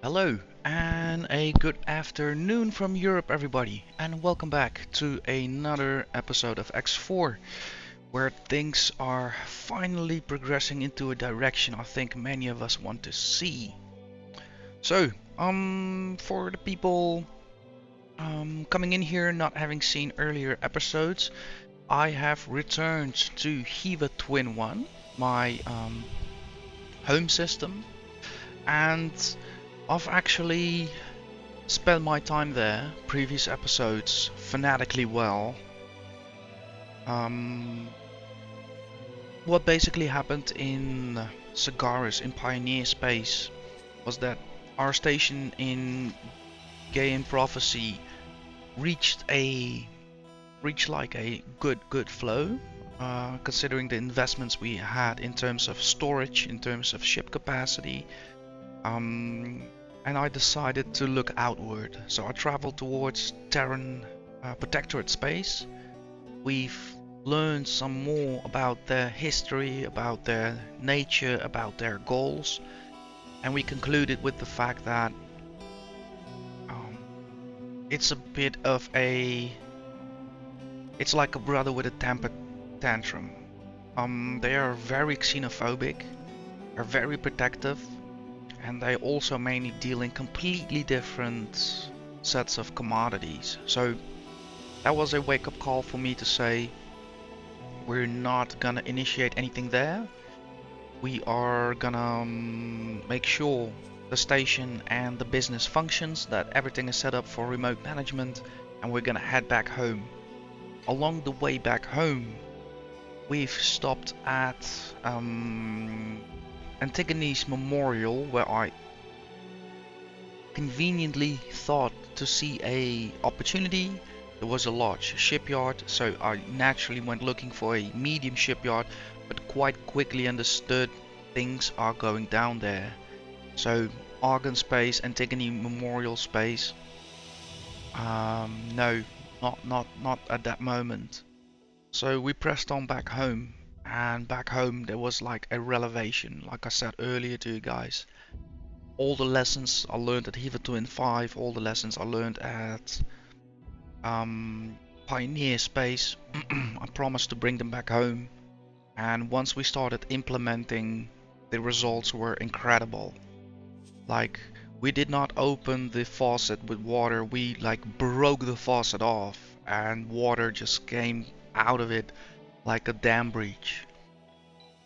Hello and a good afternoon from Europe, everybody, and welcome back to another episode of X4, where things are finally progressing into a direction I think many of us want to see. So, for the people coming in here not having seen earlier episodes, I have returned to Hewa Twin 1, my home system, and I've actually spent my time there, previous episodes, fanatically well. Um, what basically happened in Sagaris, in Pioneer Space, was that our station in Gaian Prophecy reached like a good flow, considering the investments we had in terms of storage, in terms of ship capacity. Um, and I decided to look outward. So I traveled towards Terran Protectorate space. We've learned some more about their history, about their nature, about their goals, and we concluded with the fact that um, it's a bit of it's like a brother with a temper tantrum. They are very xenophobic, are very protective, and they also mainly deal in completely different sets of commodities. So that was a wake-up call for me to say we're not gonna initiate anything there. We are gonna make sure the station and the business functions, that everything is set up for remote management, and we're gonna head back home. Along the way back home, we've stopped at Antigone's memorial, where I conveniently thought to see a opportunity. There was a large shipyard, so I naturally went looking for a medium shipyard, but quite quickly understood things are going down there. So Argon Space, Antigone Memorial Space, no, not at that moment. So we pressed on back home, and back home there was like a revelation, like I said earlier to you guys. All the lessons I learned at Hewa Twin 5, all the lessons I learned at Pioneer Space, I promised to bring them back home. And once we started implementing, the results were incredible. Like, we did not open the faucet with water, we like broke the faucet off and water just came out of it like a dam breach.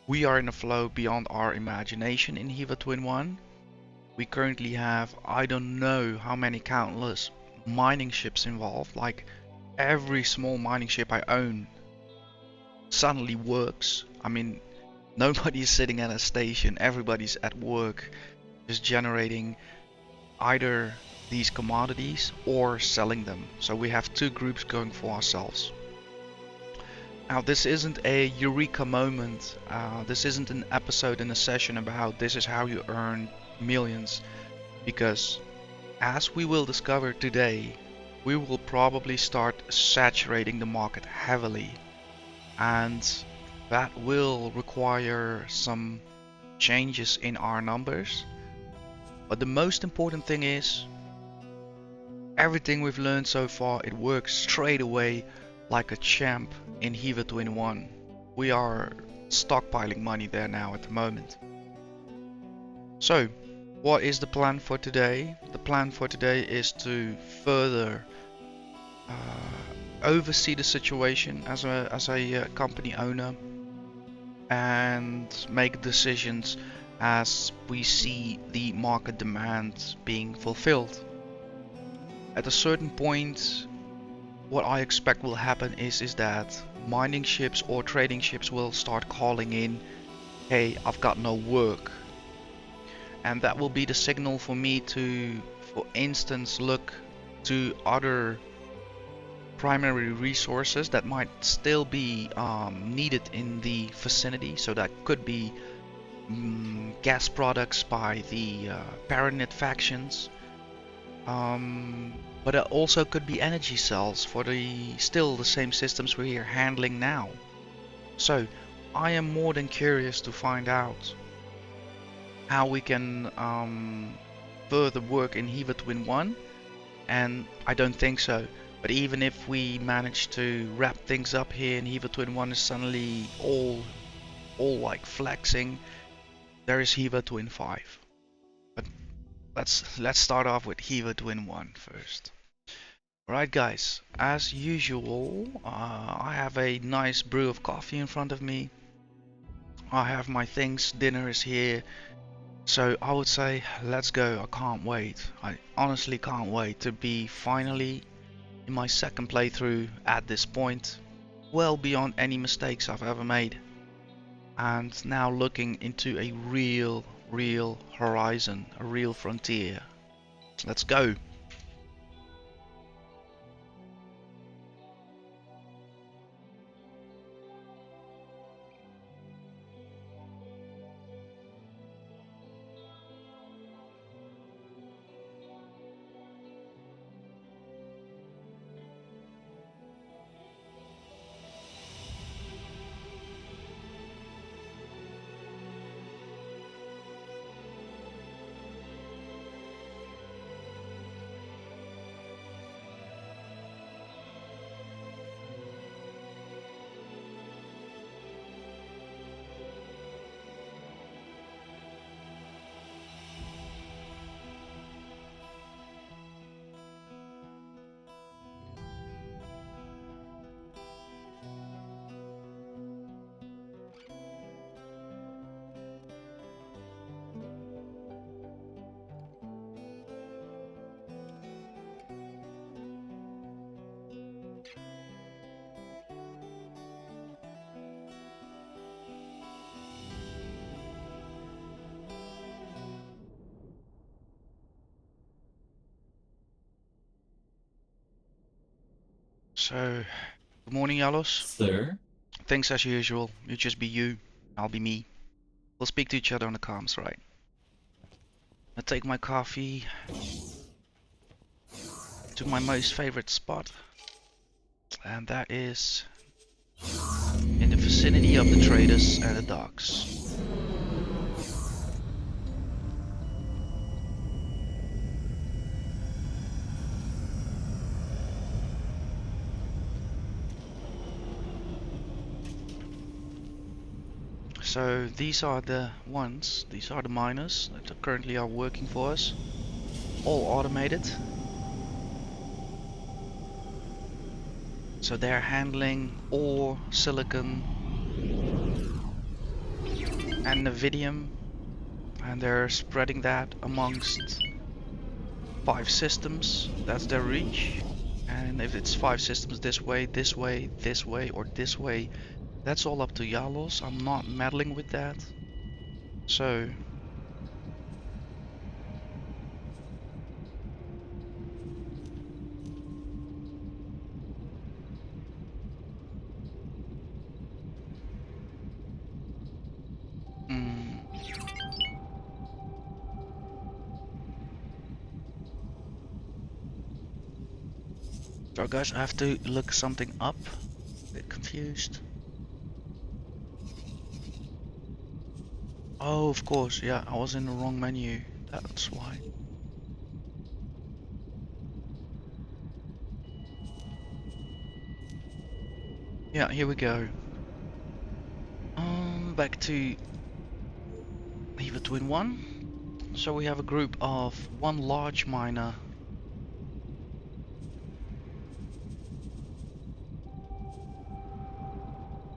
We are in a flow beyond our imagination in Hewa Twin 1. We currently have, I don't know how many countless mining ships involved. Like, every small mining ship I own suddenly works. I mean, nobody's sitting at a station, everybody's at work, just generating either these commodities or selling them. So we have two groups going for ourselves. Now, this isn't a eureka moment. This isn't an episode in a session about this is how you earn millions. Because, as we will discover today, we will probably start saturating the market heavily. And that will require some changes in our numbers. But the most important thing is, everything we've learned so far, it works straight away like a champ in Hewa Twin 1. We are stockpiling money there now at the moment. So, what is the plan for today? The plan for today is to further oversee the situation as a company owner and make decisions as we see the market demand being fulfilled. At a certain point, what I expect will happen is that mining ships or trading ships will start calling in, hey, I've got no work. And that will be the signal for me to, for instance, look to other primary resources that might still be needed in the vicinity. So that could be gas products by the Paranit factions. But it also could be energy cells for still the same systems we're handling now. So I am more than curious to find out how we can further work in Hewa Twin 1? And I don't think so. But even if we manage to wrap things up here and Hewa Twin 1 is suddenly all like flexing, there is Hewa Twin 5. But let's start off with Hewa Twin 1 first. Alright guys, as usual, I have a nice brew of coffee in front of me. I have my things, dinner is here. So I would say let's go. I can't wait. I honestly can't wait to be finally in my second playthrough at this point, well beyond any mistakes I've ever made, and now looking into a real horizon, a real frontier. Let's go. So, good morning, Yalos. Sir? Thanks as usual. You just be you, I'll be me. We'll speak to each other on the comms, right? I take my coffee to my most favorite spot, and that is in the vicinity of the traders and the docks. So these are the miners that currently are working for us, all automated. So they're handling ore, silicon and Nevidium, and they're spreading that amongst 5 systems. That's their reach. And if it's 5 systems this way, this way, this way, or this way, that's all up to Yalos. I'm not meddling with that. So so guys, I have to look something up. A bit confused. Oh, of course, yeah, I was in the wrong menu. That's why. Yeah, here we go. Back to Hewa Twin 1. So we have a group of 1 large miner,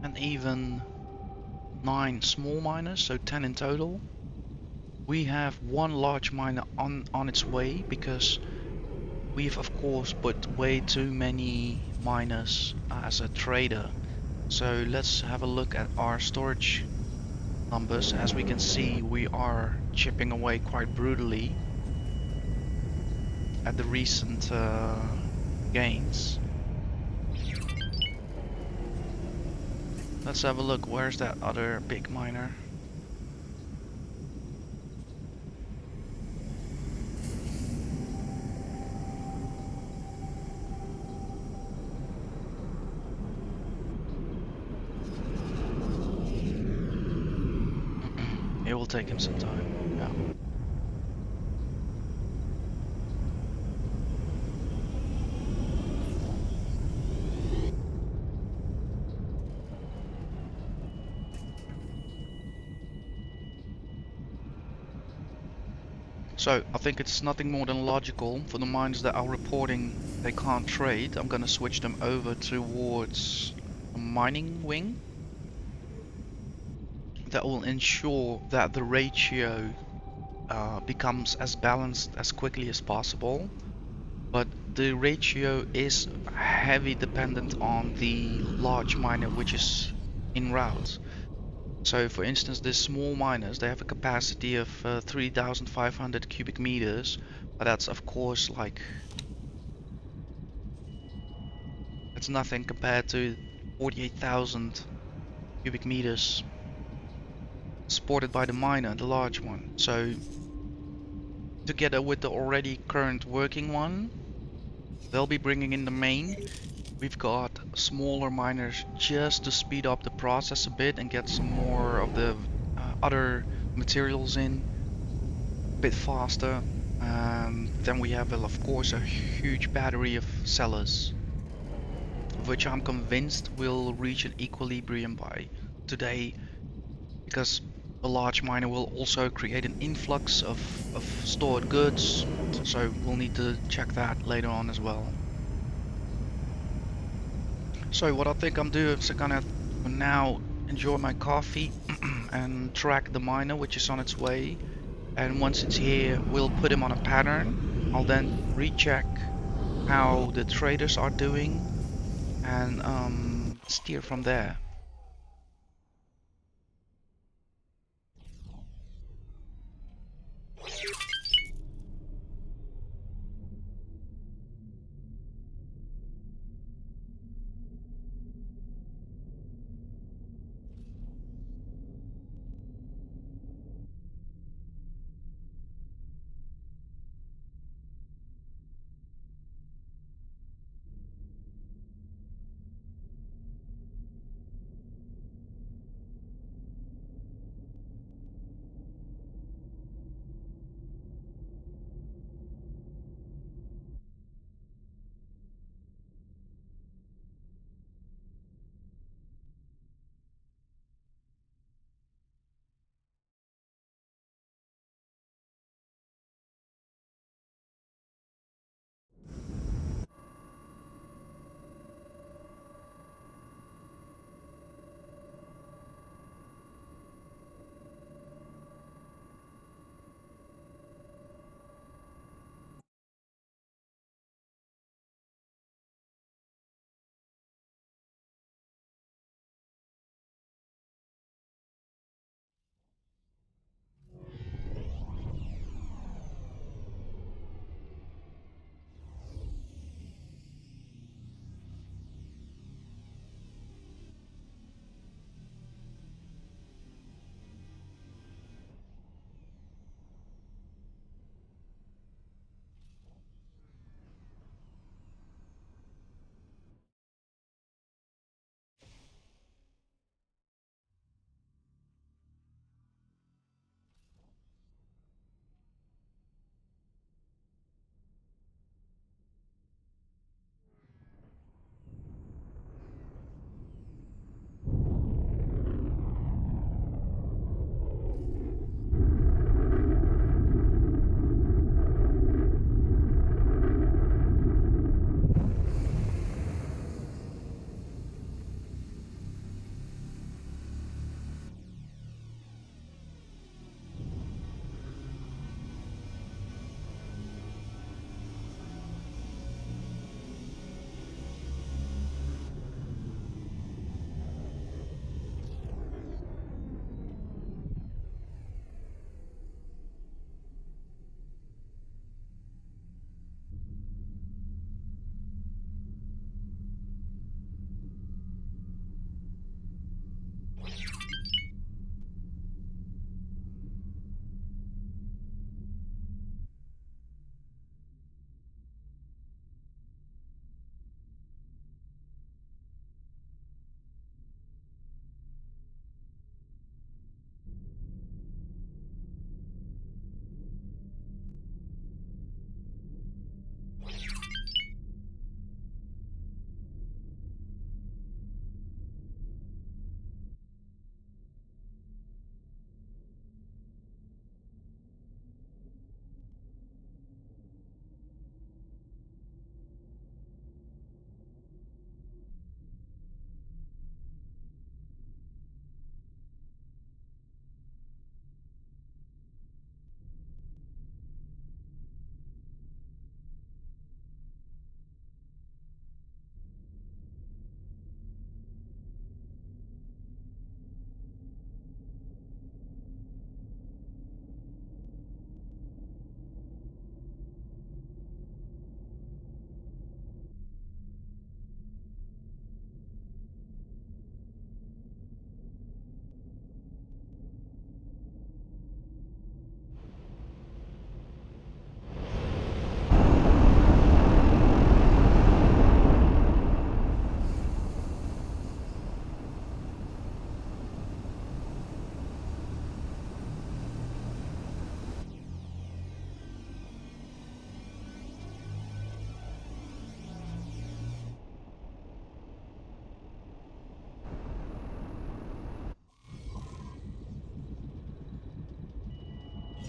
and even 9 small miners, so 10 in total. We have 1 large miner on its way because we've of course put way too many miners as a trader. So let's have a look at our storage numbers. As we can see, we are chipping away quite brutally at the recent gains. Let's have a look. Where's that other big miner? It will take him some time. Yeah. So I think it's nothing more than logical for the miners that are reporting they can't trade. I'm gonna switch them over towards a mining wing. That will ensure that the ratio becomes as balanced as quickly as possible. But the ratio is heavy dependent on the large miner which is in route. So for instance, the small miners, they have a capacity of 3,500 cubic meters, but that's of course like, it's nothing compared to 48,000 cubic meters supported by the miner, the large one. So together with the already current working one, they'll be bringing in the main. We've got smaller miners just to speed up the process a bit and get some more of the other materials in a bit faster. Then we have, well, of course, a huge battery of sellers, of which I'm convinced will reach an equilibrium by today, because the large miner will also create an influx of stored goods. So we'll need to check that later on as well. So what I think I'm doing is I'm gonna for now enjoy my coffee and track the miner which is on its way. And once it's here, we'll put him on a pattern. I'll then recheck how the traders are doing and steer from there.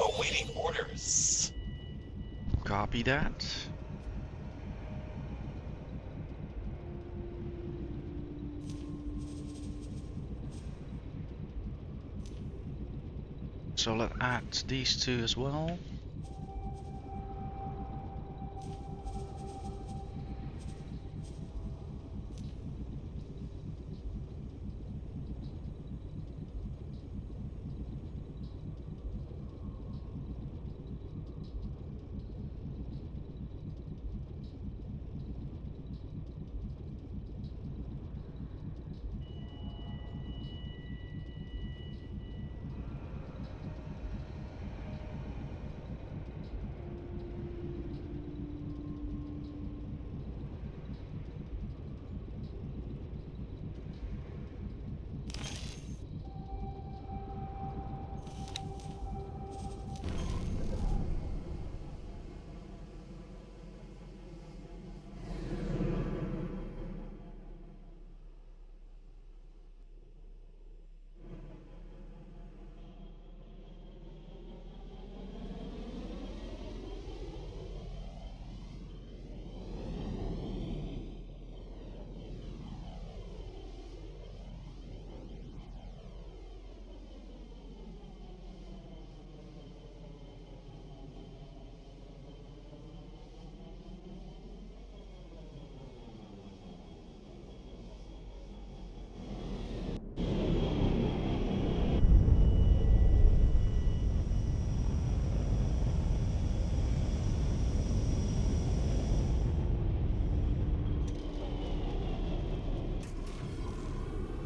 Awaiting orders. Copy that. So let's add these two as well.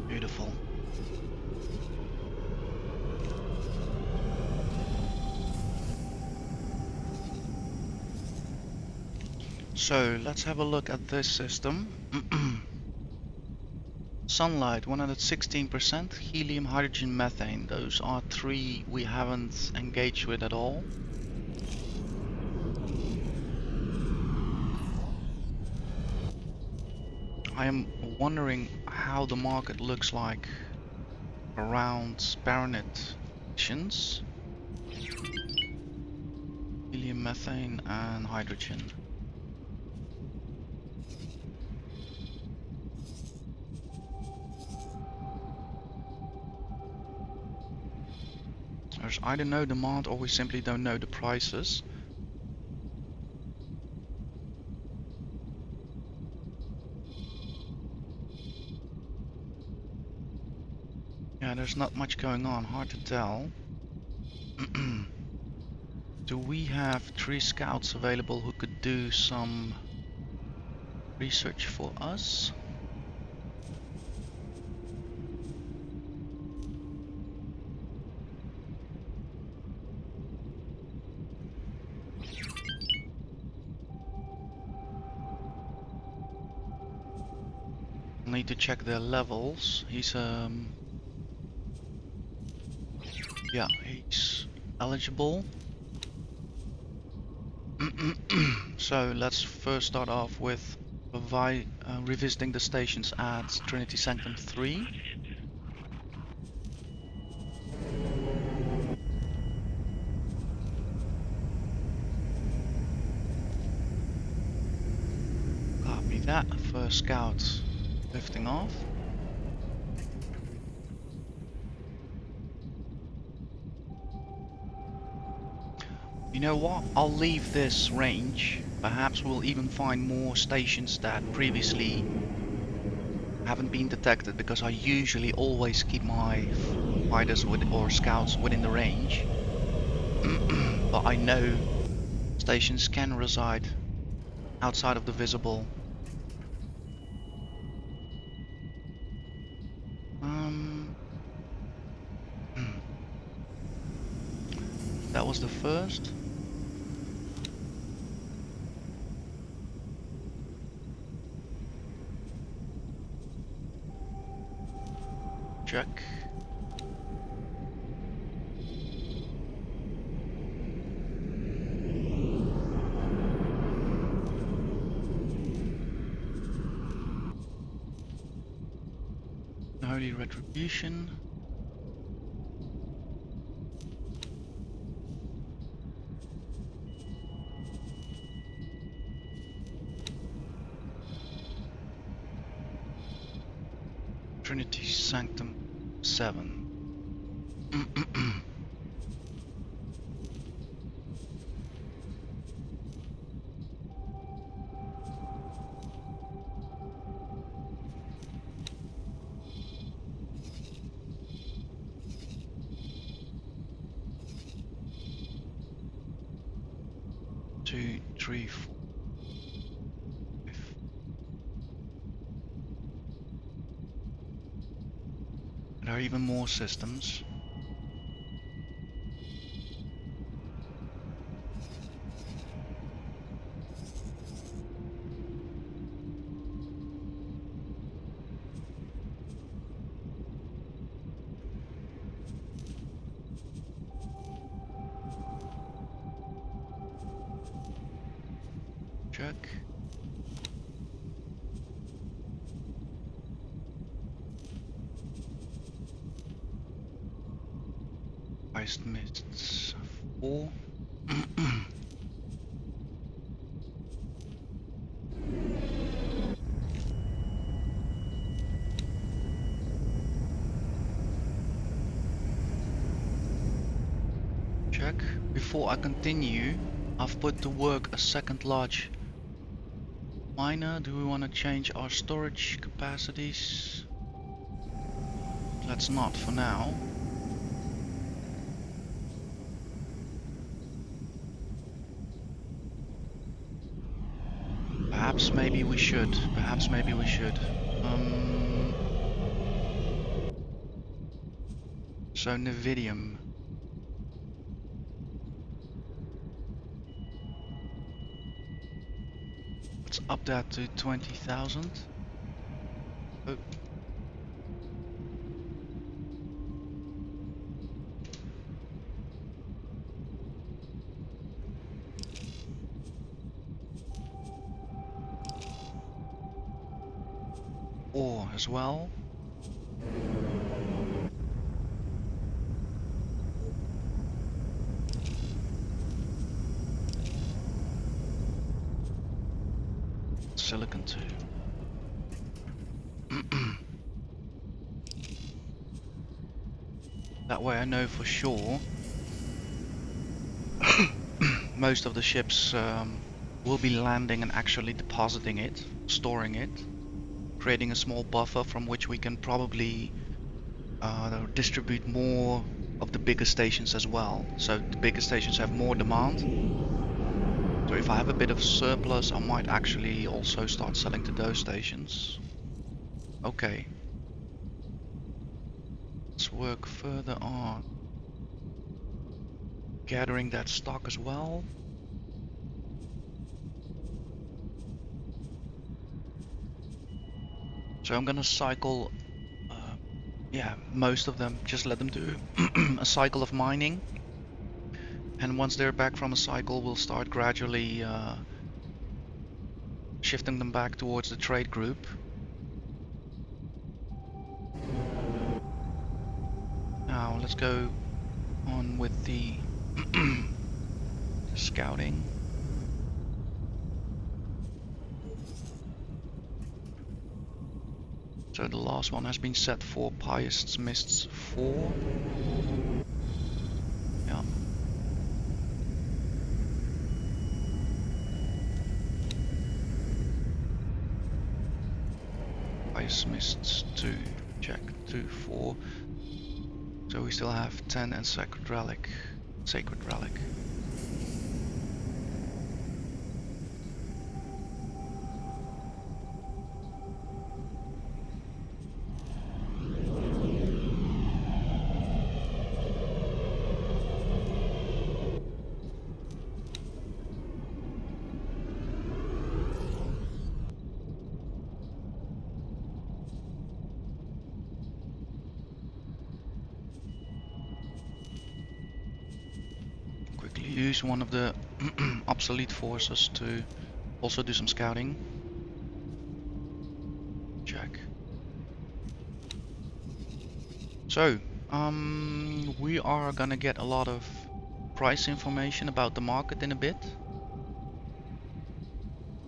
Beautiful. So let's have a look at this system. Sunlight 116%, helium, hydrogen, methane. Those are three we haven't engaged with at all. I am wondering how the market looks like around Sparonid emissions. Helium, methane and hydrogen. There's either no demand or we simply don't know the prices. Yeah, there's not much going on, hard to tell. Do we have 3 scouts available who could do some research for us? Need to check their levels. He's yeah, he's eligible. So let's first start off with revisiting the stations at Trinity Sanctum 3. Copy that. First scout lifting off. You know what? I'll leave this range. Perhaps we'll even find more stations that previously haven't been detected, because I usually always keep my fighters or scouts within the range. But I know stations can reside outside of the visible. That was the first. Check. Holy Retribution. Unity Sanctum 7. 2, 3, 4, 5. There are even more systems. Check. Ice mists 4. Check. Before I continue, I've put to work a second large miner. Do we want to change our storage capacities? Let's not for now. Perhaps maybe we should. Perhaps maybe we should. So Nevidium. Let's up that to 20,000. Oh. Ore as well. Silicon 2. That way I know for sure most of the ships will be landing and actually depositing it, storing it, creating a small buffer from which we can probably distribute more of the bigger stations as well. So the bigger stations have more demand. So if I have a bit of surplus, I might actually also start selling to those stations. Okay. Let's work further on gathering that stock as well. So I'm gonna cycle, most of them, just let them do a cycle of mining. And once they're back from a cycle, we'll start gradually shifting them back towards the trade group. Now let's go on with the scouting. So the last one has been set for Pious Mists 4. Yeah. Pious Mists 2, check, 2, 4. So we still have 10 and Sacred Relic. Sacred Relic. Use one of the obsolete forces to also do some scouting. Check. So, we are gonna get a lot of price information about the market in a bit.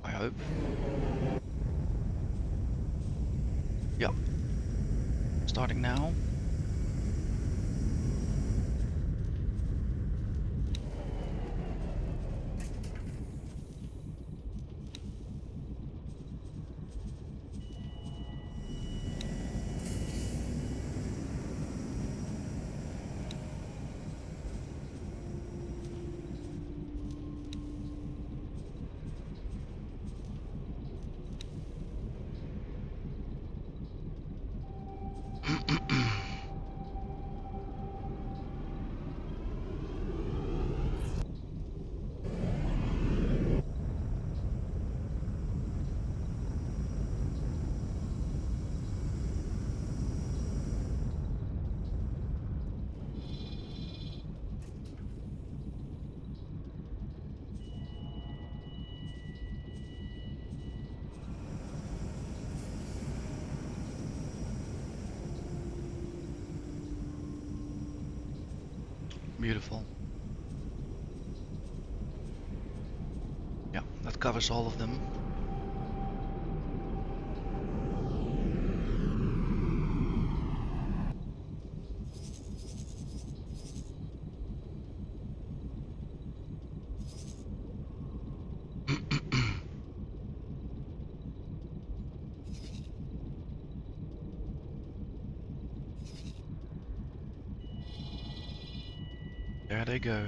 I hope. Yeah. Starting now. Beautiful. Yeah, that covers all of them. There they go.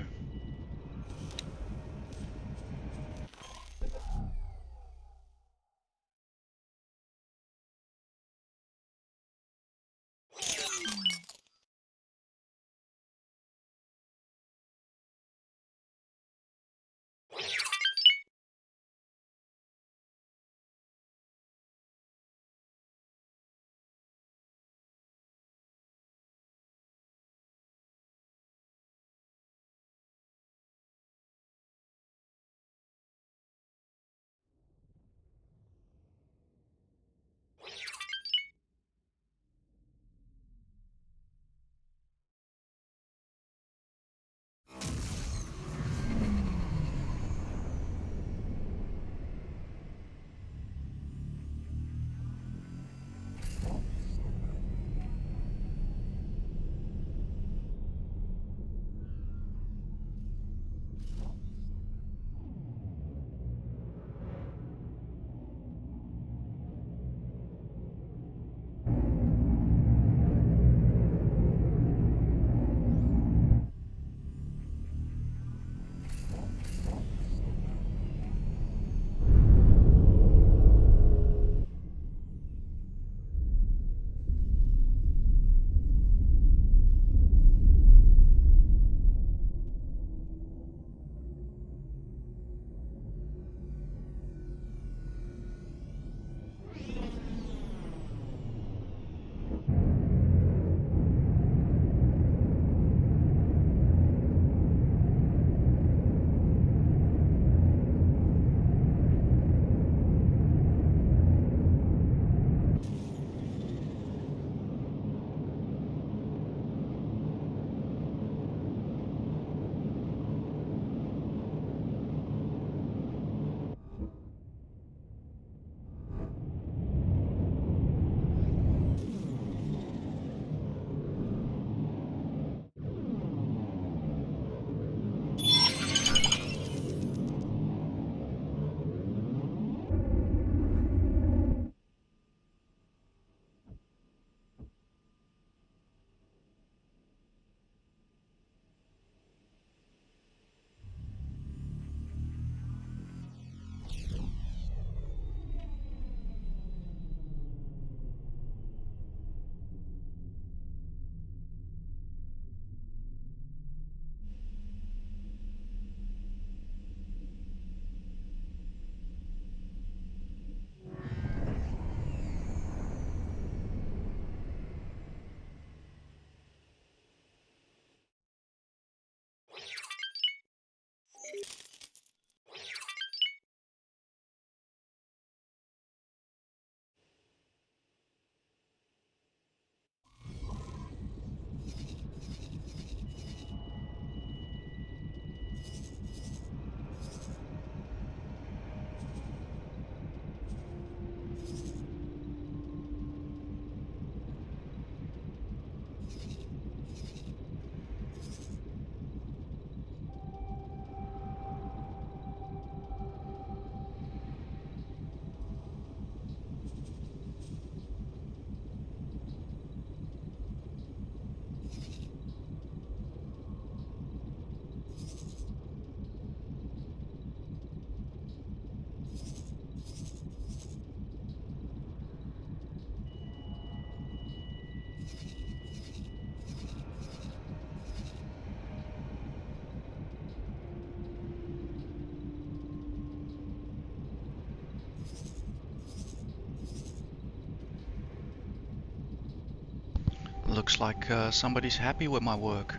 looks like somebody's happy with my work.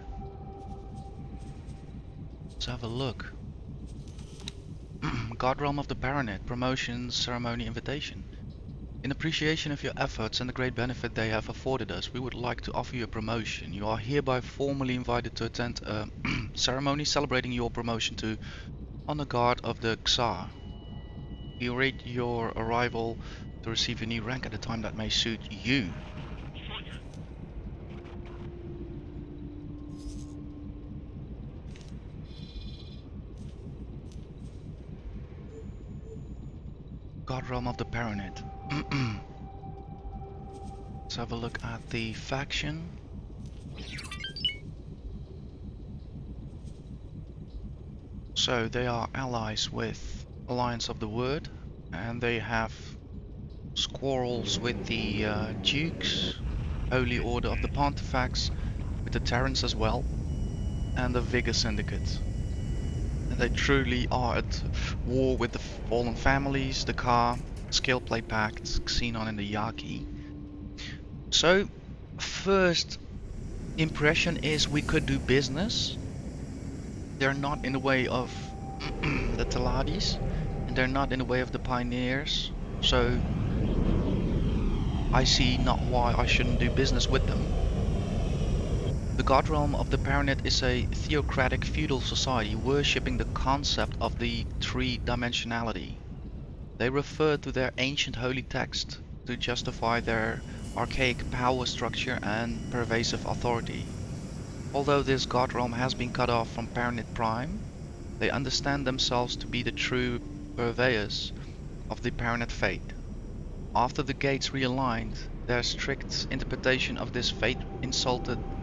Let's have a look. God Realm of the Baronet, promotion, ceremony, invitation. In appreciation of your efforts and the great benefit they have afforded us, we would like to offer you a promotion. You are hereby formally invited to attend a ceremony celebrating your promotion to Honor Guard of the Xar. You rate your arrival to receive a new rank at a time that may suit you. God Realm of the Baronet. Let's have a look at the faction. So they are allies with Alliance of the Word, and they have squirrels with the Dukes, Holy Order of the Pontifex, with the Terrans as well, and the Vigor Syndicate. And they truly are at war with the Fallen Families, the Ka, Scale Play Pact, Xenon and the Yaki. So, first impression is we could do business. They're not in the way of the Taladis, and they're not in the way of the Pioneers. So, I see not why I shouldn't do business with them. The God Realm of the Baronet is a theocratic feudal society worshipping the concept of the three-dimensionality. They refer to their ancient holy text to justify their archaic power structure and pervasive authority. Although this God Realm has been cut off from Baronet Prime, they understand themselves to be the true purveyors of the Baronet fate. After the gates realigned, their strict interpretation of this fate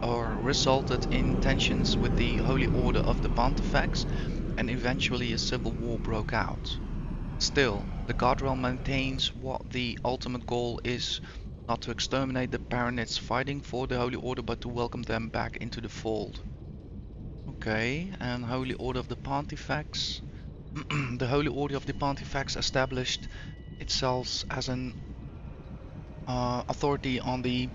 resulted in tensions with the Holy Order of the Pontifex, and eventually a civil war broke out. Still, the God Realm maintains what the ultimate goal is: not to exterminate the Baronets fighting for the Holy Order, but to welcome them back into the fold. Okay, and Holy Order of the Pontifex. The Holy Order of the Pontifex established itself as an authority on the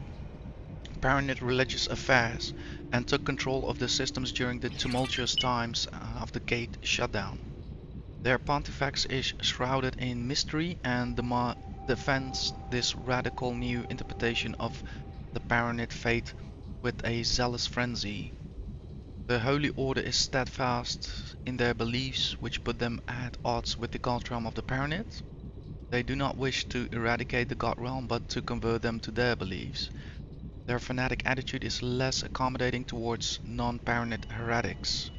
Baronet religious affairs and took control of the systems during the tumultuous times of the Gate shutdown. Their pontifex is shrouded in mystery and defends this radical new interpretation of the Baronet fate with a zealous frenzy. The Holy Order is steadfast in their beliefs, which put them at odds with the God Realm of the Baronet. They do not wish to eradicate the God Realm, but to convert them to their beliefs. Their fanatic attitude is less accommodating towards non-Baronet heretics.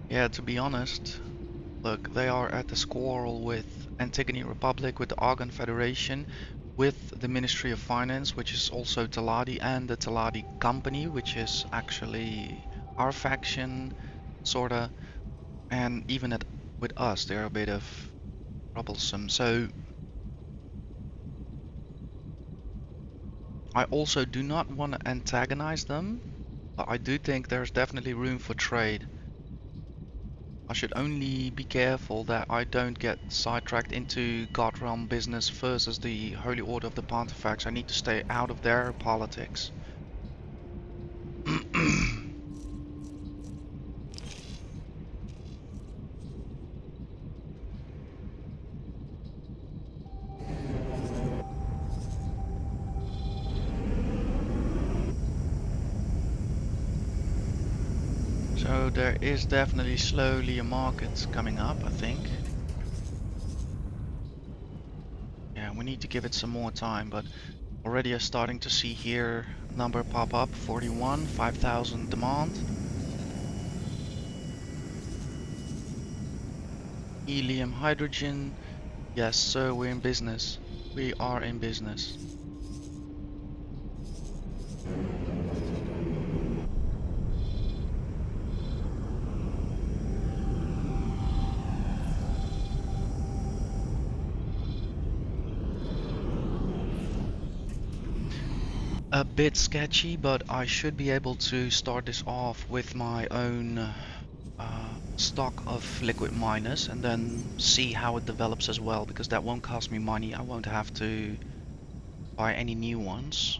Yeah, to be honest, look, they are at the squirrel with Antigone Republic, with the Argon Federation, with the Ministry of Finance, which is also Taladi, and the Taladi Company, which is actually our faction, sorta, and even with us, they're a bit of troublesome. So I also do not want to antagonize them, but I do think there's definitely room for trade. I should only be careful that I don't get sidetracked into God Realm business versus the Holy Order of the Pontifex. I need to stay out of their politics. So there is definitely slowly a market coming up, I think. Yeah, we need to give it some more time, but already I'm starting to see here a number pop up, 41, 5,000 demand. Helium, hydrogen. Yes, sir, we're in business. We are in business. A bit sketchy, but I should be able to start this off with my own stock of liquid miners and then see how it develops as well, because that won't cost me money. I won't have to buy any new ones.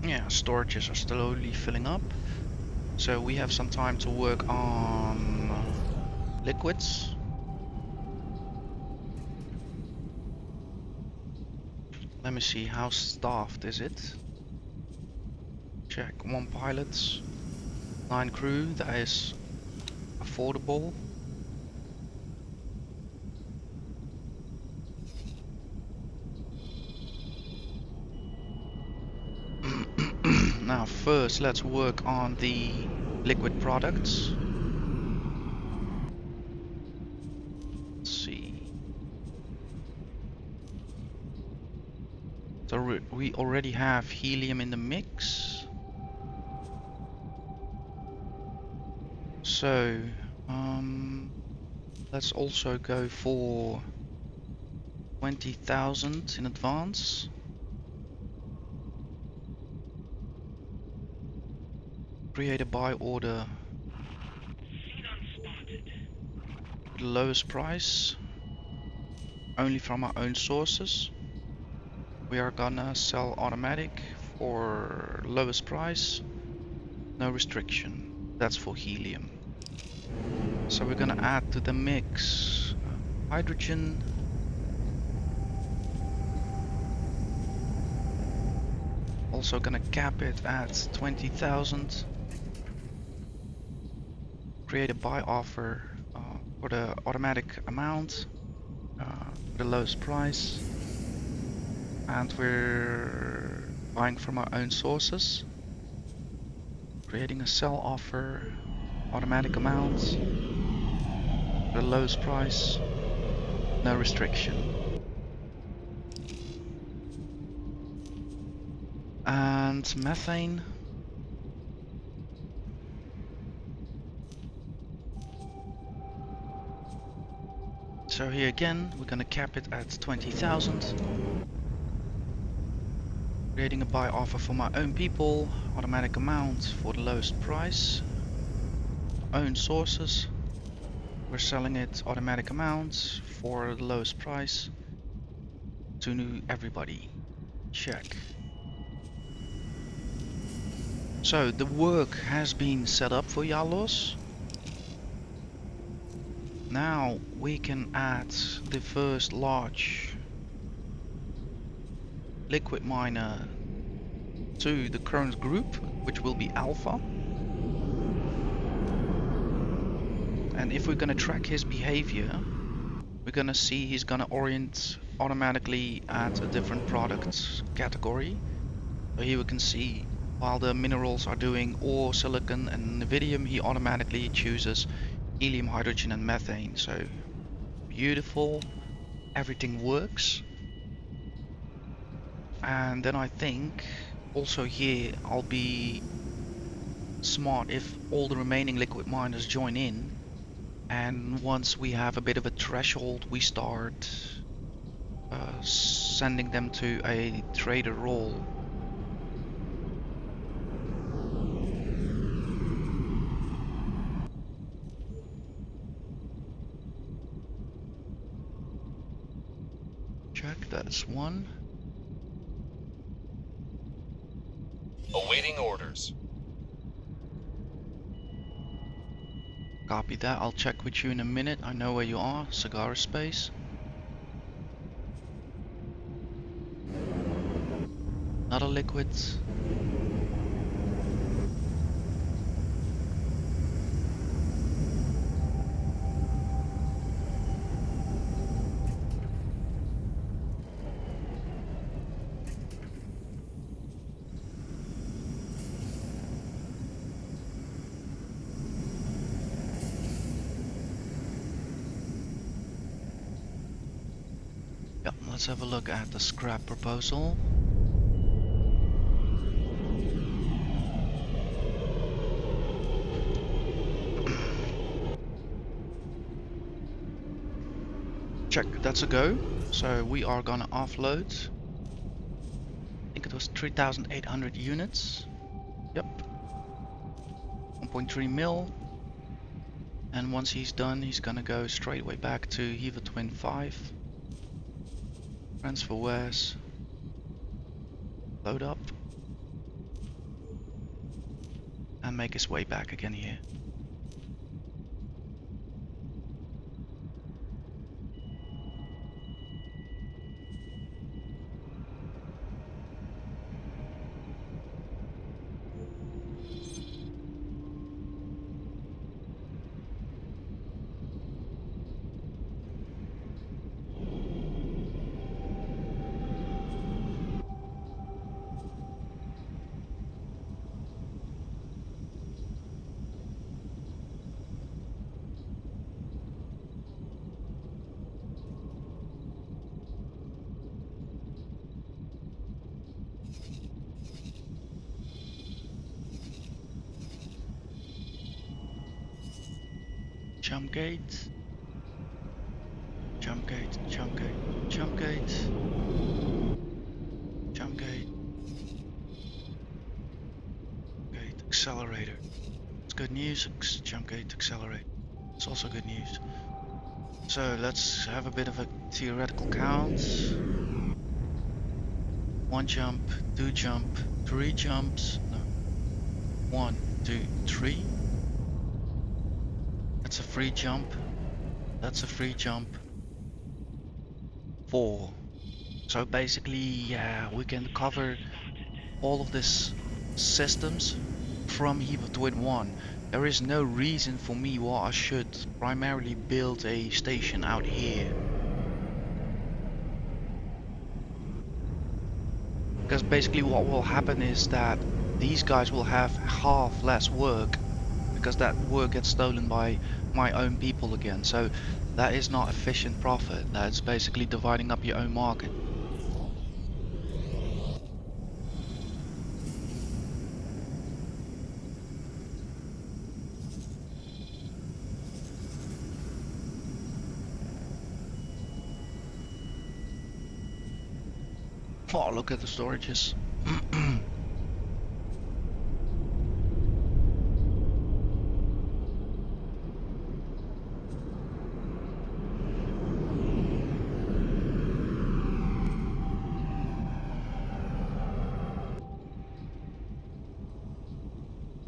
Yeah, storages are slowly filling up. So we have some time to work on liquids. Let me see, how staffed is it? Check, 1 pilot, 9 crew, that is affordable. Now first let's work on the liquid products. Let's see. So we already have helium in the mix. So let's also go for 20,000 in advance. Create a buy order with the lowest price, only from our own sources. We are gonna sell automatic for lowest price, no restriction. That's for helium. So we're gonna add to the mix hydrogen. Also gonna cap it at 20,000. Create a buy offer for the automatic amount, for the lowest price. And we're buying from our own sources. Creating a sell offer, automatic amount, the lowest price, no restriction. And methane. So here again, we're gonna cap it at 20,000. Creating a buy offer for my own people, automatic amount for the lowest price. Own sources. We're selling it automatic amount for the lowest price to everybody. Check. So the work has been set up for Yalos. Now we can add the first large liquid miner to the current group, which will be Alpha. And if we're gonna track his behavior, we're gonna see he's gonna orient automatically at a different product category. So here we can see while the minerals are doing ore, silicon and nvidium, he automatically chooses helium, hydrogen and methane. So beautiful, everything works. And then I think also here I'll be smart if all the remaining liquid miners join in, and once we have a bit of a threshold we start sending them to a trader role. Check, that's one. Awaiting orders. Copy that, I'll check with you in a minute. I know where you are, cigar space. Another liquid. Yep, let's have a look at the scrap proposal. check, that's a go. So we are gonna offload. I think it was 3,800 units. Yep. 1.3 mil. And once he's done, he's gonna go straight away back to Hewa Twin 5. Transfer wares. Load up. And make his way back again here. Jump gate. Jump gate, jump gate, jump gate. Jump gate. Gate, accelerator. It's good news. Jump gate, accelerate. It's also good news. So let's have a bit of a theoretical count. 1 jump, 2 jump, 3 jumps. No. 1, 2, 3. That's a free jump. That's a free jump. 4. So basically, yeah, we can cover all of this systems from Hewa Twin 1. There is no reason for me why I should primarily build a station out here. Because basically what will happen is that these guys will have half less work, because that work gets stolen by my own people again. So that is not efficient profit. That's basically dividing up your own market. Oh, look at the storages.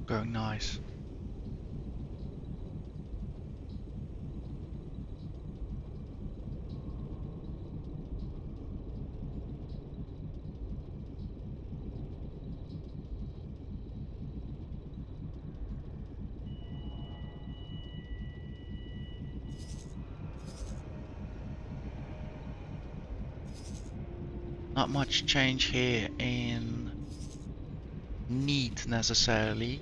Going nice. Not much change here in need necessarily.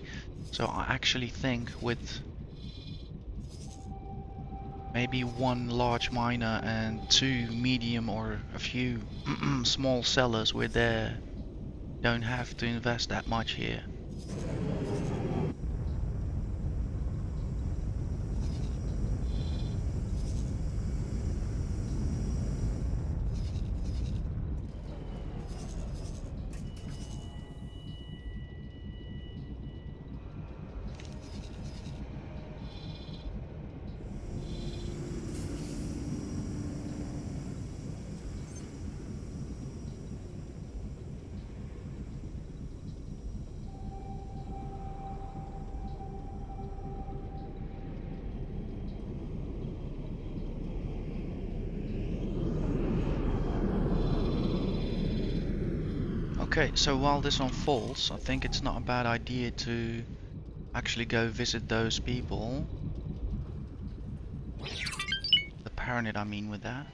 So I actually think with maybe 1 large miner and 2 medium or a few small sellers, we're there. Don't have to invest that much here. Okay, so while this unfolds, I think it's not a bad idea to actually go visit those people. The Paranid, I mean, with that.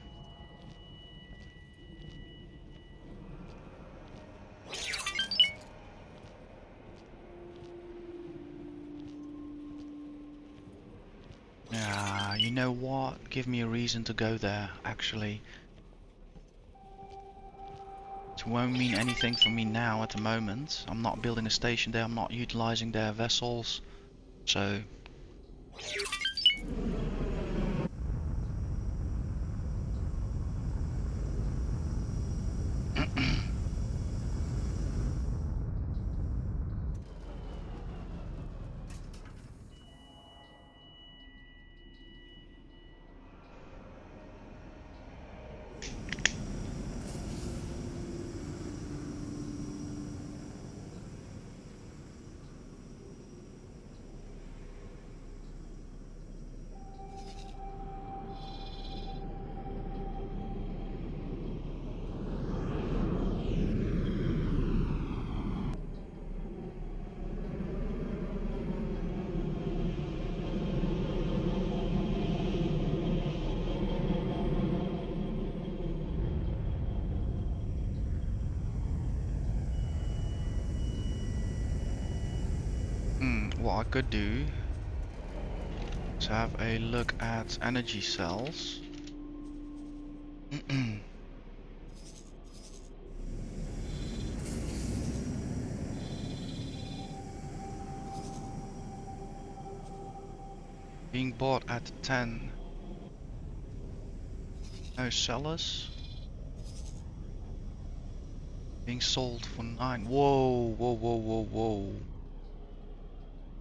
Yeah, you know what? Give me a reason to go there, actually. It won't mean anything for me now at the moment. I'm not building a station there, I'm not utilizing their vessels. So... what I could do is have a look at energy cells. Being bought at 10. No sellers. Being sold for 9. Whoa, whoa, whoa, whoa, whoa.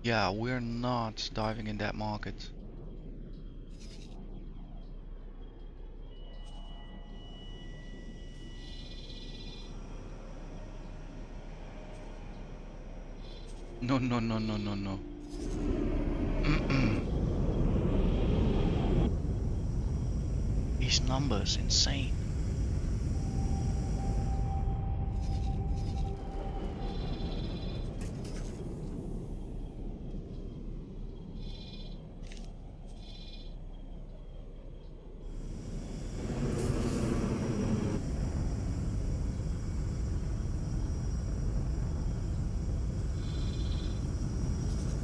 Yeah, we're not diving in that market. No, no, no, no, no, no. These numbers, insane.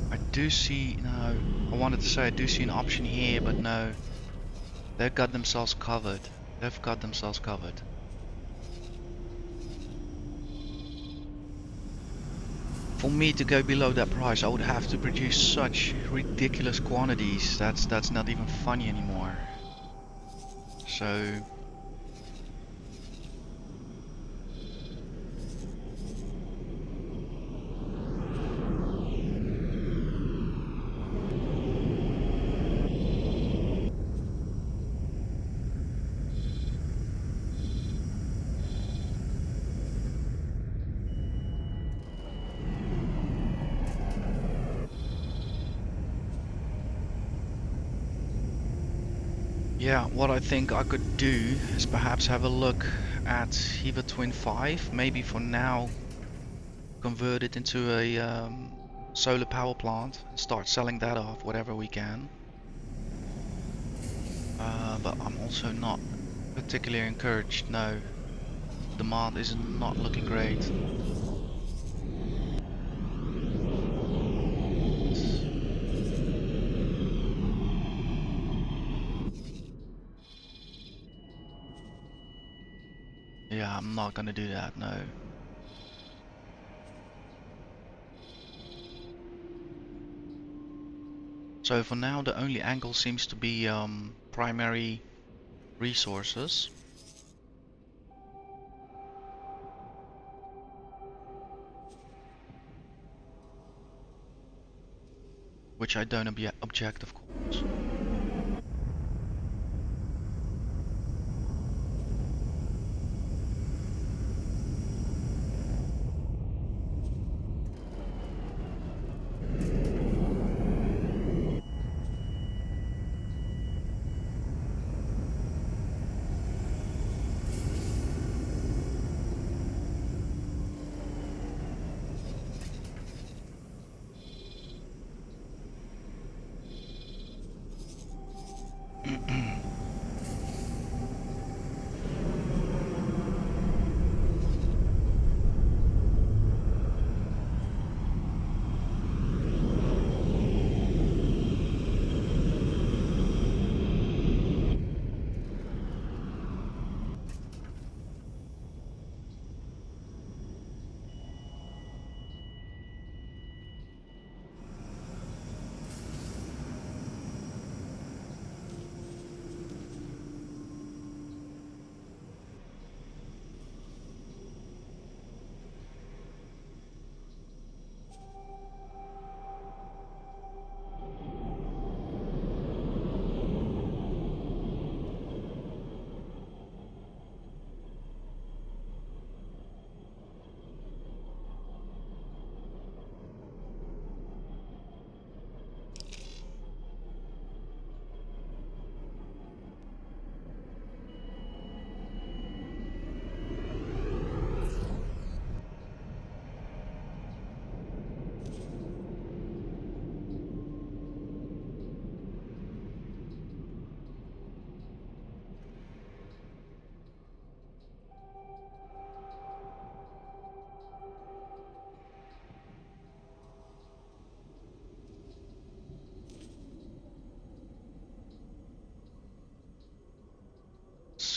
I do see, no, I wanted to say I do see an option here, but no. They've got themselves covered. They've got themselves covered. For me to go below that price, I would have to produce such ridiculous quantities. That's not even funny anymore. So yeah, what I think I could do is perhaps have a look at Hewa Twin 5. Maybe for now convert it into a solar power plant and start selling that off, whatever we can. But I'm also not particularly encouraged. No, demand is not looking great. Yeah, I'm not gonna do that, no. So for now the only angle seems to be primary resources. Which I don't object, of course.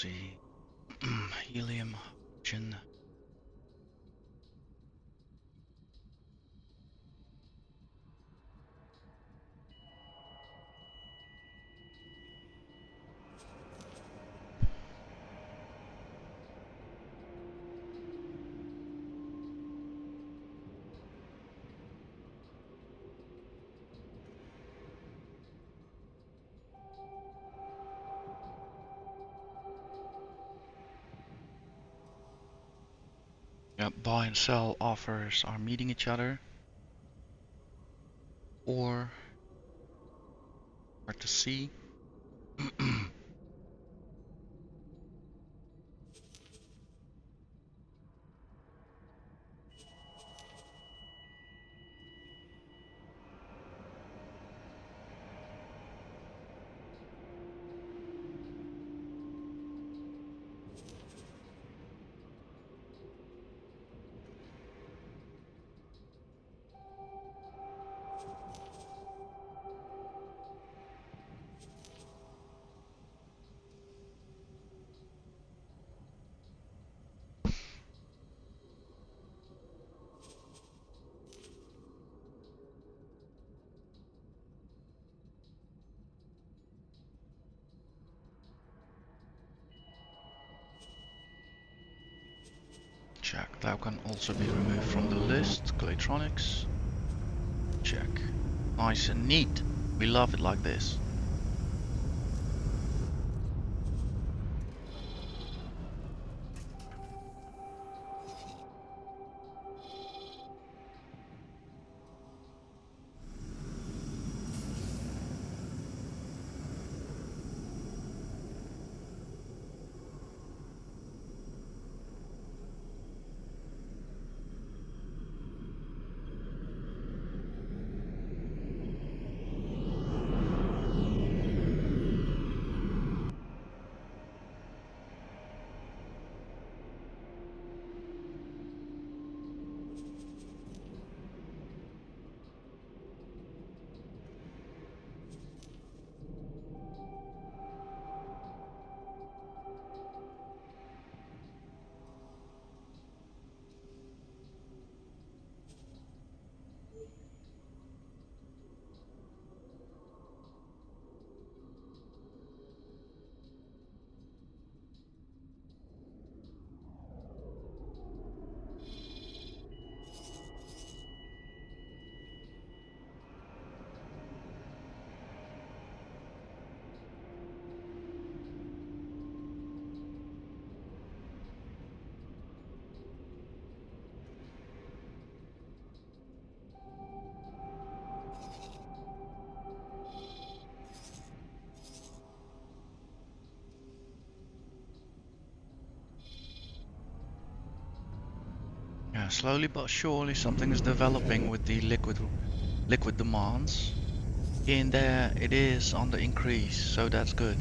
see. Helium, oxygen. Yep, buy and sell offers are meeting each other. Or hard to see. Check. That can also be removed from the list. Claytronics. Check. Nice and neat. We love it like this. Yeah, slowly but surely something is developing with the liquid demands. In there it is on the increase, so that's good.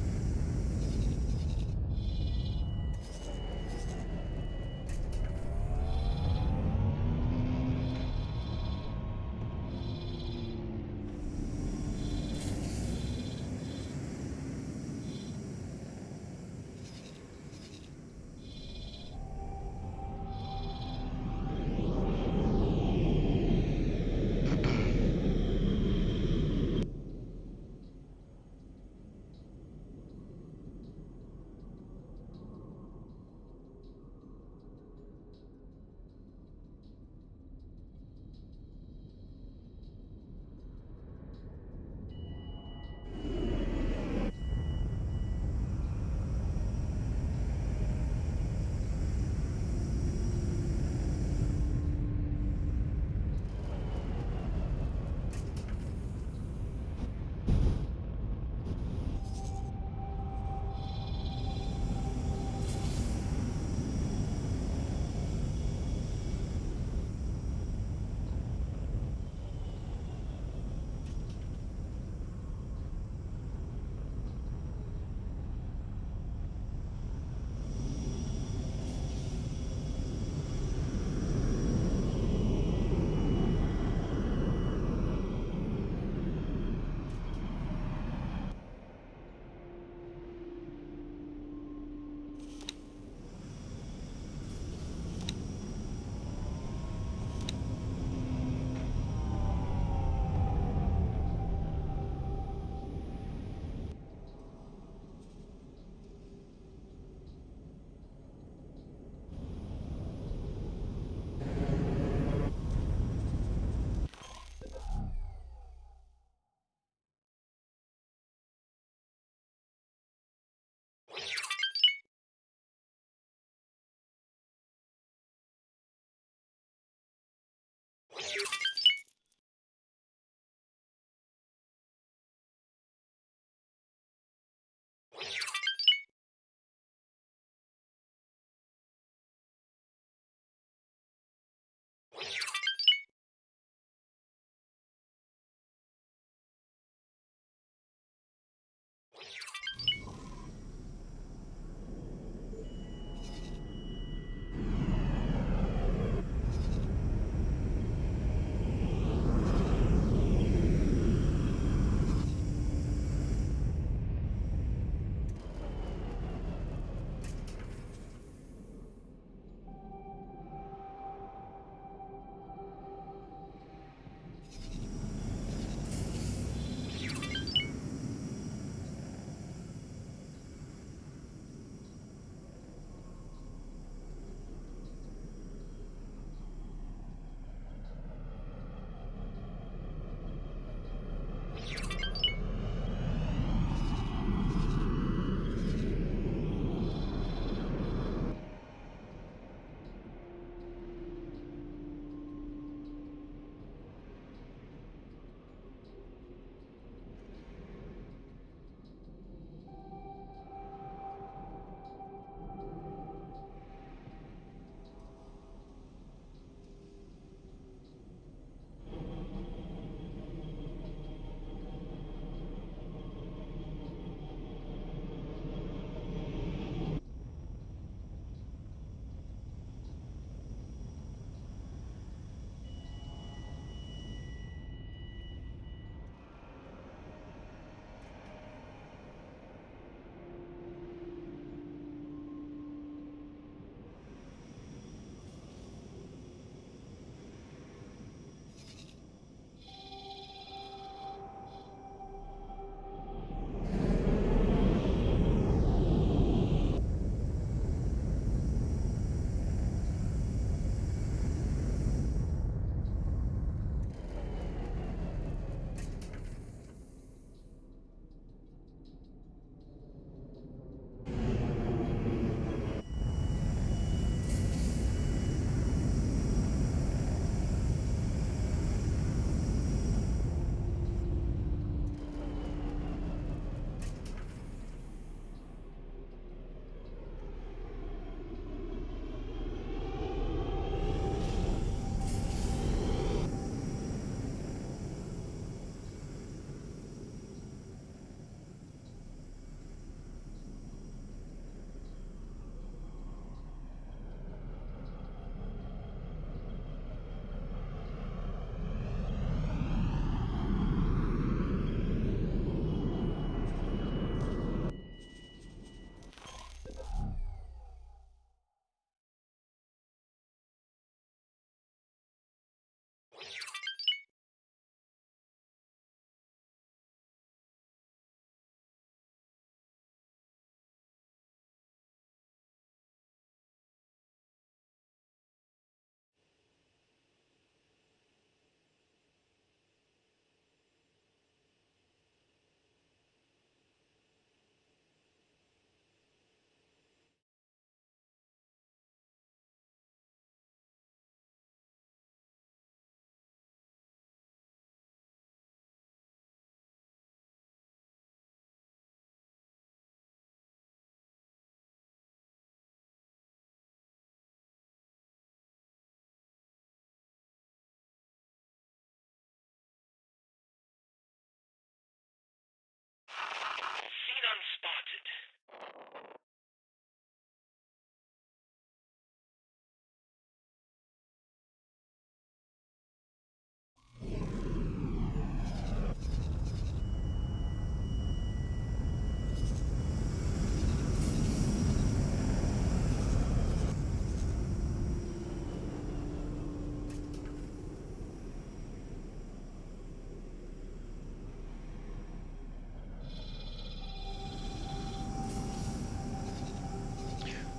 Seen unspotted.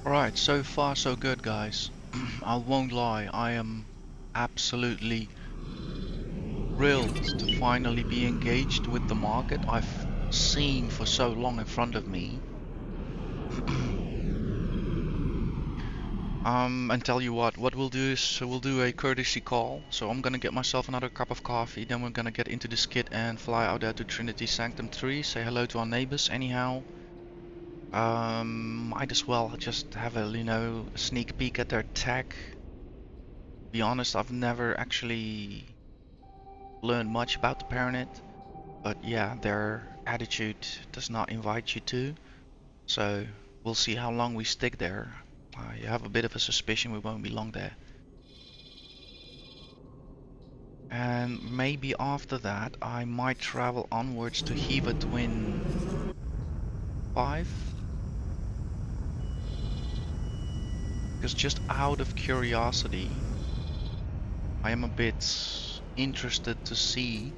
Alright, so far so good, guys. I won't lie, I am absolutely thrilled to finally be engaged with the market I've seen for so long in front of me. And tell you what we'll do is we'll do a courtesy call. So I'm gonna get myself another cup of coffee, then we're gonna get into the skid and fly out there to Trinity Sanctum 3, say hello to our neighbors anyhow. Might as well just have a, sneak peek at their tech. Be honest, I've never actually learned much about the Paranet, but yeah, their attitude does not invite you to. So we'll see how long we stick there. I have a bit of a suspicion we won't be long there. And maybe after that I might travel onwards to Hewa I V. Because just out of curiosity, I am a bit interested to see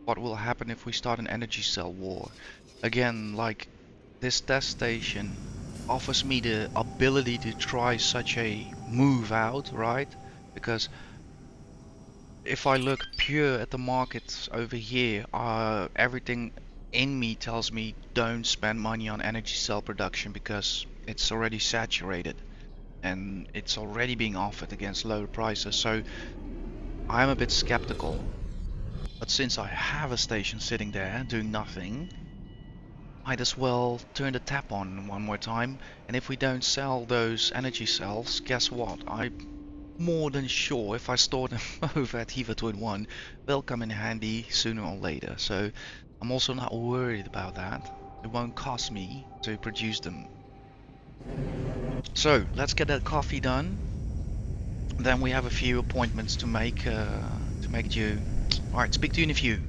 what will happen if we start an energy cell war. Again, like, this test station offers me the ability to try such a move out, right? Because if I look pure at the markets over here, everything in me tells me don't spend money on energy cell production because it's already saturated and it's already being offered against lower prices. So I'm a bit skeptical. But since I have a station sitting there doing nothing, might as well turn the tap on one more time. And if we don't sell those energy cells, guess what? I'm more than sure if I store them over at Hewa Twin 1, they'll come in handy sooner or later. So I'm also not worried about that. It won't cost me to produce them. So let's get that coffee done. Then we have a few appointments to make due. All right, speak to you in a few.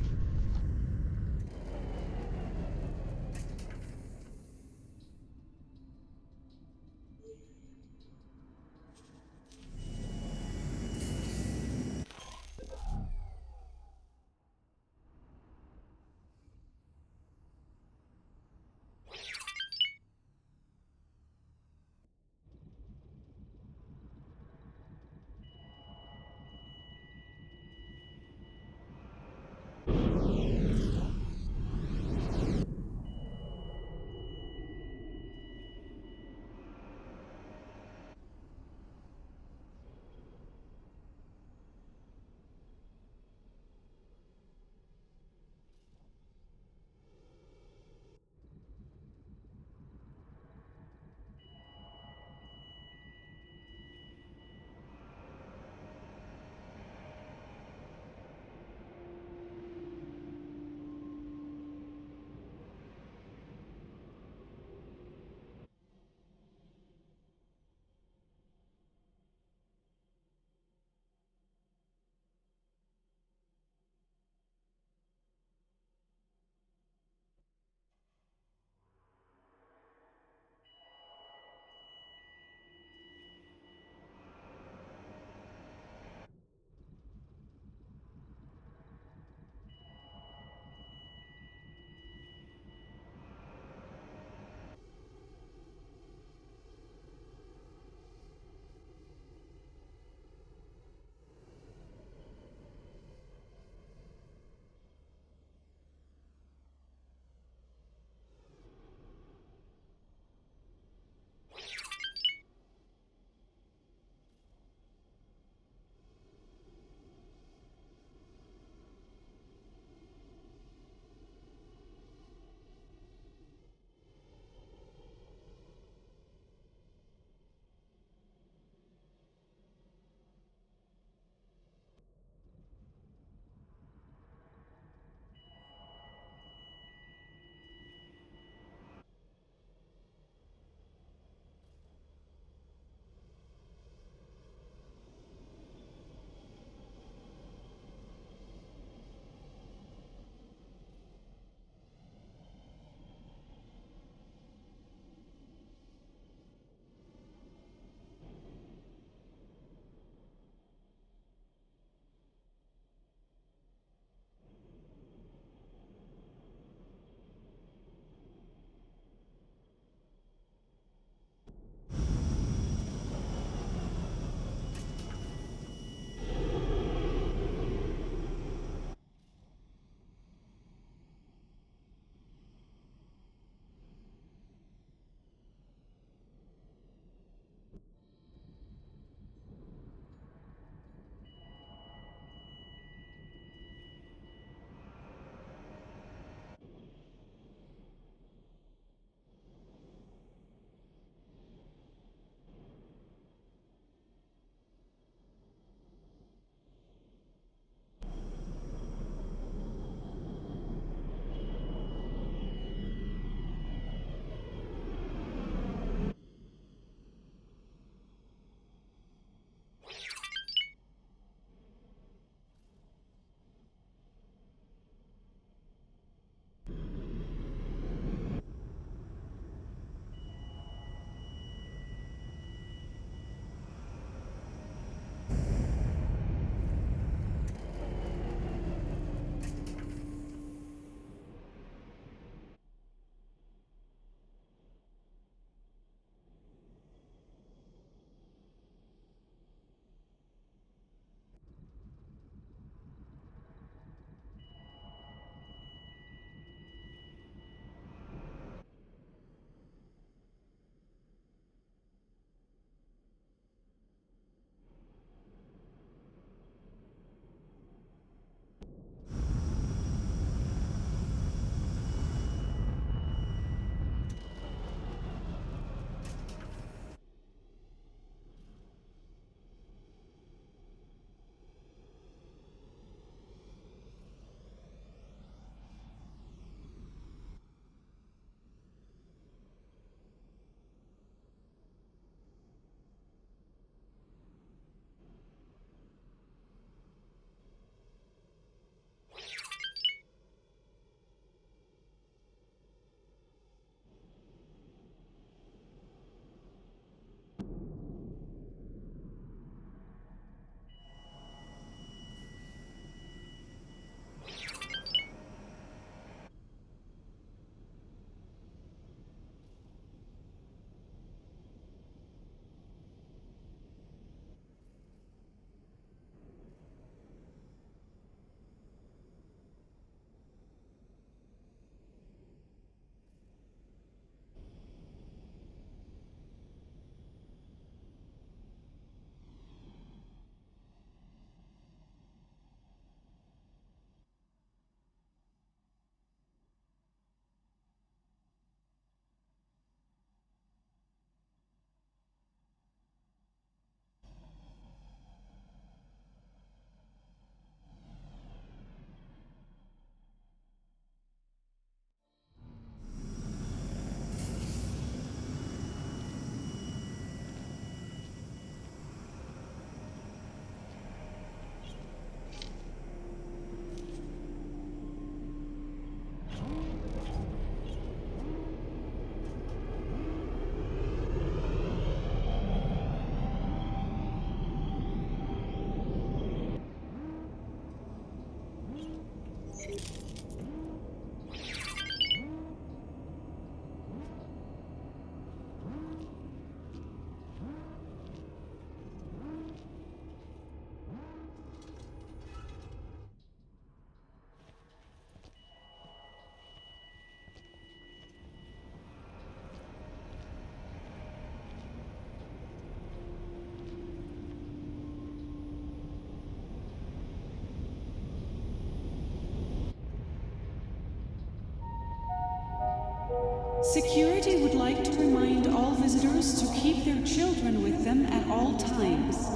Security would like to remind all visitors to keep their children with them at all times.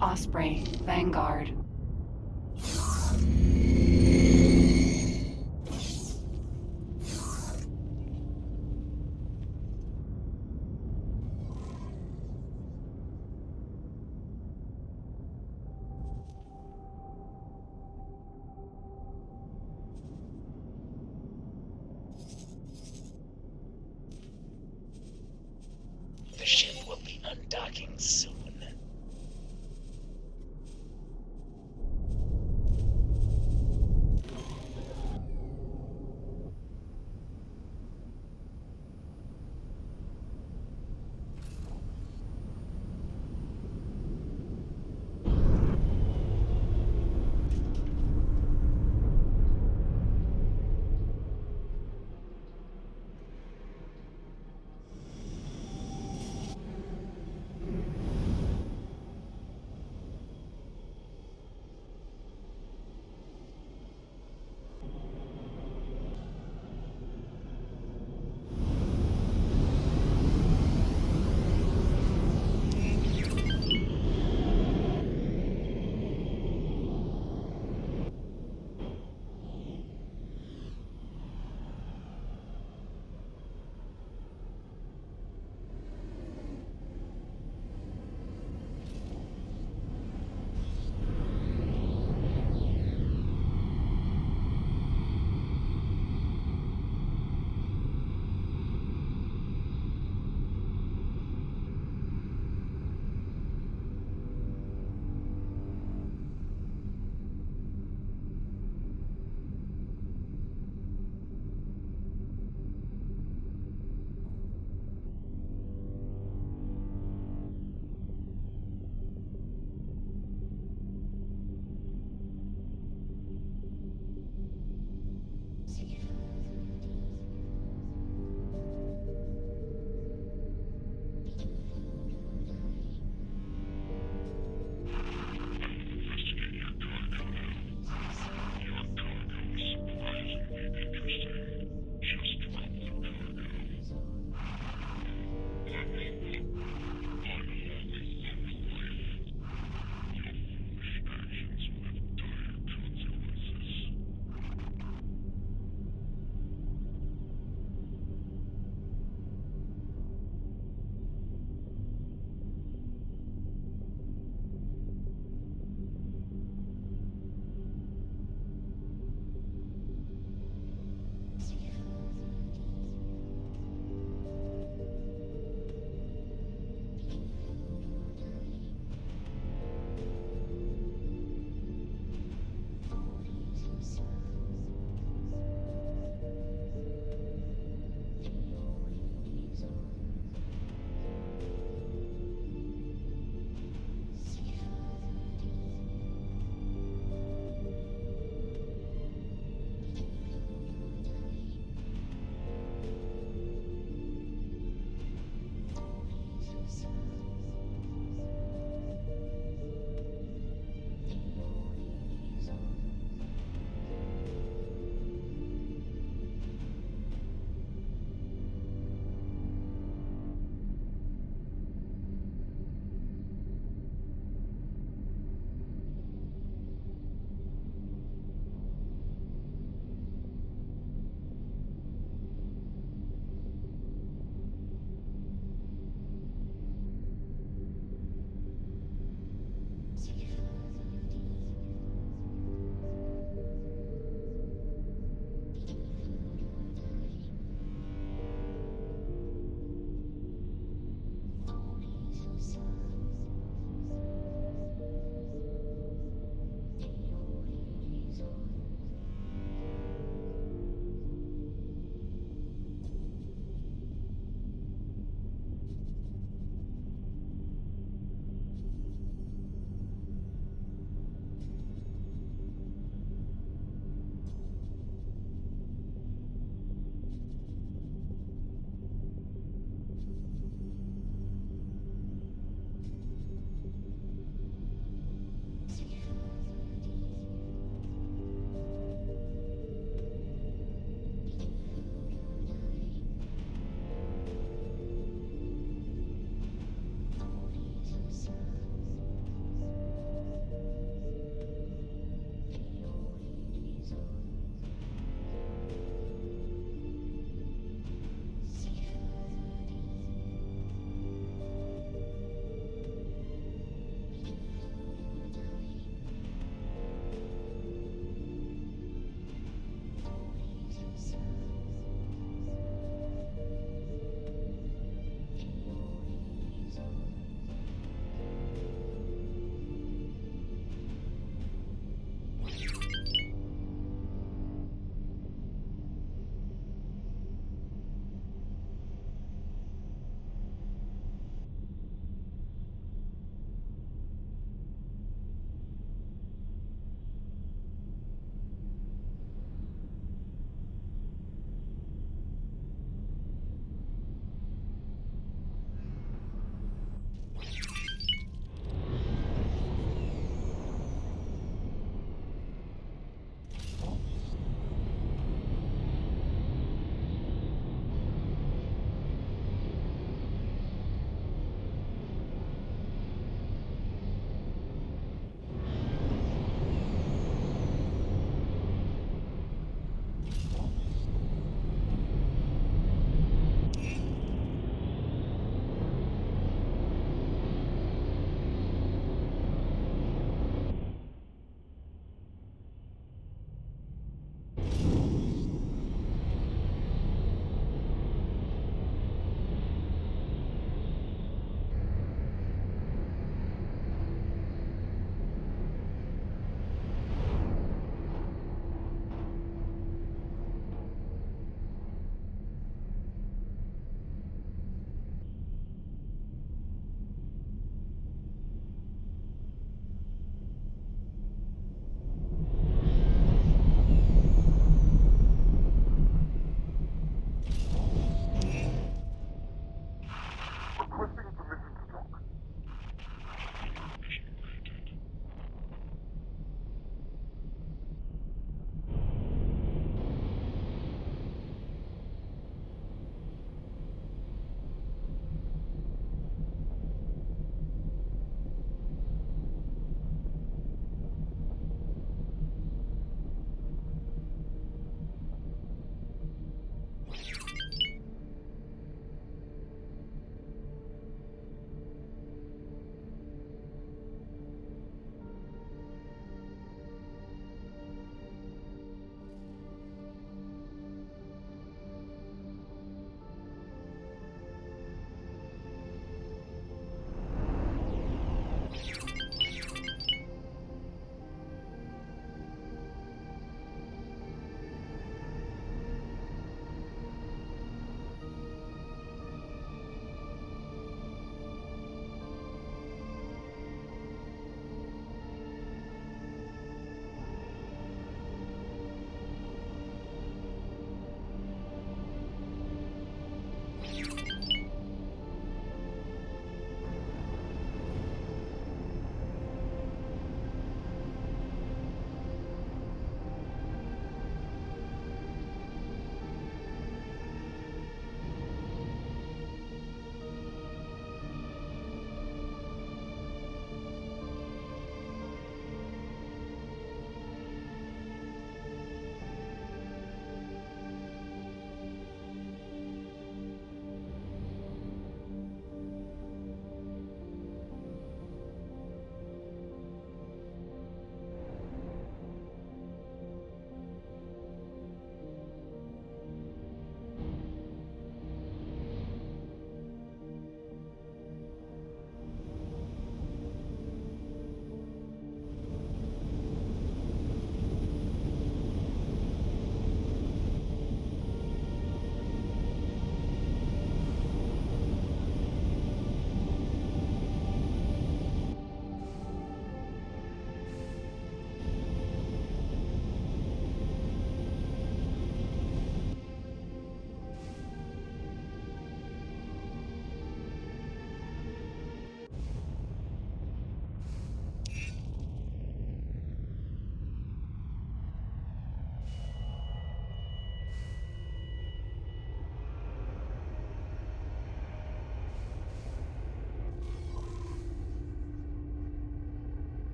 Osprey, Vanguard. The ship will be undocking soon.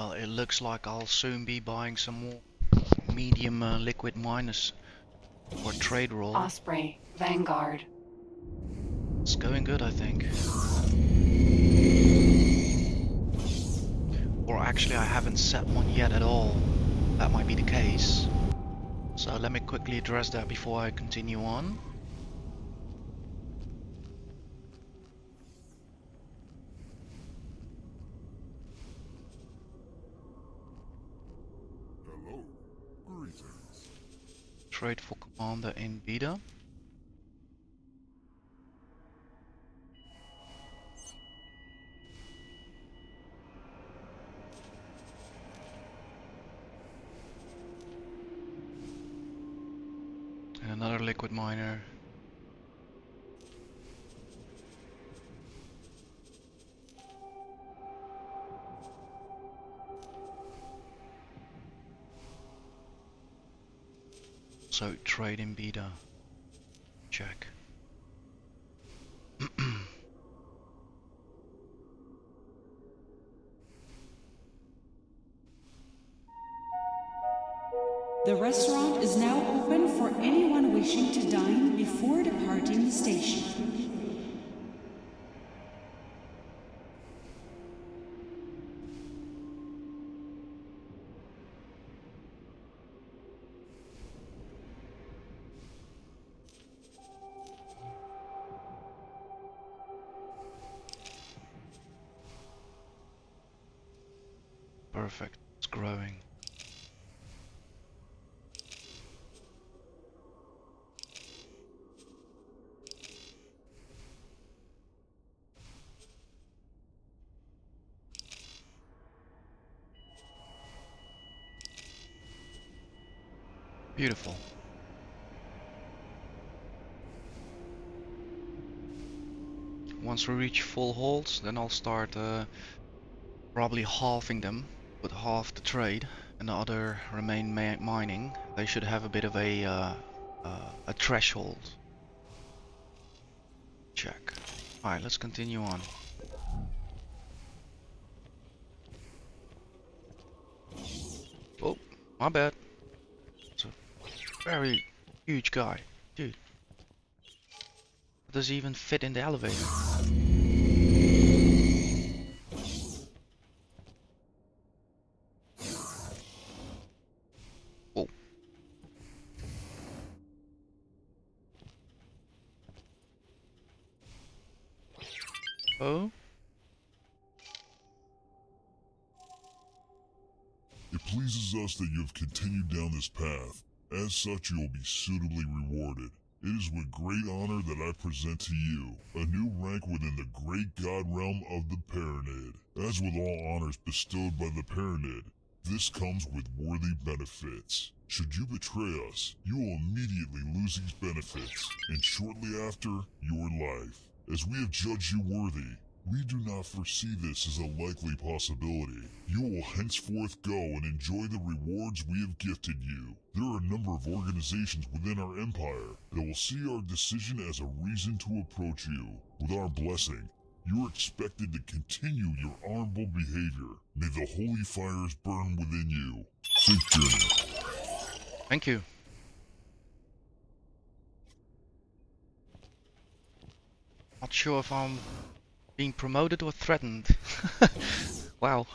Well, it looks like I'll soon be buying some more medium liquid miners for trade roll. Osprey, Vanguard. It's going good, I think. Or actually, I haven't set one yet at all. That might be the case. So let me quickly address that before I continue on. Hello. Greetings. Trade for commander in beta. And another liquid miner. So trade in beta. Check. The restaurant is now open for anyone wishing to dine before departing the station. Perfect. It's growing. Beautiful. Once we reach full holds, then I'll start probably halving them, with half the trade and the other remain mining. They should have a bit of a threshold. Check. Alright, let's continue on. Oh, my bad. It's a very huge guy. Dude. Does he even fit in the elevator? Oh. Oh? It pleases us that you have continued down this path. As such, you will be suitably rewarded. It is with great honor that I present to you a new rank within the great god realm of the Pyramid. As with all honors bestowed by the Pyramid, this comes with worthy benefits. Should you betray us, you will immediately lose these benefits, and shortly after, your life. As we have judged you worthy, we do not foresee this as a likely possibility. You will henceforth go and enjoy the rewards we have gifted you. There are a number of organizations within our empire that will see our decision as a reason to approach you. With our blessing, you are expected to continue your honorable behavior. May the holy fires burn within you. Safe journey. Thank you. Not sure if I'm being promoted or threatened. Wow.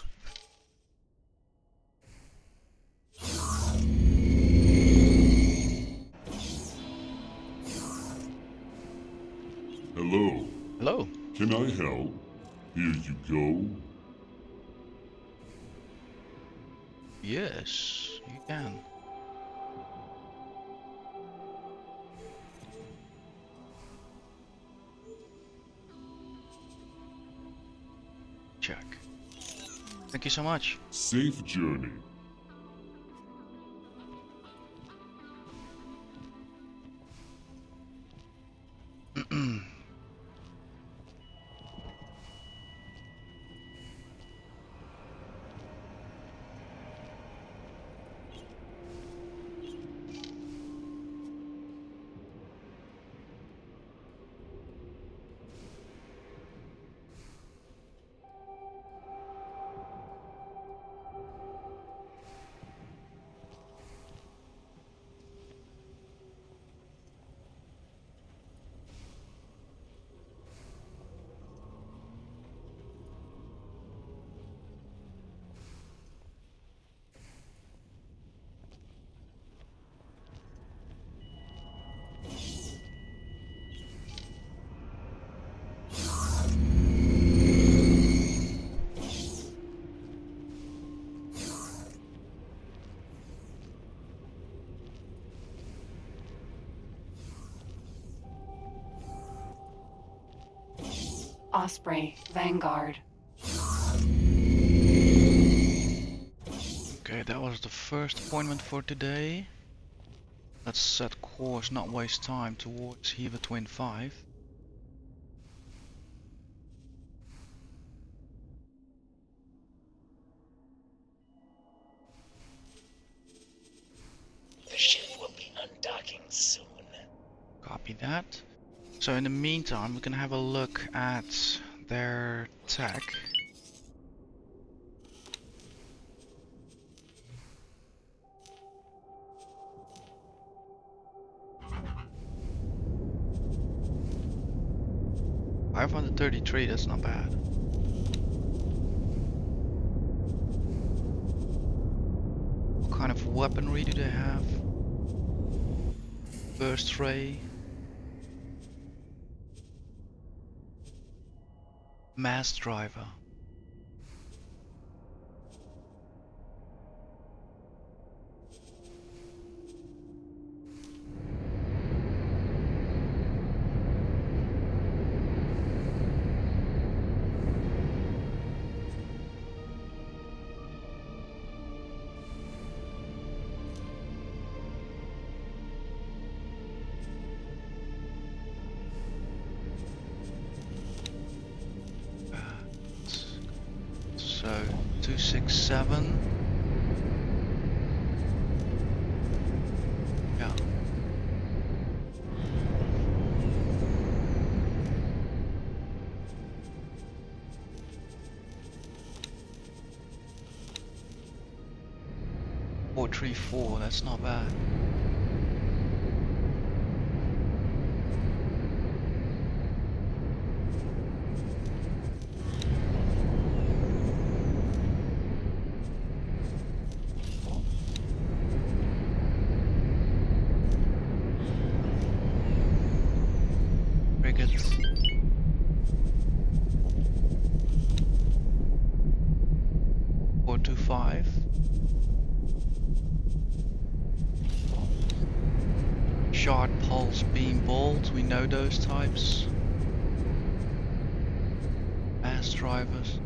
Hello. Hello. Can I help? Here you go. Yes, you can. Check. Thank you so much. Safe journey. Osprey, Vanguard. Okay, that was the first appointment for today. Let's set course, not waste time, towards Hewa Twin 5. The ship will be undocking soon. Copy that. So in the meantime, we can have a look at their tech. $533, that's not bad. What kind of weaponry do they have? Burst ray. Mass driver. So 267. Yeah. $434, that's not bad. Frigate. $425. Shard pulse beam bolt, we know those types. Mass drivers.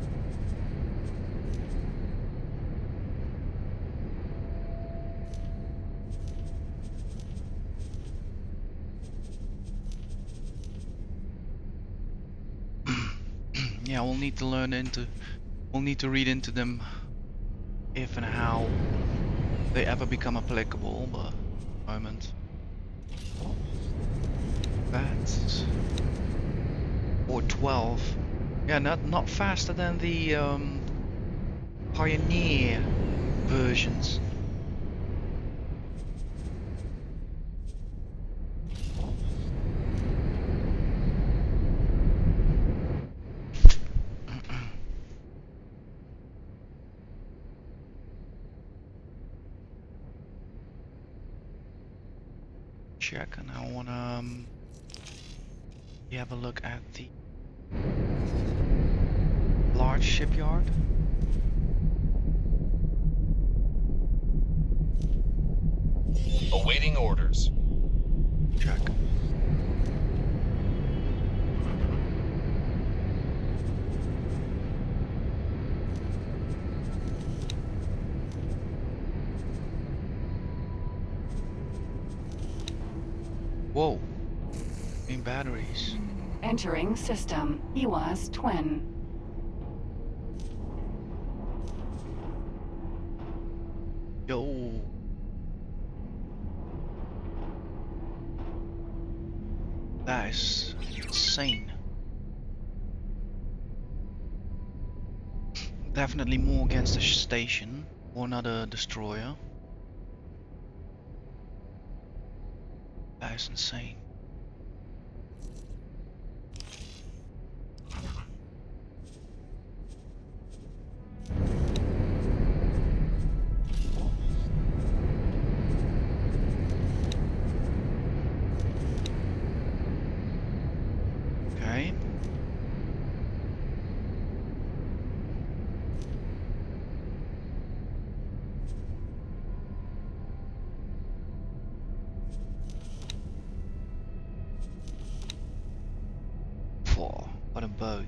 Yeah, we'll need to read into them if and how they ever become applicable, but at the moment. That's or 12. Yeah, not faster than the Pioneer versions. Check, and I wanna have a look at the large shipyard. Awaiting orders. Check. Whoa. In batteries. Entering system. Hewa's twin. Yo. That is insane. Definitely more against the station or another destroyer. That is insane. Okay. boat.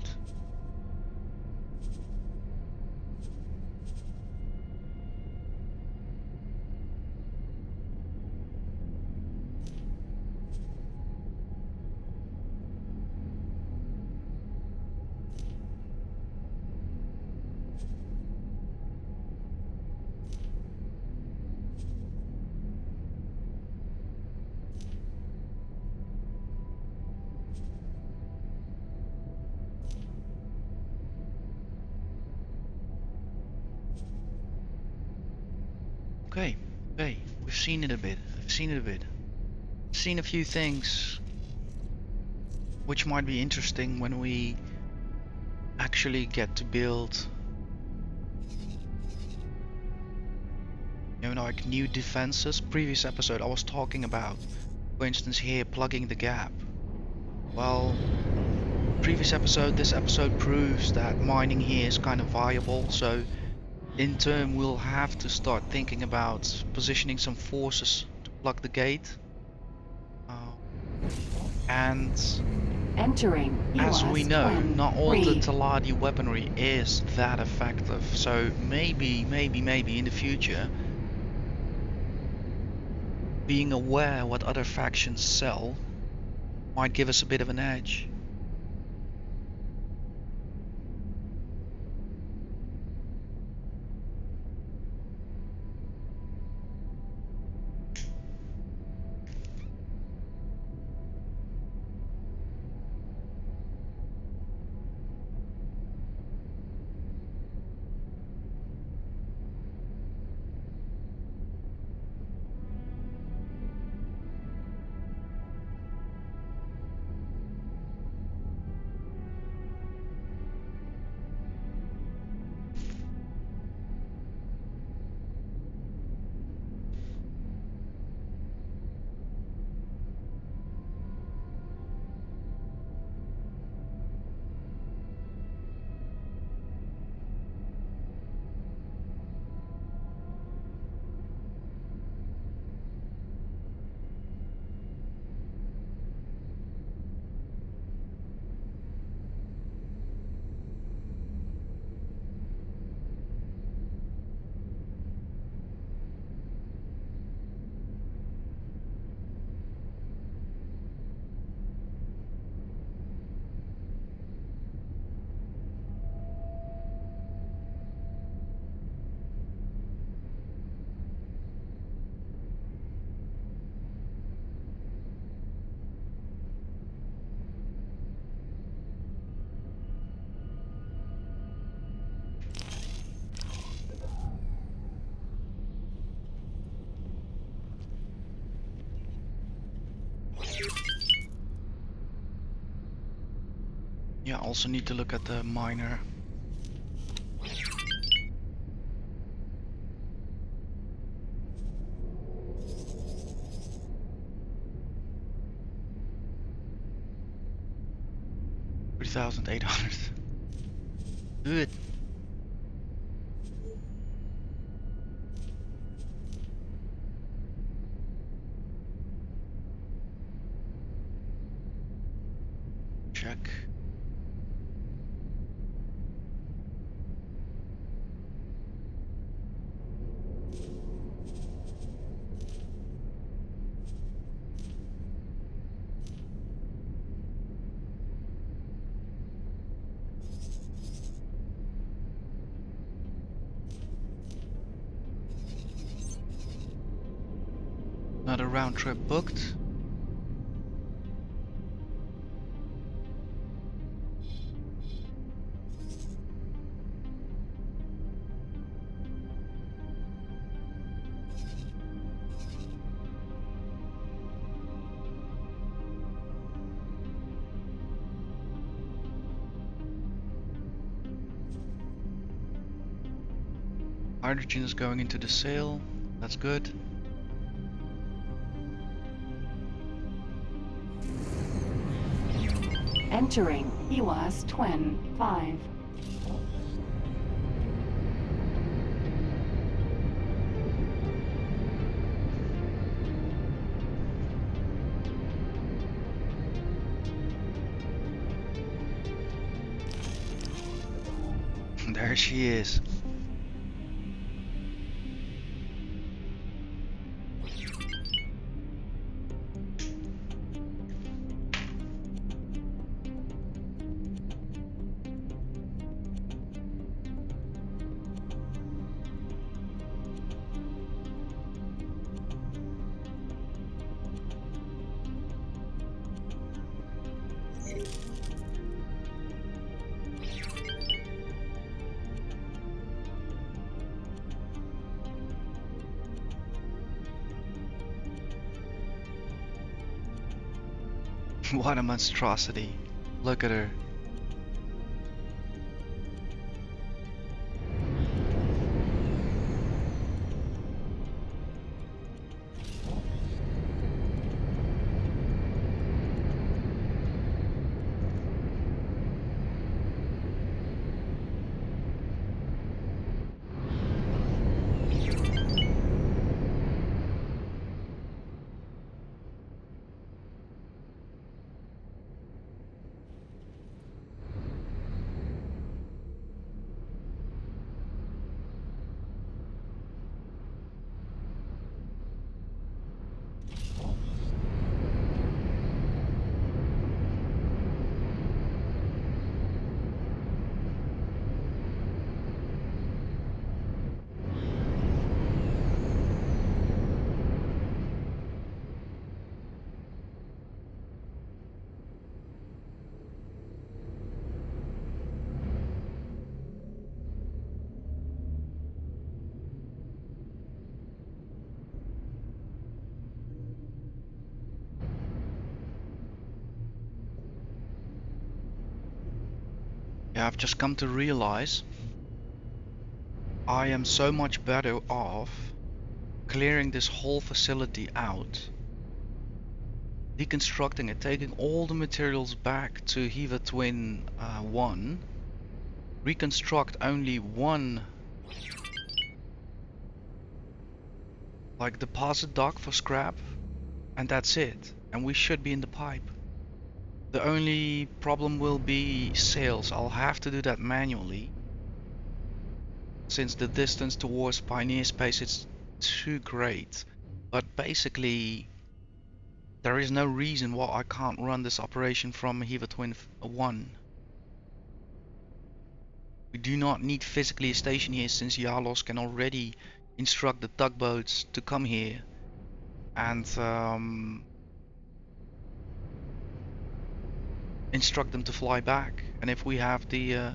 Okay, we've seen it a bit. I've seen it a bit. Seen a few things which might be interesting when we actually get to build, you know, like new defenses. Previous episode I was talking about, for instance here, plugging the gap. Well, previous episode, this episode proves that mining here is kind of viable, so in turn we'll have to start thinking about positioning some forces to plug the gate. And Entering as we US know, twin. not all the Breathe. Taladi weaponry is that effective, so maybe in the future, being aware what other factions sell might give us a bit of an edge. Yeah, also need to look at the miner. $3,800. Good. Check. Another round trip booked. Hydrogen is going into the sale. That's good. Entering EWAS twin 5. There she is. What a monstrosity. Look at her. Yeah, I've just come to realize I am so much better off clearing this whole facility out, deconstructing it, taking all the materials back to Hewa Twin 1, reconstruct only one like deposit dock for scrap, and that's it. And we should be in the pipe. The only problem will be sales. I'll have to do that manually, since the distance towards Pioneer Space is too great. But basically, there is no reason why I can't run this operation from Hewa Twin 1. We do not need physically a station here, since Yalos can already instruct the tugboats to come here and instruct them to fly back. And if we have the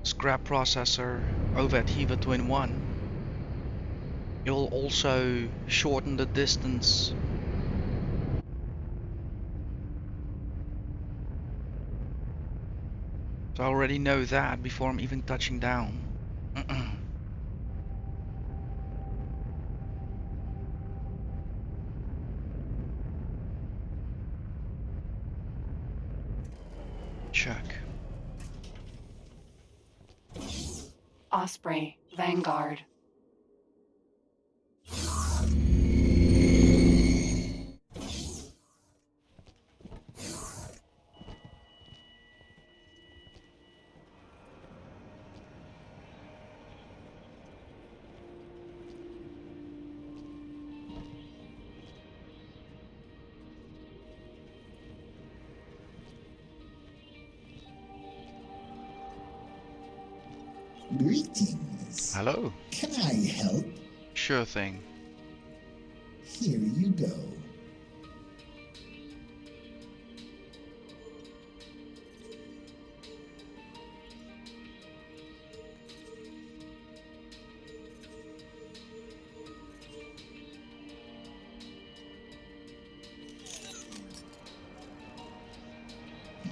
scrap processor over at Hewa Twin 1, it will also shorten the distance. So I already know that before I'm even touching down. Check. Osprey, Vanguard. Greetings. Hello. Can I help? Sure thing. Here you go.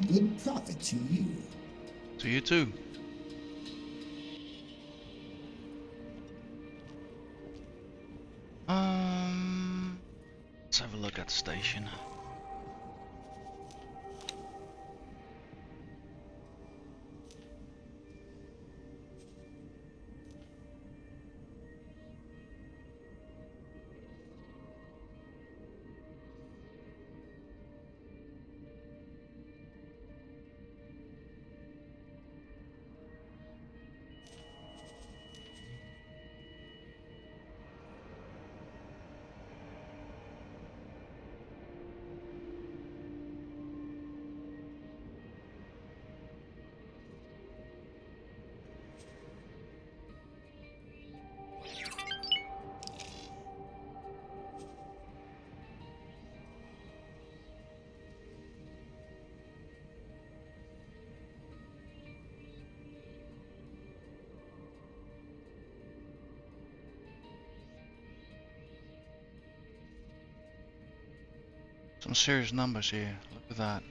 Good profit to you. To you too. Let's have a look at the station. Some serious numbers here. Look at that.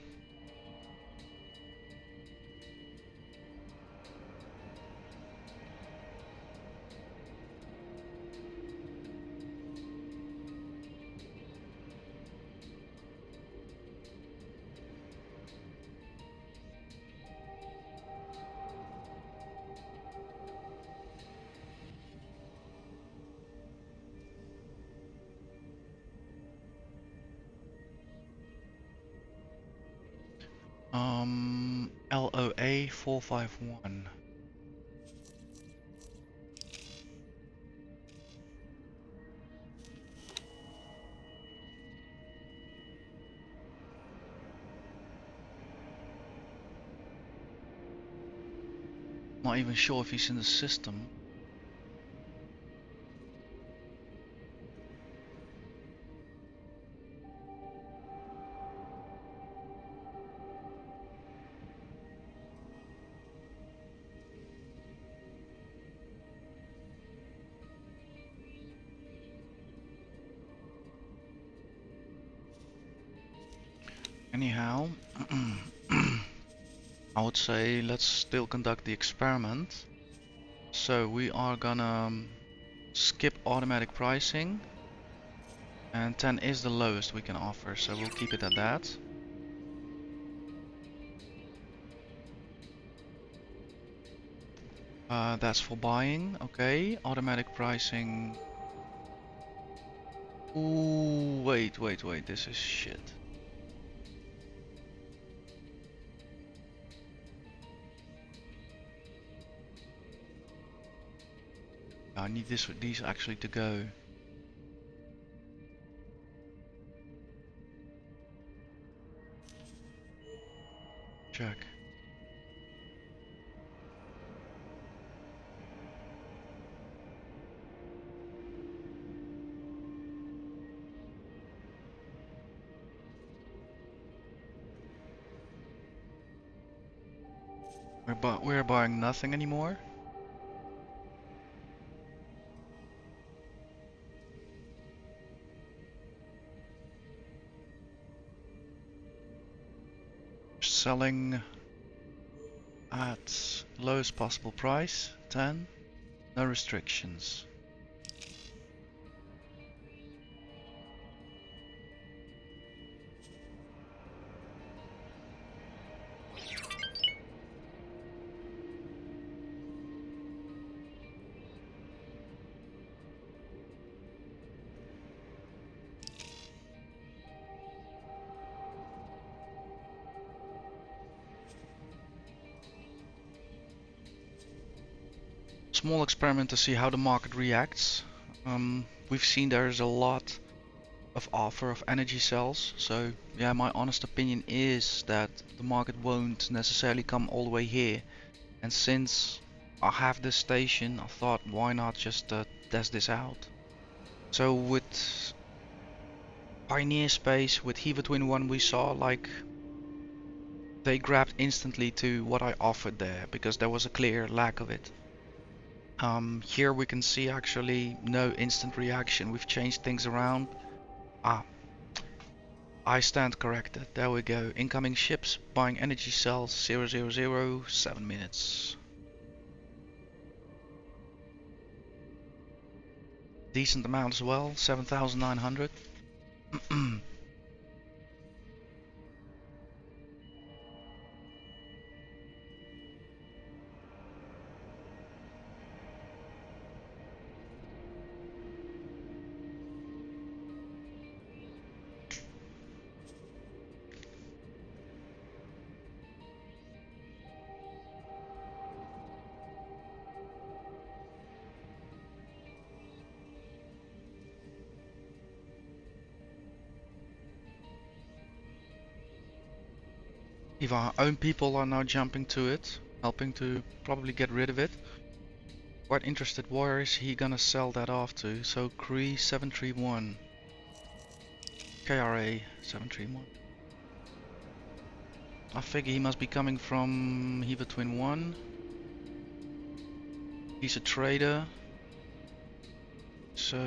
LOA 451. Not even sure if he's in the system. Anyhow, I would say let's still conduct the experiment. So we are gonna skip automatic pricing, and 10 is the lowest we can offer, so we'll keep it at that. That's for buying, okay. Automatic pricing. Ooh, wait, this is shit. I need these actually to go. Check. We're buying nothing anymore. Selling at lowest possible price, 10. No restrictions. Small experiment to see how the market reacts. We've seen there's a lot of offer of energy cells, so yeah, my honest opinion is that the market won't necessarily come all the way here. And since I have this station, I thought why not just test this out. So with Pioneer Space, with Hewa Twin 1, we saw like they grabbed instantly to what I offered there because there was a clear lack of it. Here we can see actually no instant reaction. We've changed things around. I stand corrected. There we go. Incoming ships buying energy cells 000, 7 minutes. Decent amount as well, 7,900. If our own people are now jumping to it, helping to probably get rid of it. Quite interested, where is he gonna sell that off to? So Cree 731, KRA 731. I figure he must be coming from Hewa Twin 1. He's a trader. So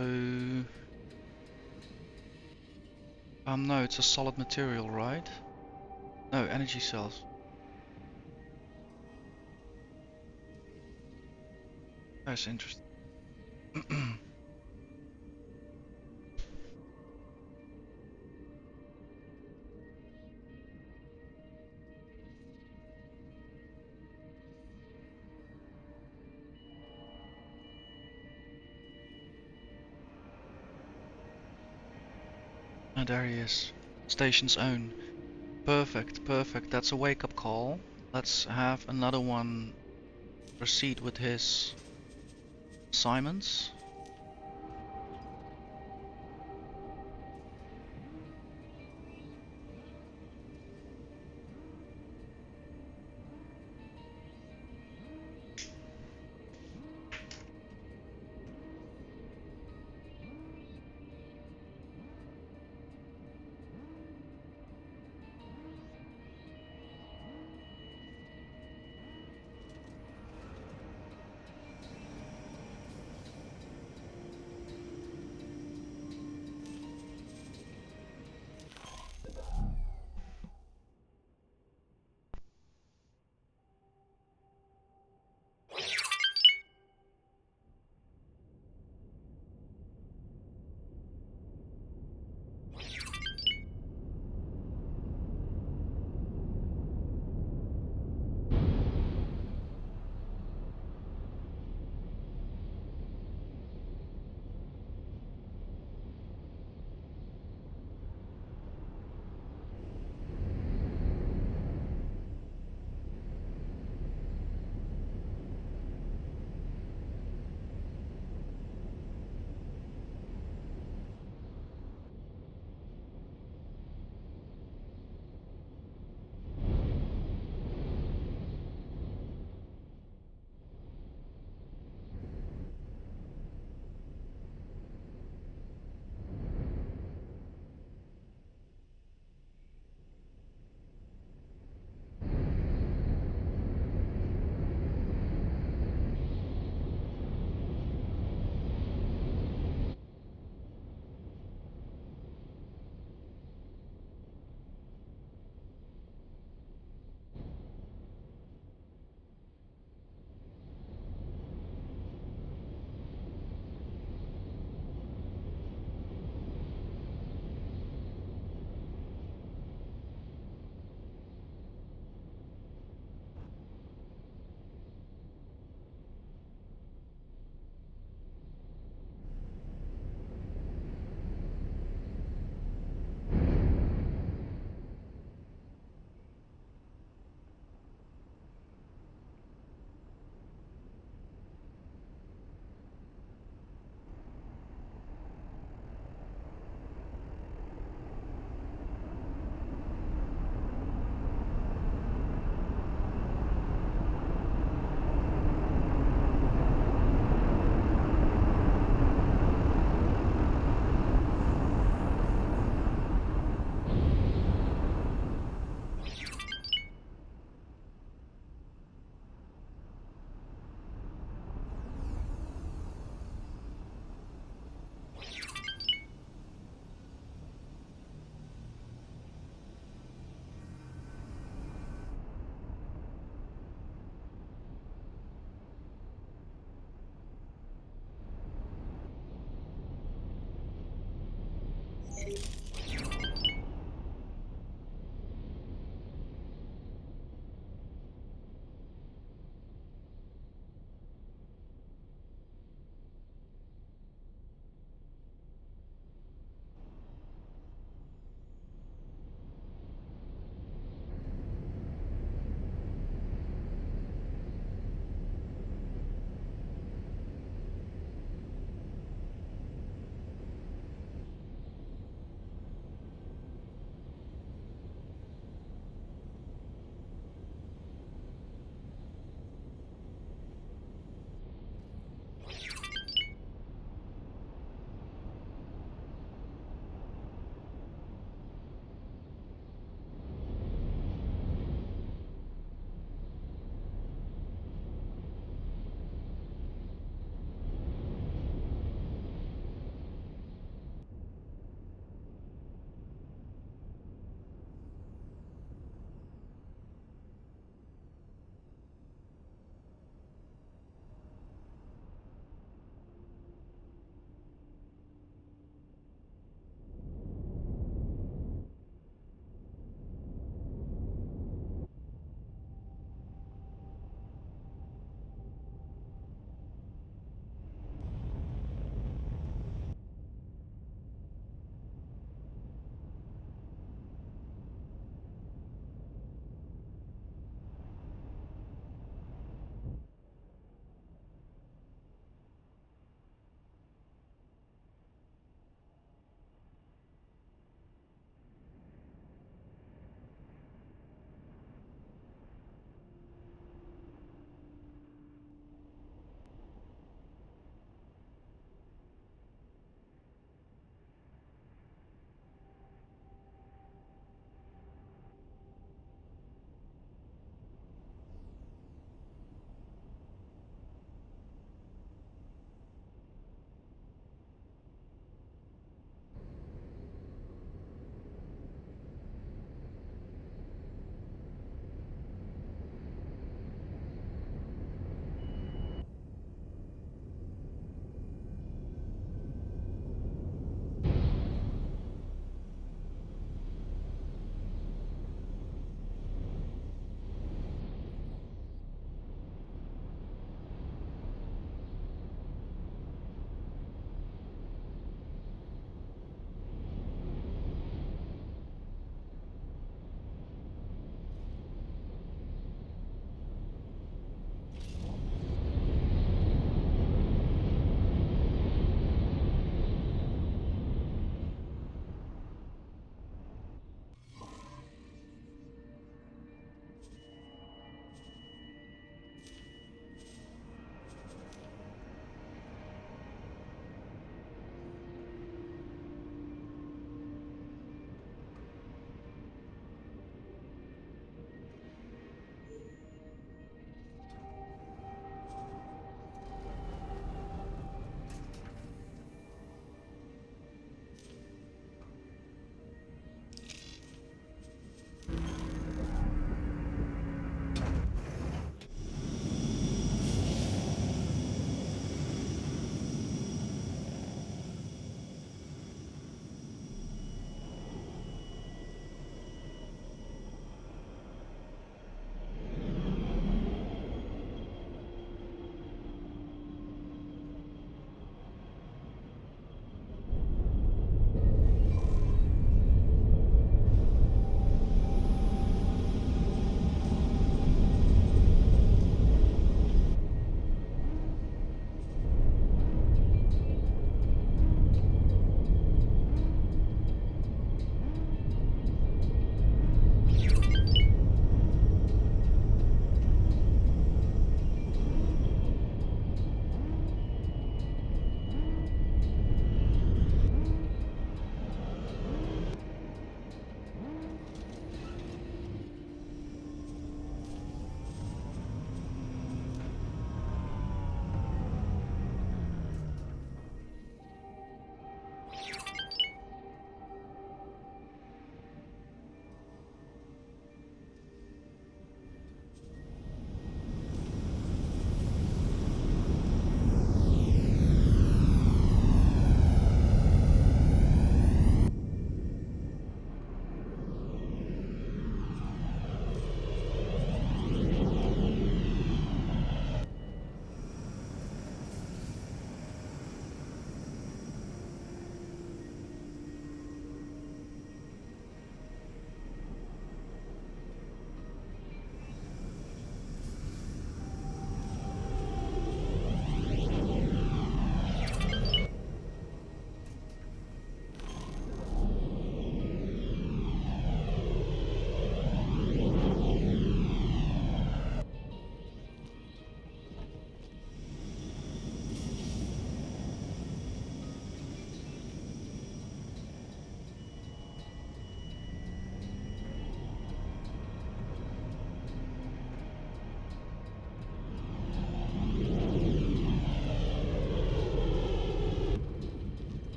No, it's a solid material, right? No, energy cells. That's interesting. Oh, there he is. Station's own. Perfect, perfect. That's a wake-up call. Let's have another one proceed with his assignments.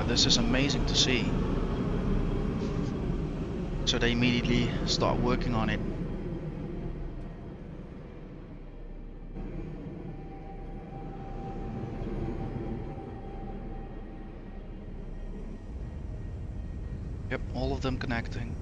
this is amazing to see. So they immediately start working on it. Yep, all of them connecting.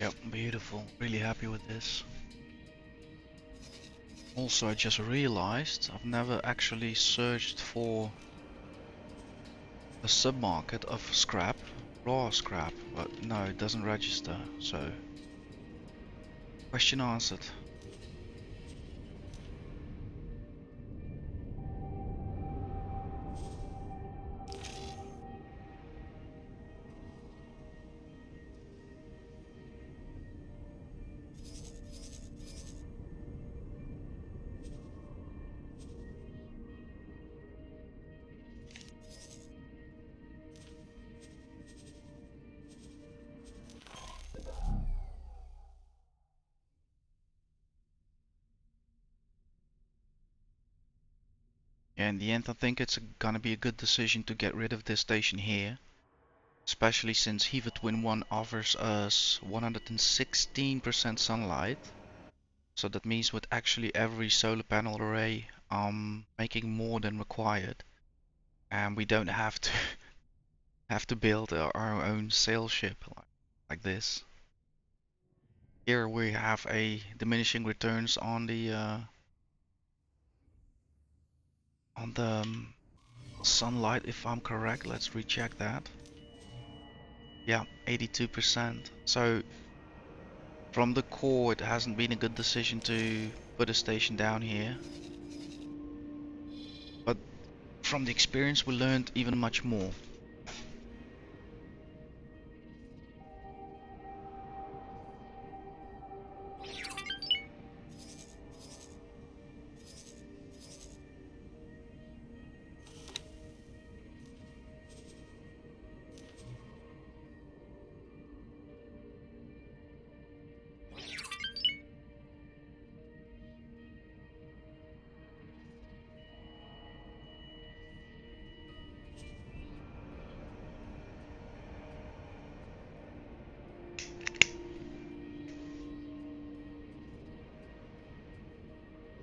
Yep, beautiful. Really happy with this. Also, I just realized I've never actually searched for a submarket of scrap, raw scrap, but no, it doesn't register, so question answered. Yeah, in the end I think it's gonna be a good decision to get rid of this station here, especially since Hewa Twin 1 offers us 116% sunlight. So that means with actually every solar panel array making more than required, and we don't have to have to build our own sail ship like this. Here we have a diminishing returns on the sunlight, if I'm correct. Let's recheck that. Yeah, 82%. So from the core, it hasn't been a good decision to put a station down here. But from the experience, we learned even much more.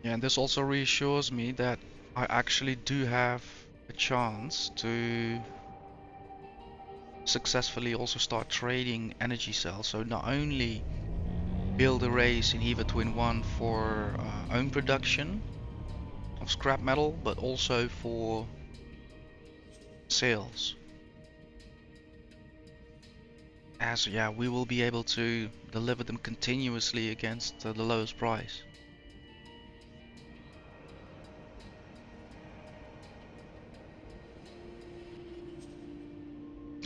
Yeah, and this also reassures me that I actually do have a chance to successfully also start trading energy cells. So not only build arrays in Hewa Twin 1 for own production of scrap metal, but also for sales. As yeah, we will be able to deliver them continuously against the lowest price.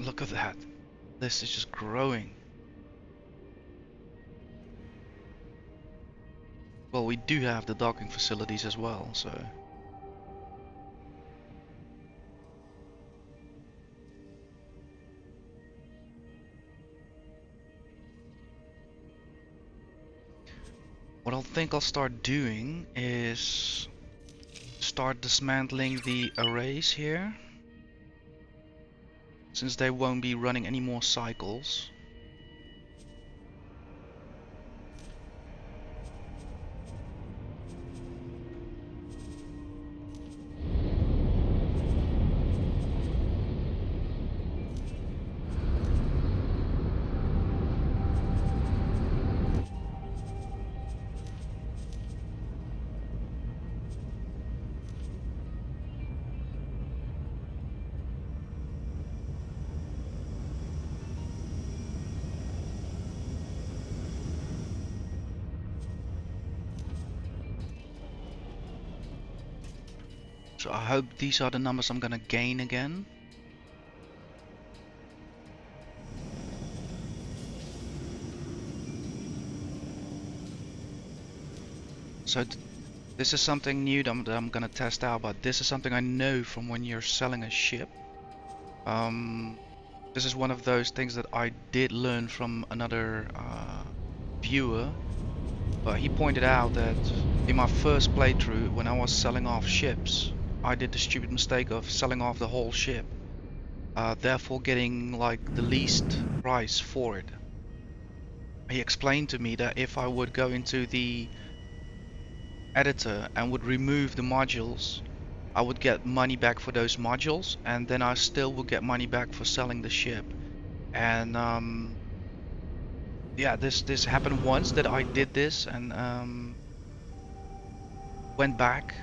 Look at that. This is just growing. Well, we do have the docking facilities as well, so. What I think I'll start doing is start dismantling the arrays here, since they won't be running any more cycles. So I hope these are the numbers I'm gonna gain again. So this is something new that I'm gonna test out, but this is something I know from when you're selling a ship. This is one of those things that I did learn from another viewer, but he pointed out that in my first playthrough, when I was selling off ships, I did the stupid mistake of selling off the whole ship, therefore getting like the least price for it. He explained to me that if I would go into the editor and would remove the modules, I would get money back for those modules, and then I still would get money back for selling the ship. And yeah, this happened once that I did this, and went back,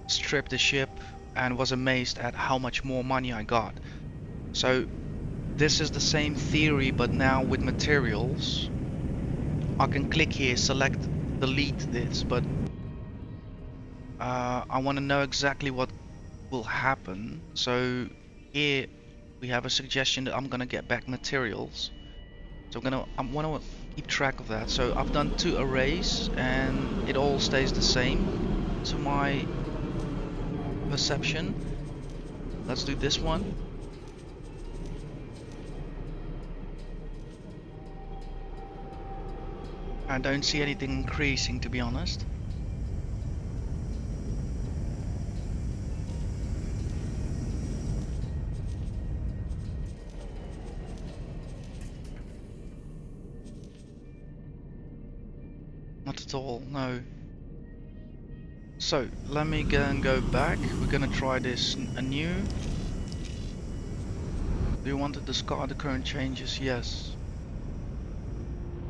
stripped the ship, and was amazed at how much more money I got. So this is the same theory, but now with materials. I can click here, select delete this, but I want to know exactly what will happen. So here we have a suggestion that I'm gonna get back materials. So I want to keep track of that. So I've done 2 arrays and it all stays the same to my perception. Let's do this one. I don't see anything increasing, to be honest. Not at all, no. So let me go back. We're gonna try this anew. Do you want to discard the current changes? Yes.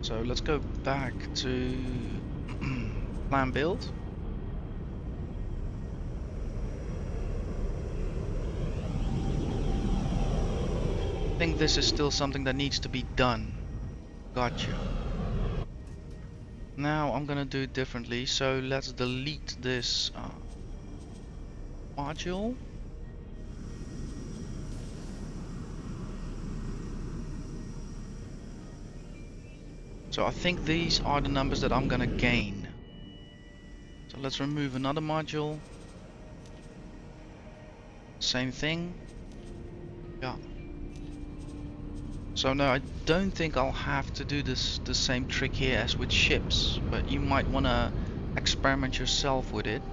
So let's go back to plan build. I think this is still something that needs to be done. Gotcha. Now I'm gonna do it differently, so let's delete this module. So I think these are the numbers that I'm gonna gain. So let's remove another module. Same thing. Yeah. So no, I don't think I'll have to do the same trick here as with ships, but you might want to experiment yourself with it.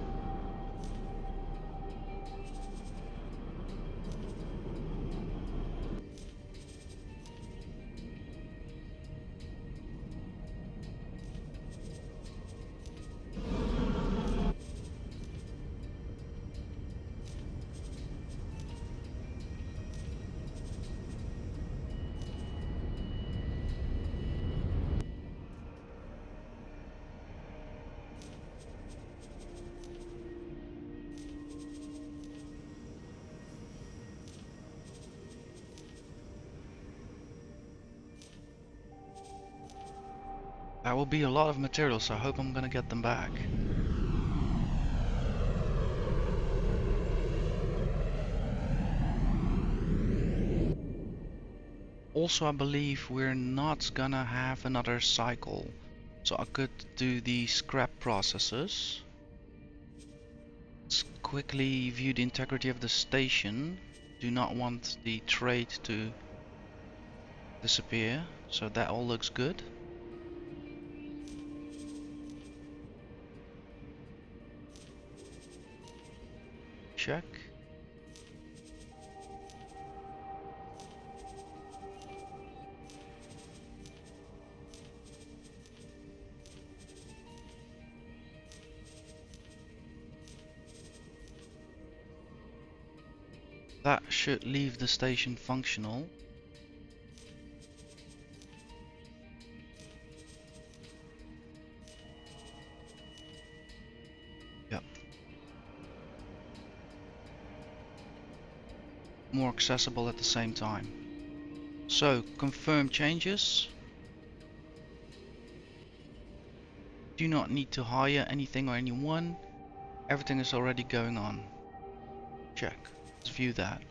That will be a lot of material, so I hope I'm gonna get them back. Also, I believe we're not gonna have another cycle, so I could do the scrap processes. Let's quickly view the integrity of the station. Do not want the trade to disappear, so that all looks good. Check. That should leave the station functional. Yep. More accessible at the same time. So, confirm changes. Do not need to hire anything or anyone. Everything is already going on. Check. Let's view that.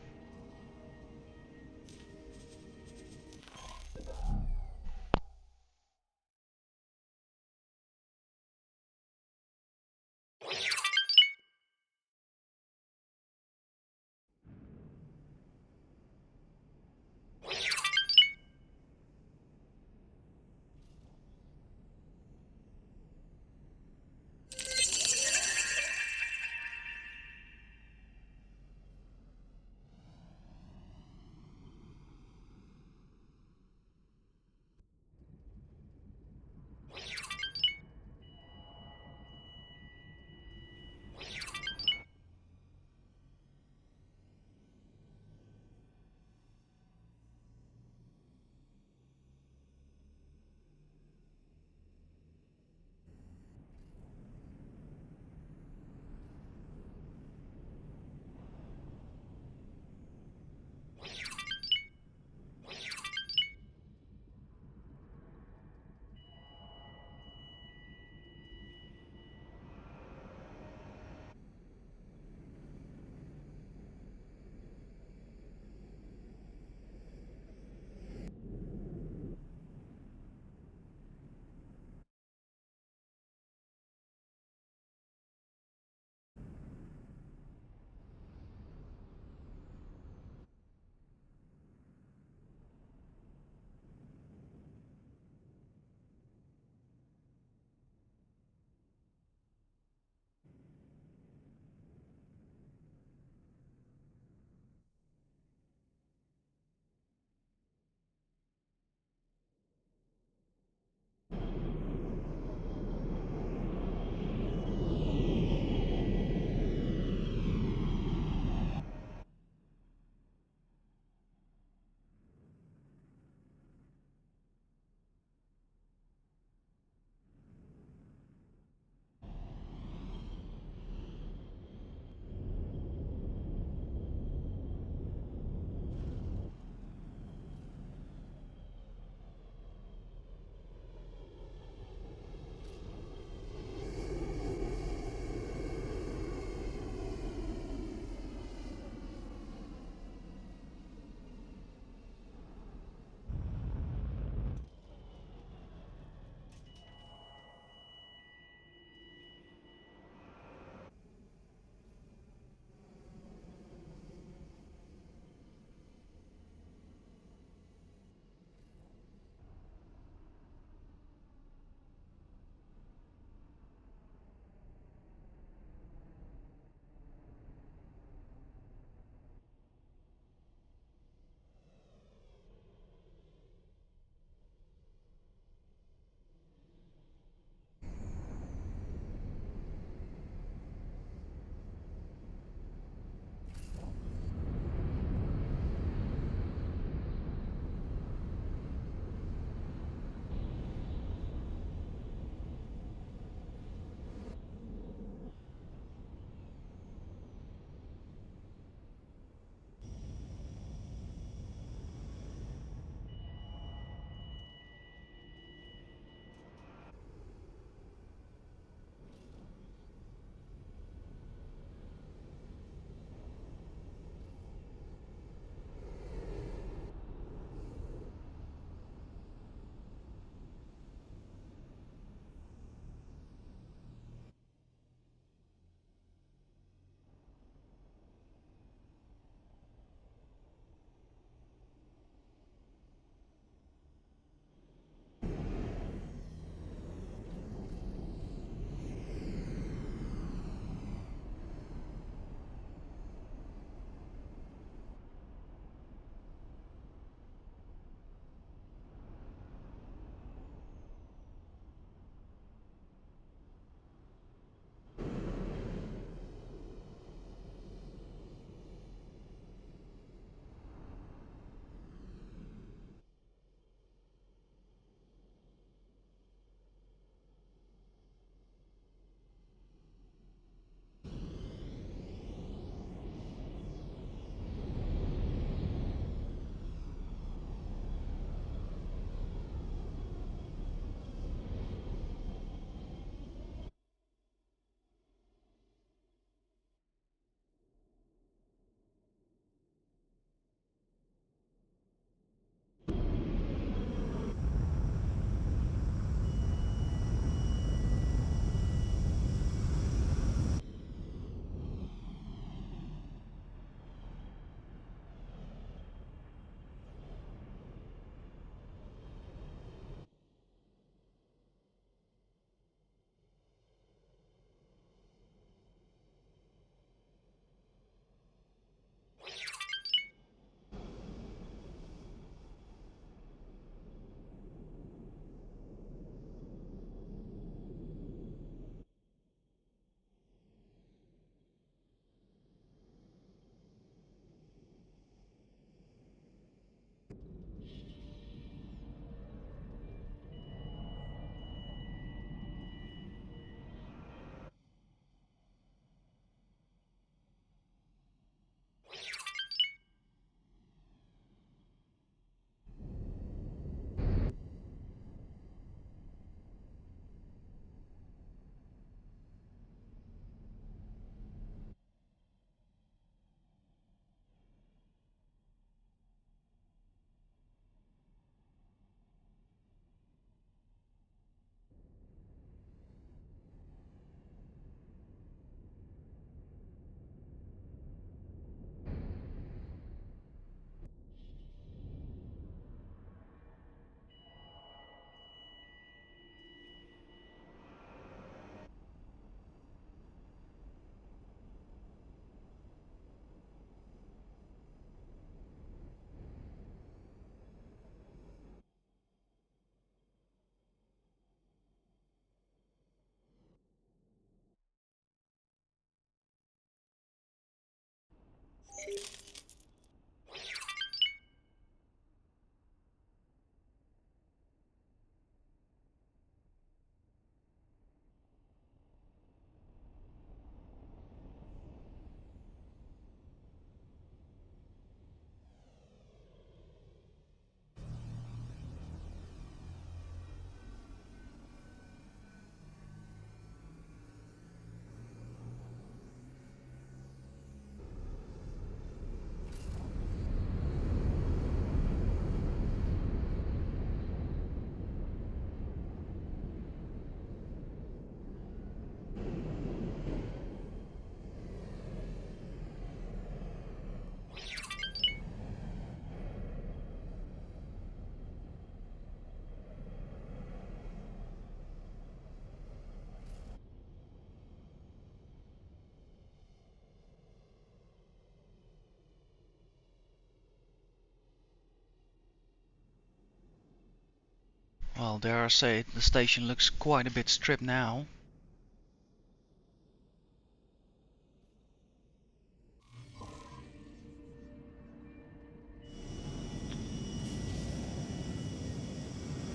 Well, dare I say it, the station looks quite a bit stripped now.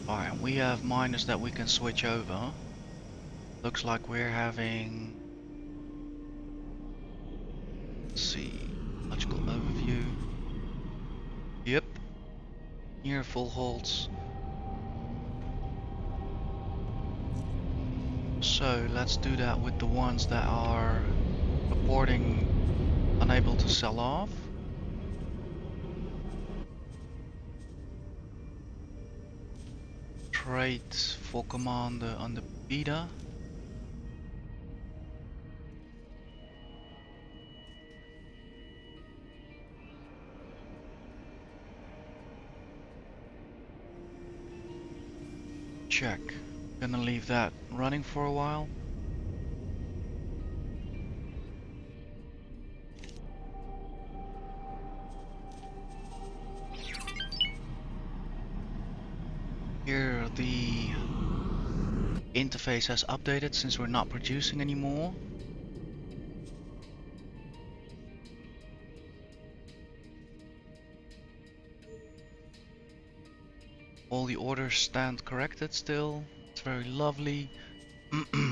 Alright, we have miners that we can switch over. Looks like we're having... Let's see, logical overview. Yep, near full holds. So let's do that with the ones that are reporting unable to sell off. Trade for commander on the beta. Check. Gonna leave that running for a while. Here the interface has updated since we're not producing anymore. All the orders stand corrected still. It's very lovely.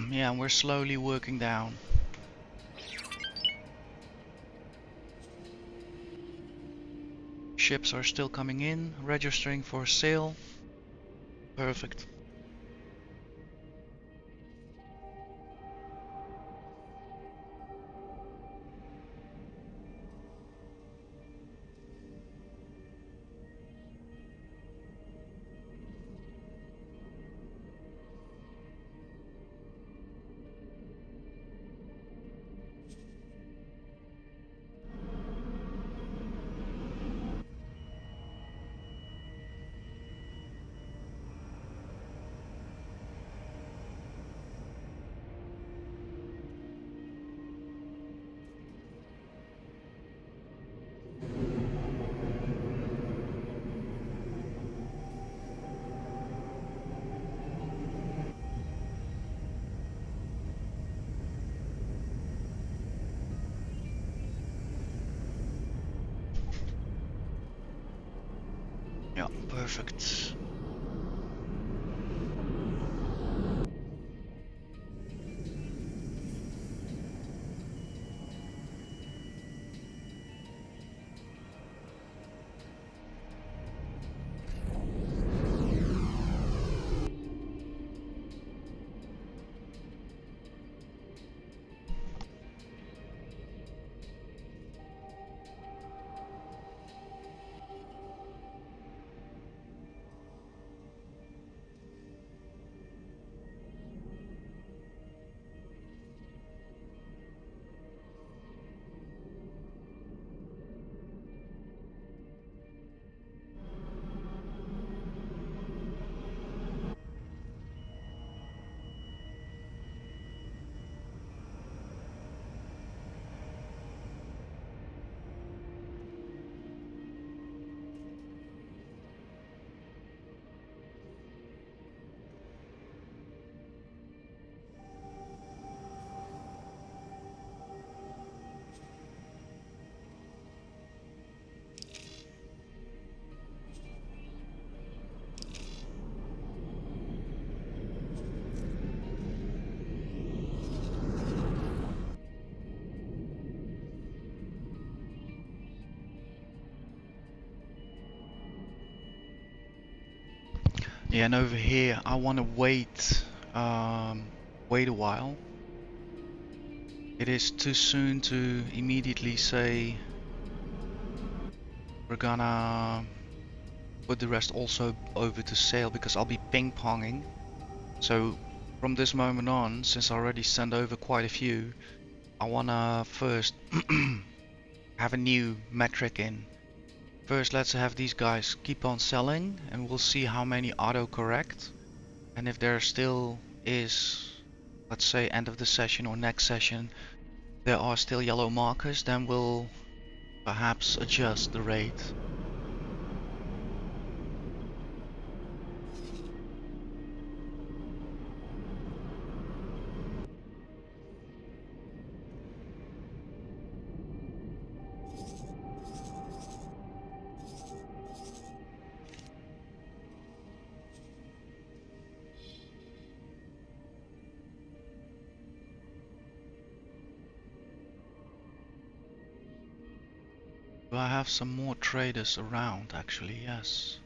Yeah, and we're slowly working down. Ships are still coming in, registering for sale. Perfect. Yeah, perfect. Yeah, and over here I want to wait a while. It is too soon to immediately say we're gonna put the rest also over to sale, because I'll be ping-ponging. So from this moment on, since I already sent over quite a few, I wanna first have a new metric in. First, let's have these guys keep on selling and we'll see how many auto-correct. And if there still is, let's say end of the session or next session, there are still yellow markers, then we'll perhaps adjust the rate. I have some more traders around actually? Yes.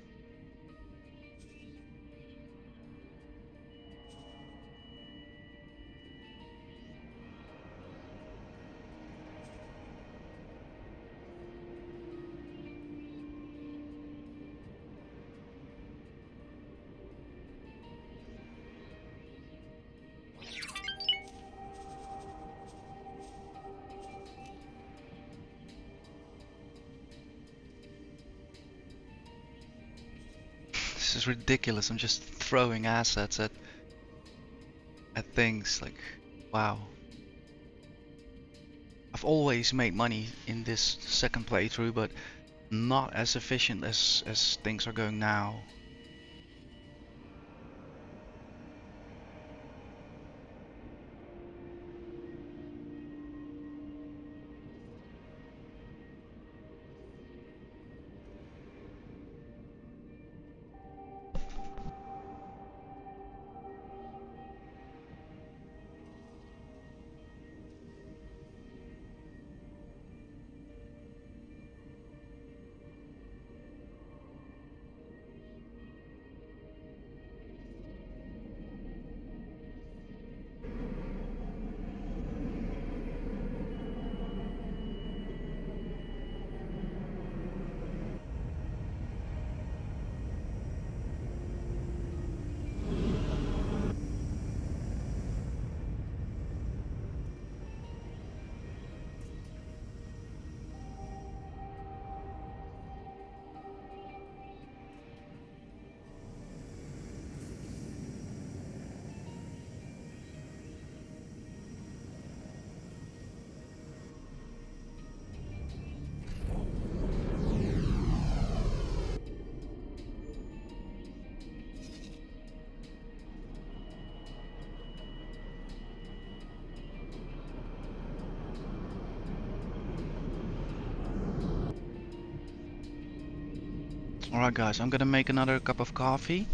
This is ridiculous. I'm just throwing assets at things like, wow. I've always made money in this second playthrough, but not as efficient as things are going now. Alright guys, I'm gonna make another cup of coffee.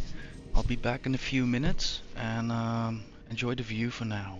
I'll be back in a few minutes, and enjoy the view for now.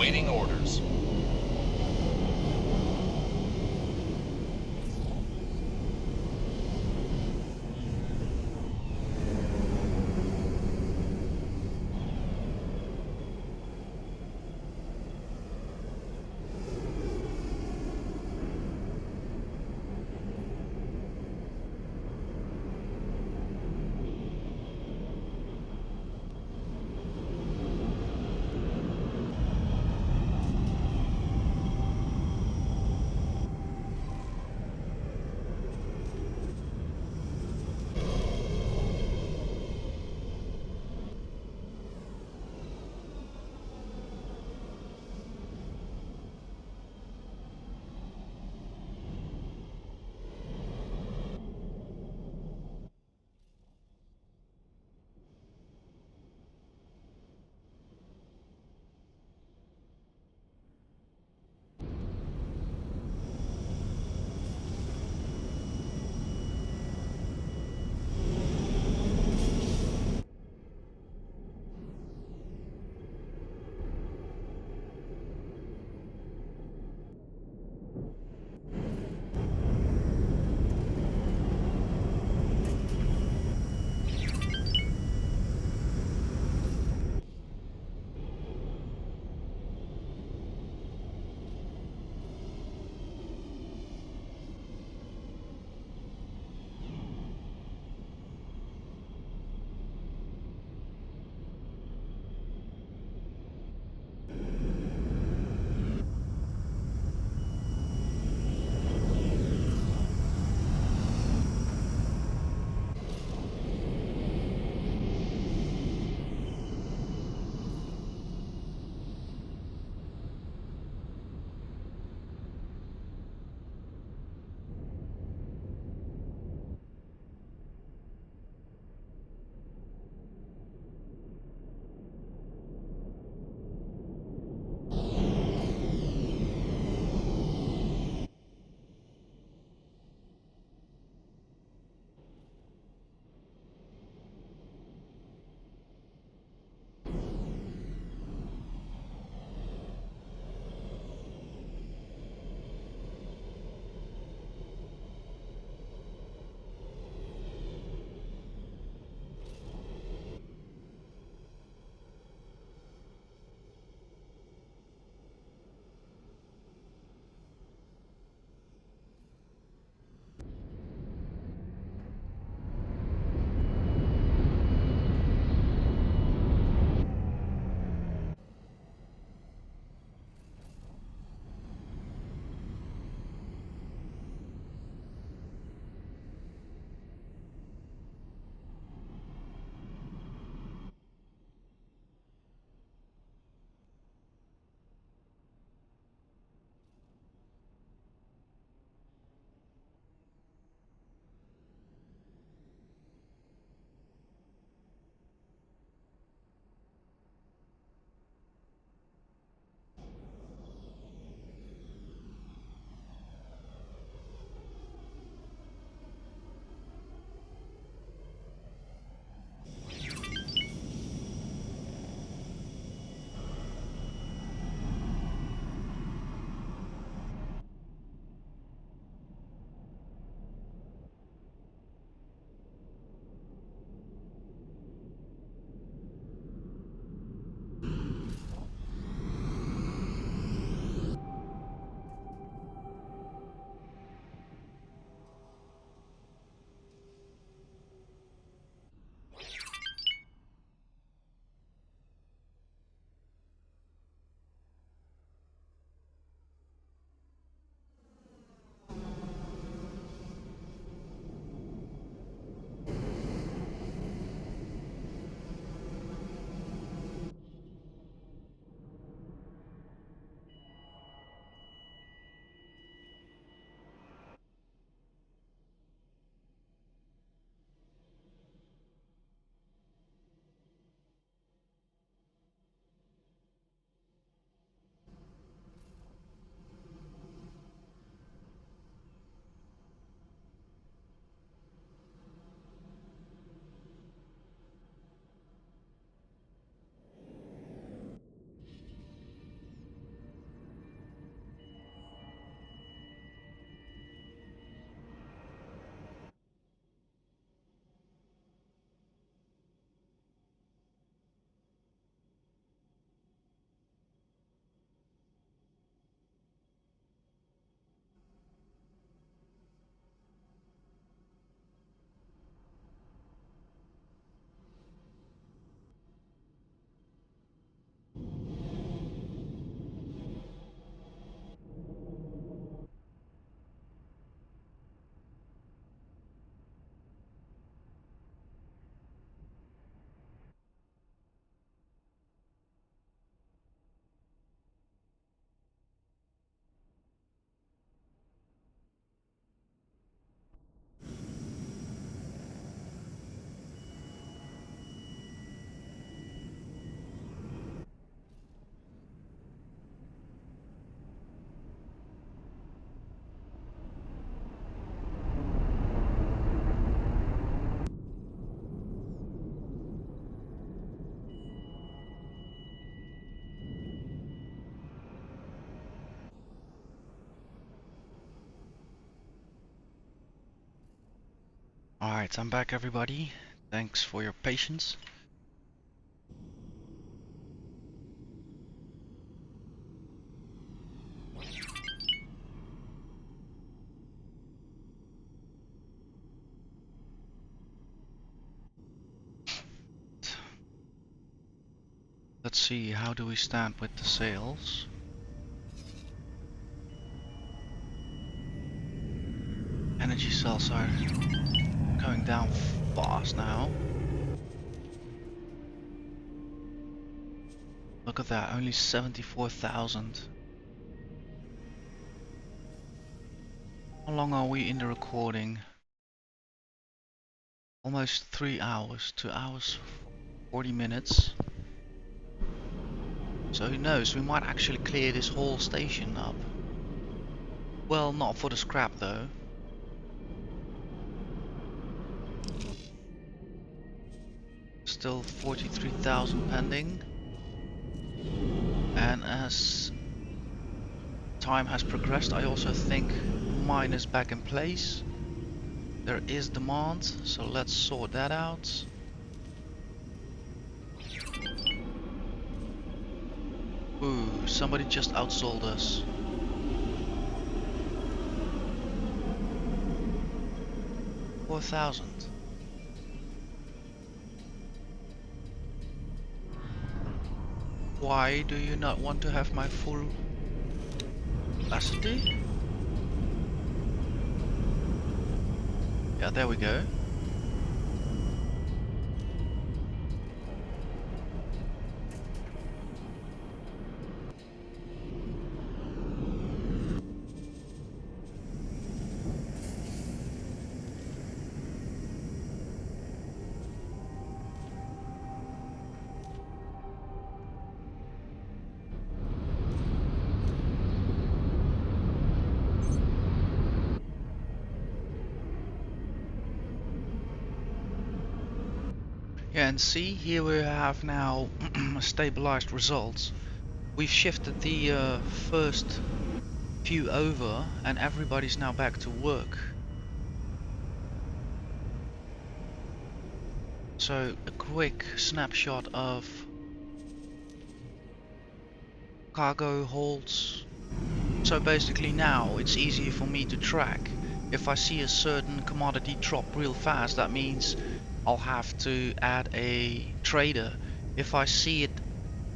Awaiting orders. Alright, I'm back everybody. Thanks for your patience. Let's see, how do we stand with the sales? Energy cells are going down fast now. Look at that, only 74,000. How long are we in the recording? Almost 3 hours, 2 hours, 40 minutes. So who knows, we might actually clear this whole station up. Well, not for the scrap though. Still 43,000 pending. And as time has progressed, I also think mine is back in place. There is demand, so let's sort that out. Ooh, somebody just outsold us. $4,000. Why do you not want to have my full capacity? Yeah, there we go. Yeah, and see, here we have now stabilized results. We've shifted the first few over and everybody's now back to work. So a quick snapshot of cargo holds. So basically now it's easier for me to track. If I see a certain commodity drop real fast, that means I'll have to add a trader. If I see it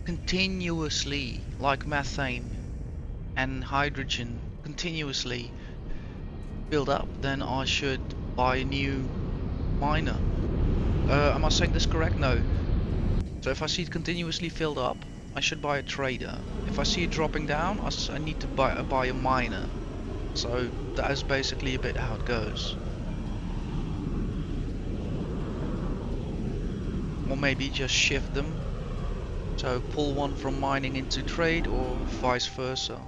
continuously, like methane and hydrogen continuously build up, then I should buy a new miner. Am I saying this correct? No. So if I see it continuously filled up, I should buy a trader. If I see it dropping down, I need to buy a miner. So that is basically a bit how it goes. Or maybe just shift them. So pull one from mining into trade or vice versa.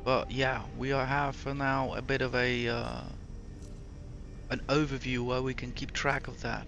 But yeah, we have for now a bit of a an overview where we can keep track of that.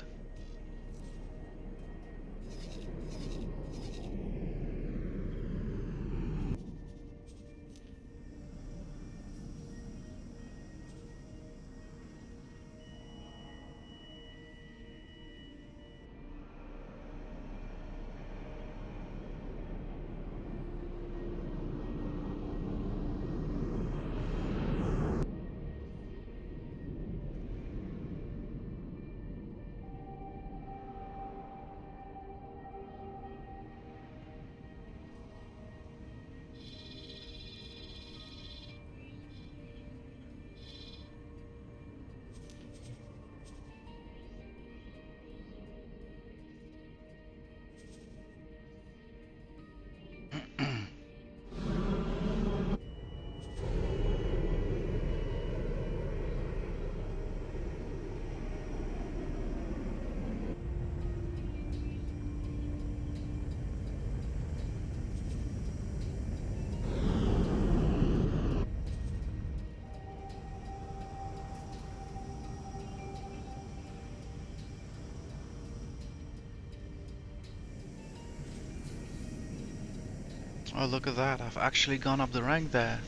Oh, look at that, I've actually gone up the rank there.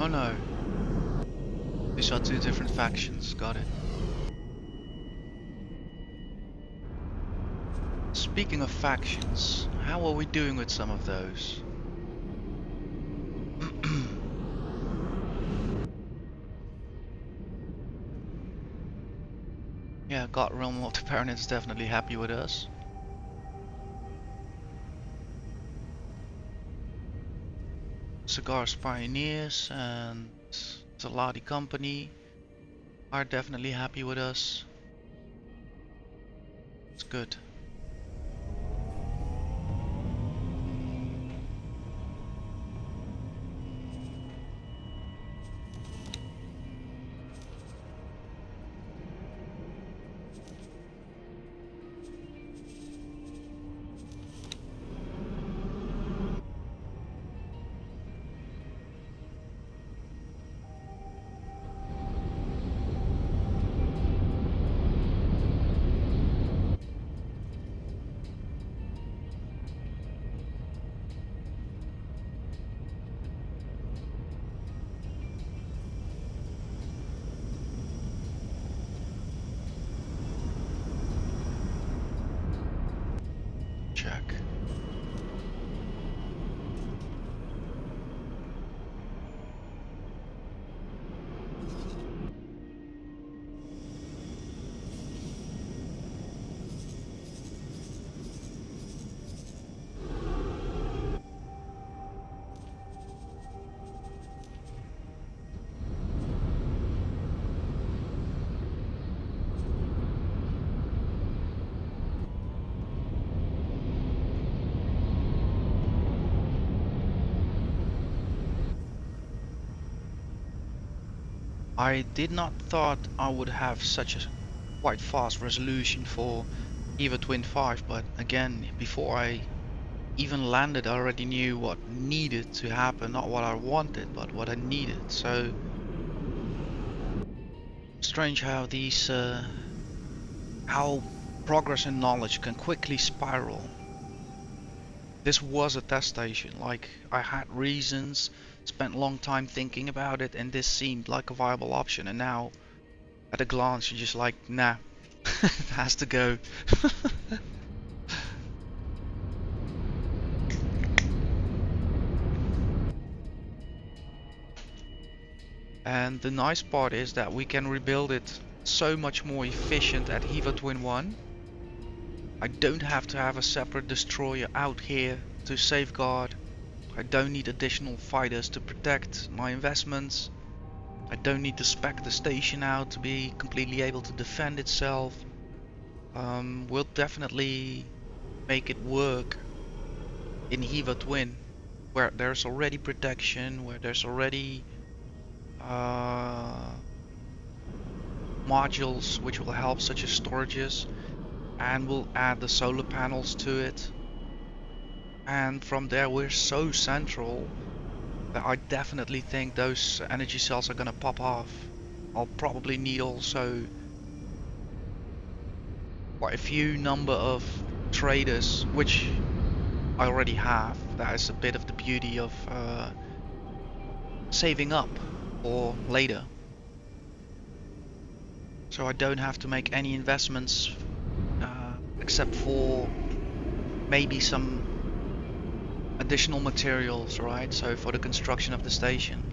Oh no. These are two different factions, got it. Speaking of factions, how are we doing with some of those? Yeah, God Realm of the Baronet is definitely happy with us. Cigars Pioneers and Zaladi Company are definitely happy with us. It's good. Check. I did not thought I would have such a quite fast resolution for EVA Twin 5, but again, before I even landed, I already knew what needed to happen, not what I wanted, but what I needed. So strange how these, how progress and knowledge can quickly spiral. This was a test station, like I had reasons, spent a long time thinking about it, and this seemed like a viable option, and now at a glance you're just like, nah, it has to go. And the nice part is that we can rebuild it so much more efficient at Hewa Twin 1. I don't have to have a separate destroyer out here to safeguard. I don't need additional fighters to protect my investments. I don't need to spec the station out to be completely able to defend itself. We'll definitely make it work in Hewa Twin, where there's already protection, where there's already modules which will help, such as storages, and we'll add the solar panels to it. And from there we're so central that I definitely think those energy cells are gonna pop off. I'll probably need also quite a few number of traders, which I already have. That is a bit of the beauty of saving up for later. So I don't have to make any investments except for maybe some additional materials, right? So for the construction of the station.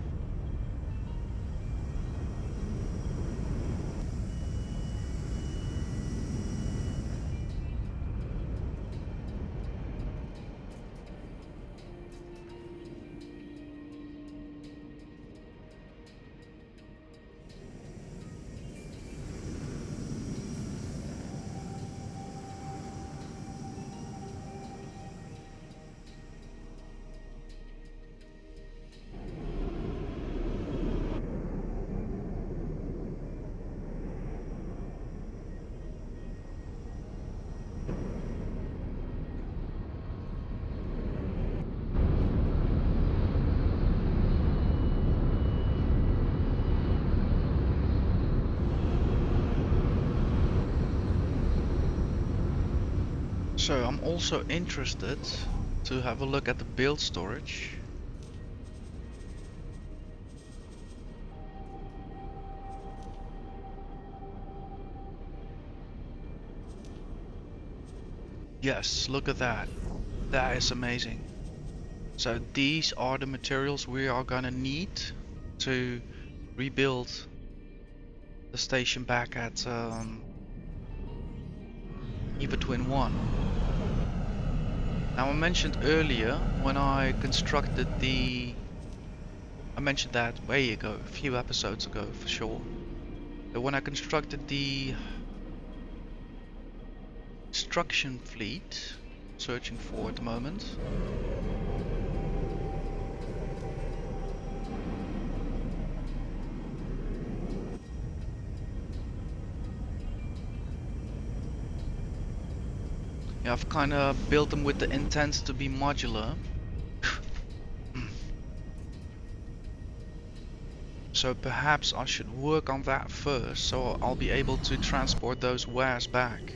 So I'm also interested to have a look at the build storage. Yes, look at that. That is amazing. So these are the materials we are gonna need to rebuild the station back at EVA Twin 1. Now I mentioned earlier when I constructed I mentioned that way ago, a few episodes ago for sure. That when I constructed the construction fleet, searching for at the moment. Yeah, I've kind of built them with the intent to be modular. So perhaps I should work on that first, so I'll be able to transport those wares back.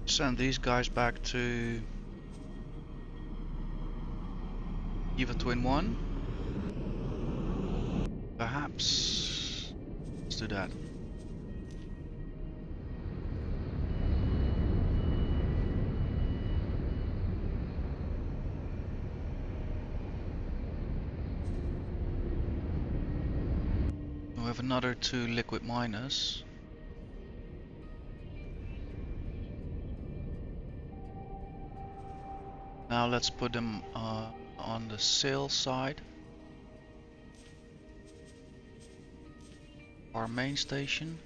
Send these guys back to EVA Twin 1. Perhaps. Let's do that. We have another 2 liquid miners. Now let's put them on the sales side. Our main station.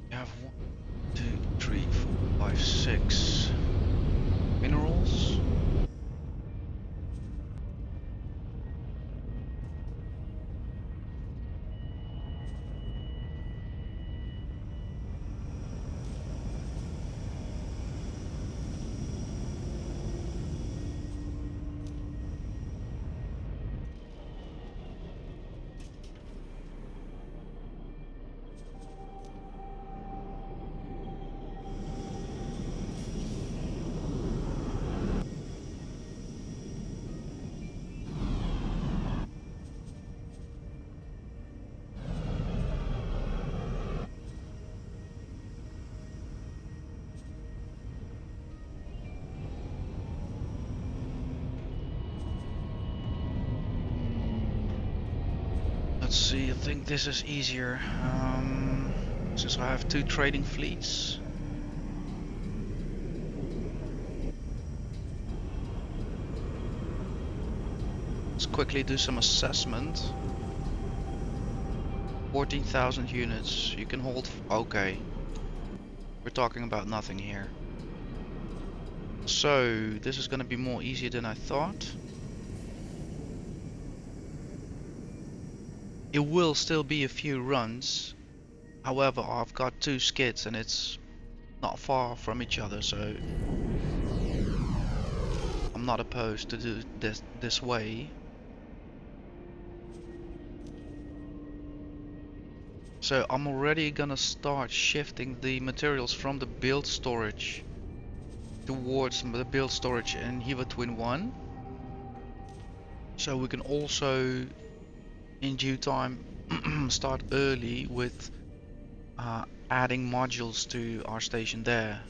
We have 1, 2, 3, 4, 5, 6 minerals. see, I think this is easier. Since I have 2 trading fleets. Let's quickly do some assessment. 14,000 units. You can hold. Okay. We're talking about nothing here. So, this is gonna be more easier than I thought. It will still be a few runs. However, I've got 2 skids and it's not far from each other, so I'm not opposed to do this way. So I'm already gonna start shifting the materials from the build storage towards the build storage in Hewa Twin 1. So we can also in due time start early with adding modules to our station there.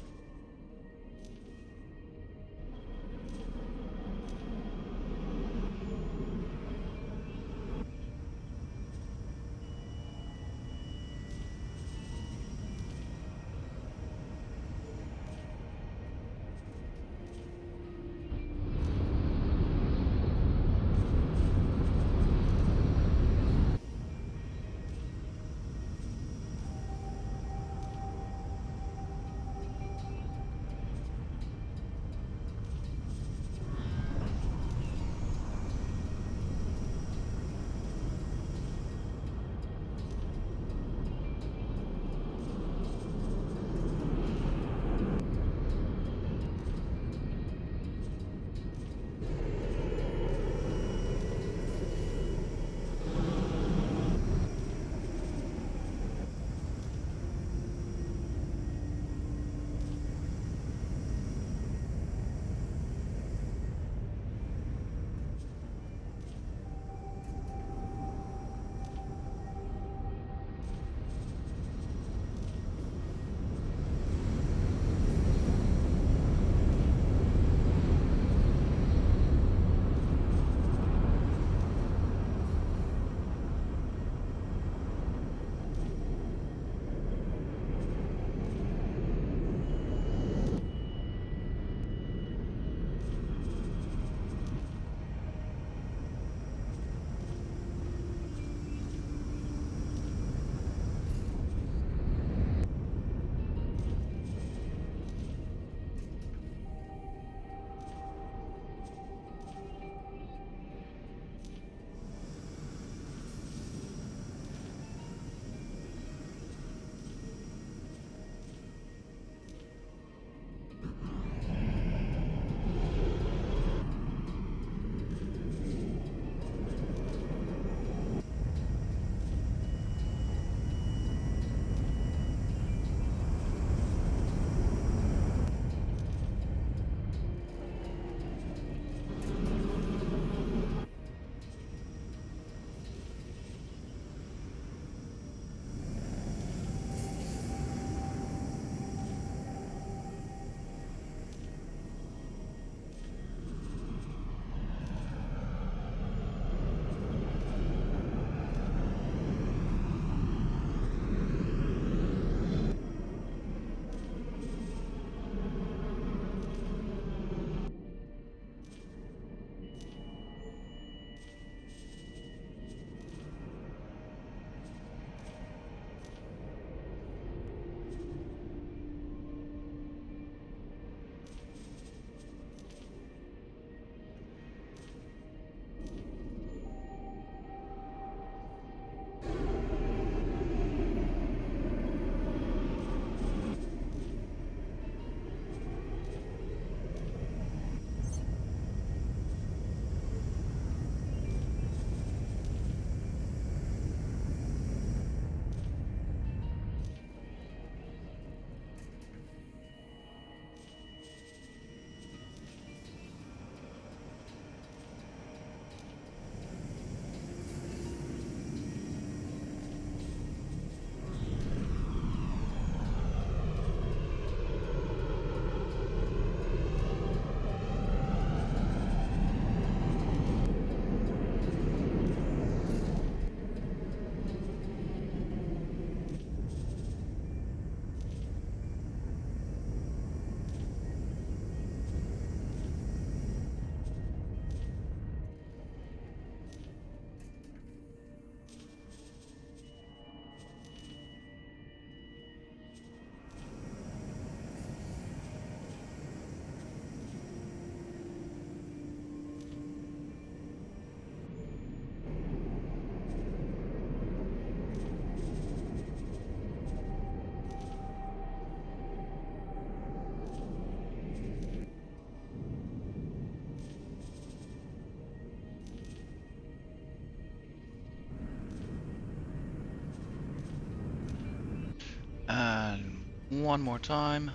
And one more time.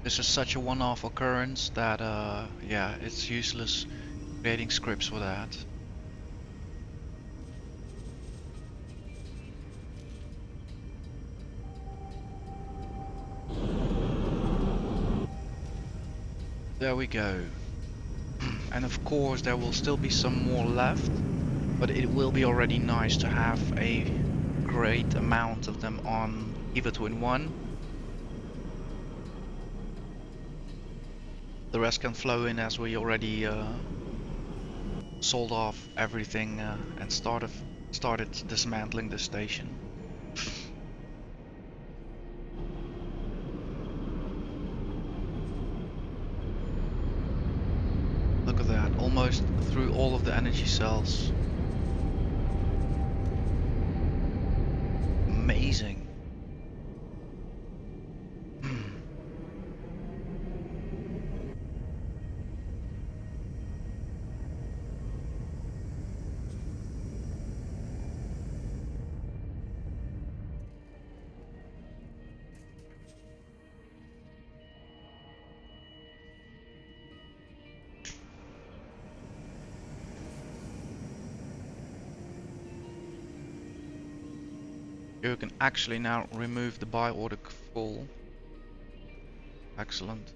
This is such a one-off occurrence that yeah, it's useless creating scripts for that. There we go. And of course there will still be some more left, but it will be already nice to have a great amount of them on Hewa Twin 1. The rest can flow in as we already sold off everything and started dismantling the station. Look at that, almost through all of the energy cells. Amazing. You can actually now remove the buy order full. Excellent.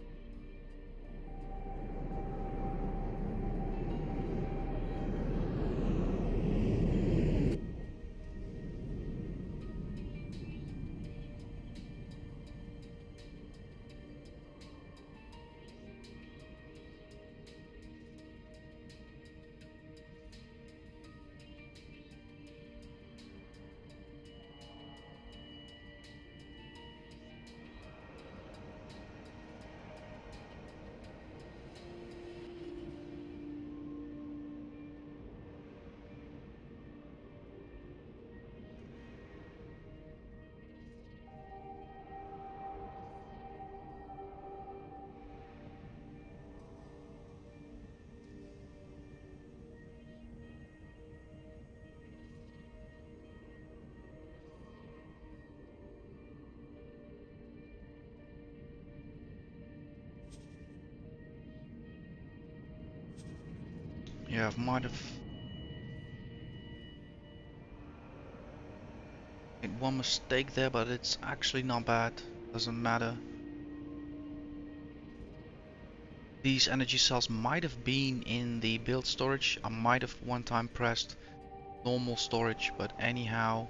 Yeah, I might have made one mistake there, but it's actually not bad. Doesn't matter. These energy cells might have been in the build storage. I might have one time pressed normal storage, but anyhow,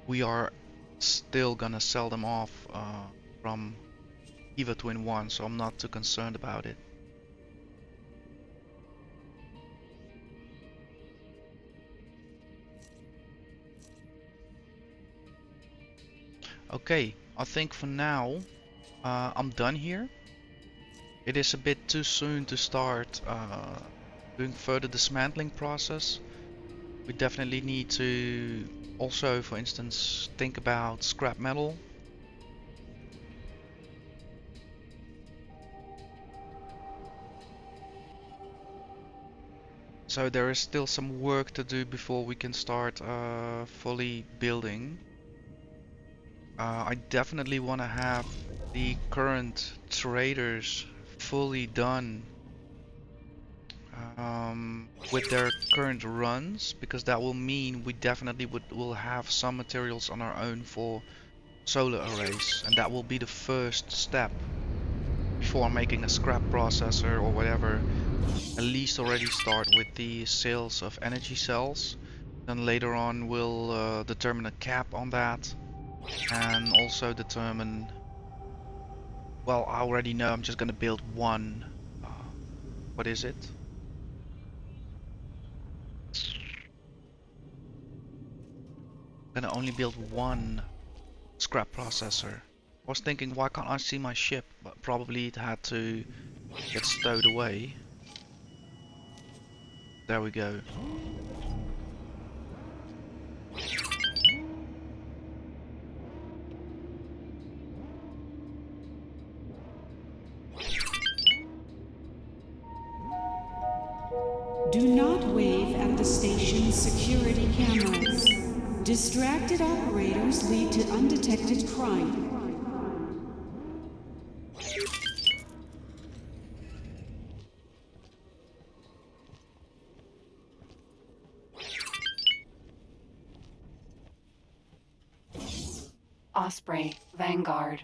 we are still gonna sell them off from Hewa Twin 1, so I'm not too concerned about it. Okay, I think for now I'm done here. It is a bit too soon to start doing further dismantling process. We definitely need to also, for instance, think about scrap metal. So there is still some work to do before we can start fully building. I definitely want to have the current traders fully done with their current runs, because that will mean we definitely will have some materials on our own for solar arrays, and that will be the first step before making a scrap processor or whatever. At least already start with the sales of energy cells, then later on we'll determine a cap on that, and also determine, well, I already know I'm just gonna build one, what is it? I'm gonna only build one scrap processor. I was thinking, why can't I see my ship? But probably it had to get stowed away. There we go. Do not wave at the station's security cameras. Distracted operators lead to undetected crime. Osprey, Vanguard.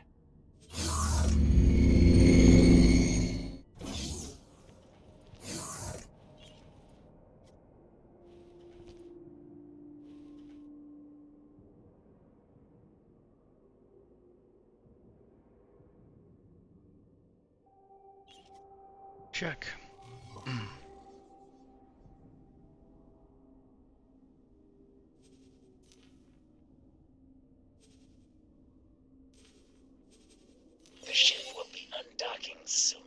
Check. The ship will be undocking soon.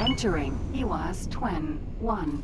Entering Hewa's Twin 1.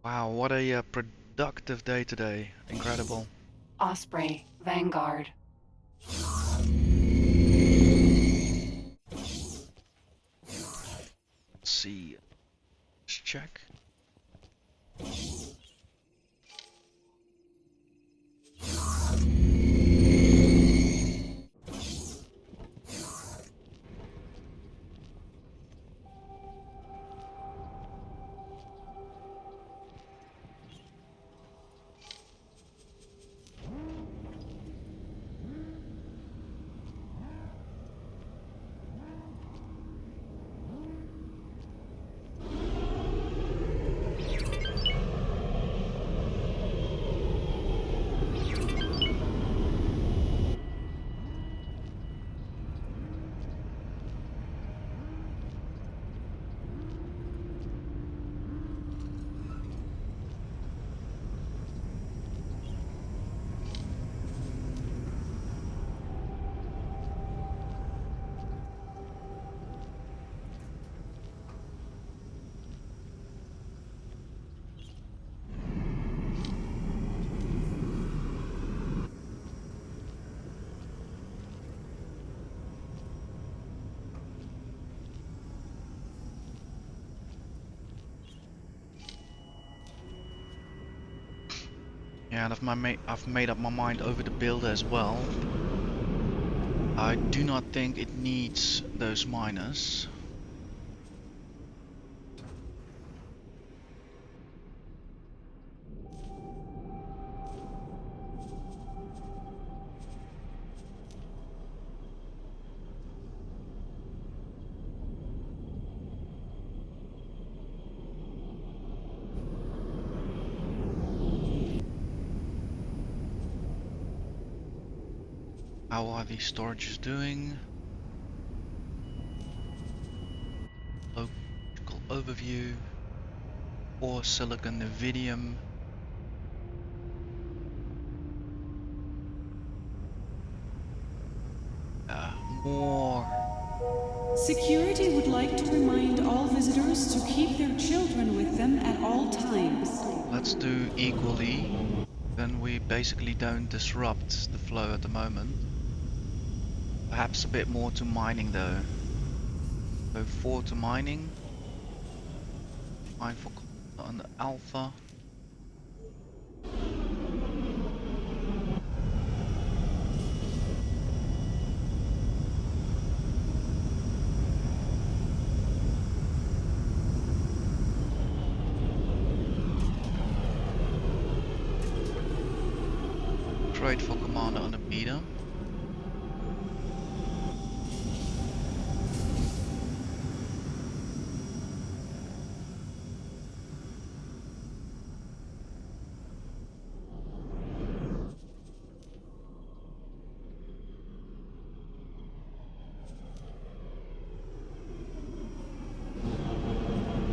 Wow, what a productive day today. Incredible. Osprey Vanguard. Let's see. Let's check. Yeah, and I've made up my mind over the build as well. I do not think it needs those miners. How are these storages doing? Local overview. Or silicon Nvidium. More. Security would like to remind all visitors to keep their children with them at all times. Let's do equally. Then we basically don't disrupt the flow at the moment. Perhaps a bit more to mining though. So 4 to mining. 5 for on the alpha. Trade for commander on the beta.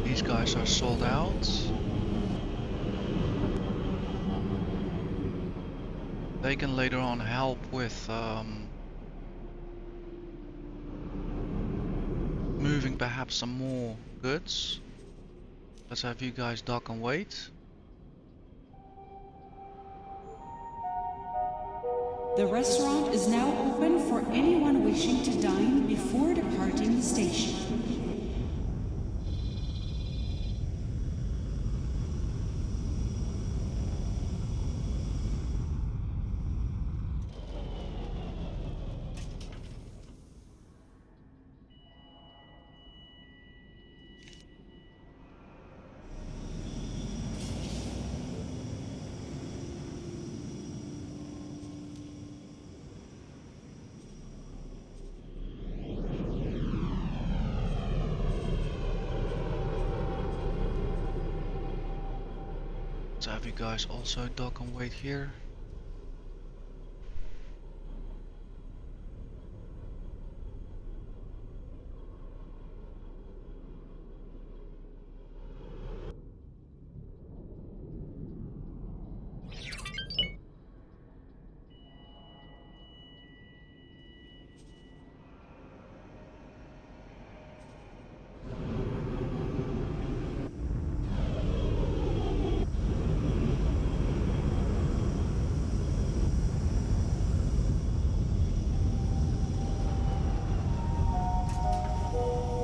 These guys are sold out. They can later on help with moving perhaps some more goods. Let's have you guys dock and wait. The restaurant is now open for anyone wishing to dine before departing the station. Let's have you guys also dock and wait here.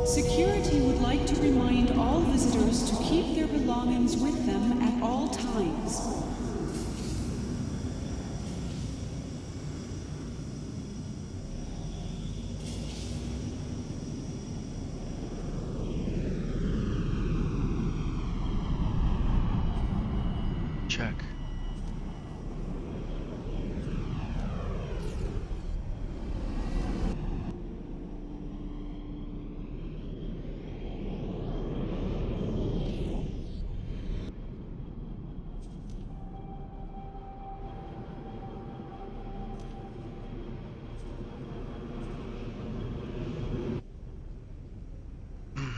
Security would like to remind all visitors to keep their belongings with them at all times. Check.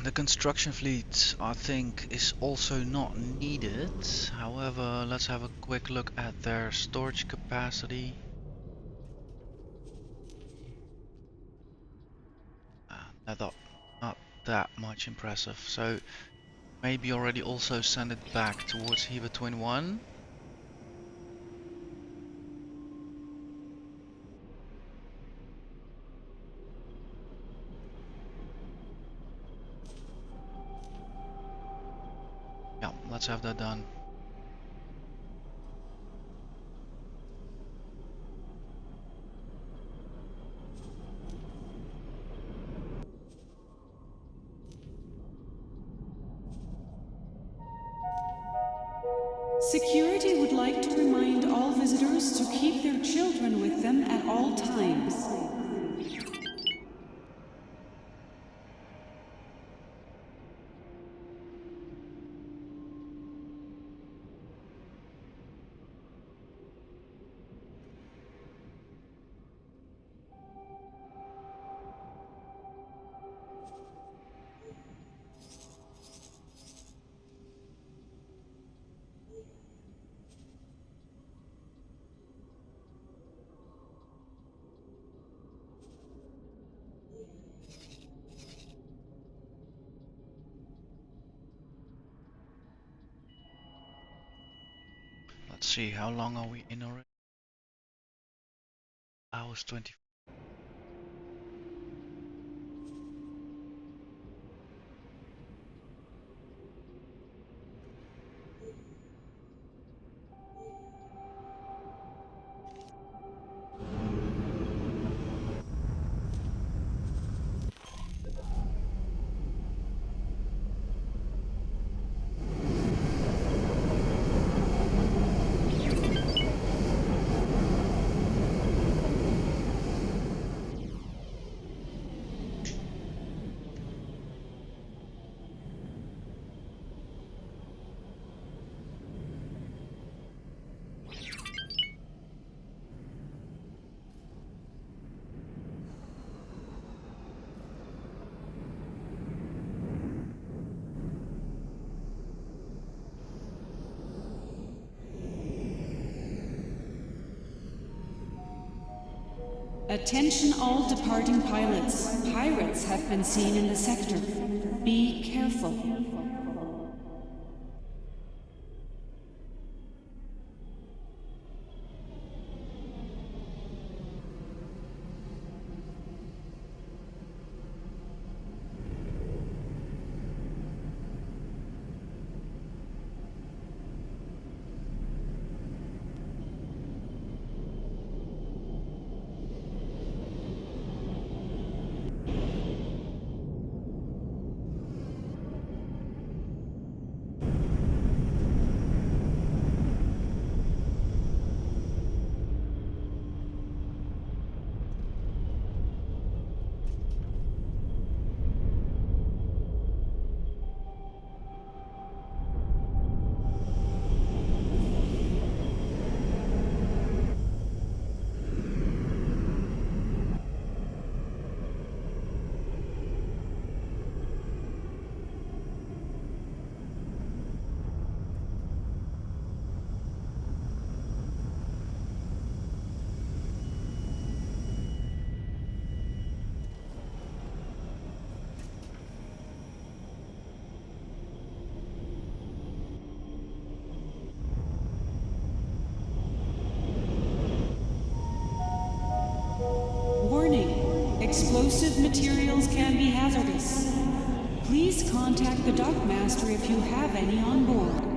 The construction fleet, I think, is also not needed. However, let's have a quick look at their storage capacity. Not that much impressive. So maybe already also send it back towards Hewa Twin 1. Yeah, let's have that done. Security would like to remind all visitors to keep their children with them at all times. Let's see, how long are we in already? Hours 20. Attention all departing pilots. Pirates have been seen in the sector. Be careful. Warning! Explosive materials can be hazardous. Please contact the dockmaster if you have any on board.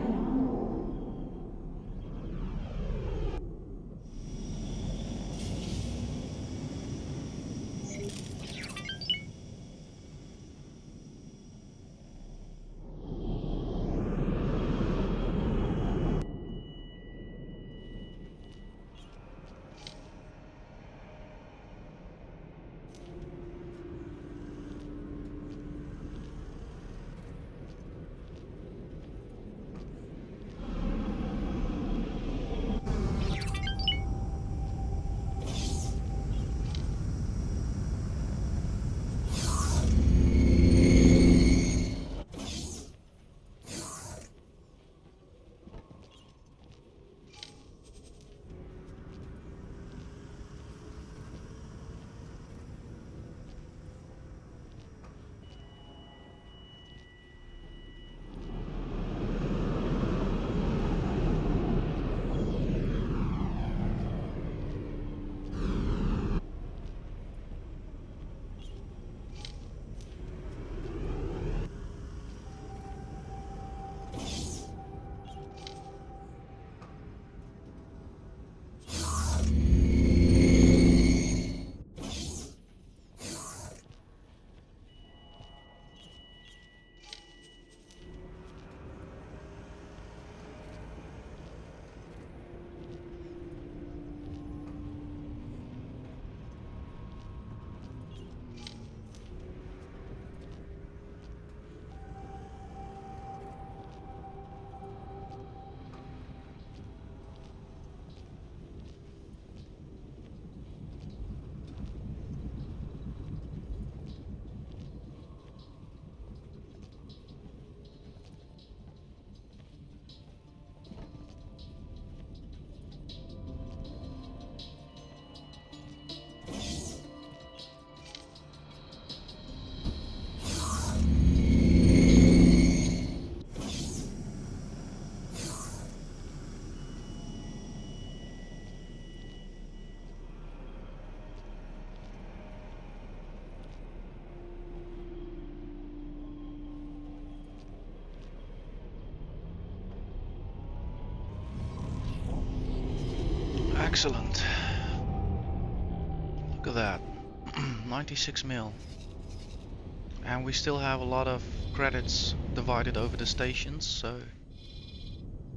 Excellent. Look at that. 96 mil. And we still have a lot of credits divided over the stations, so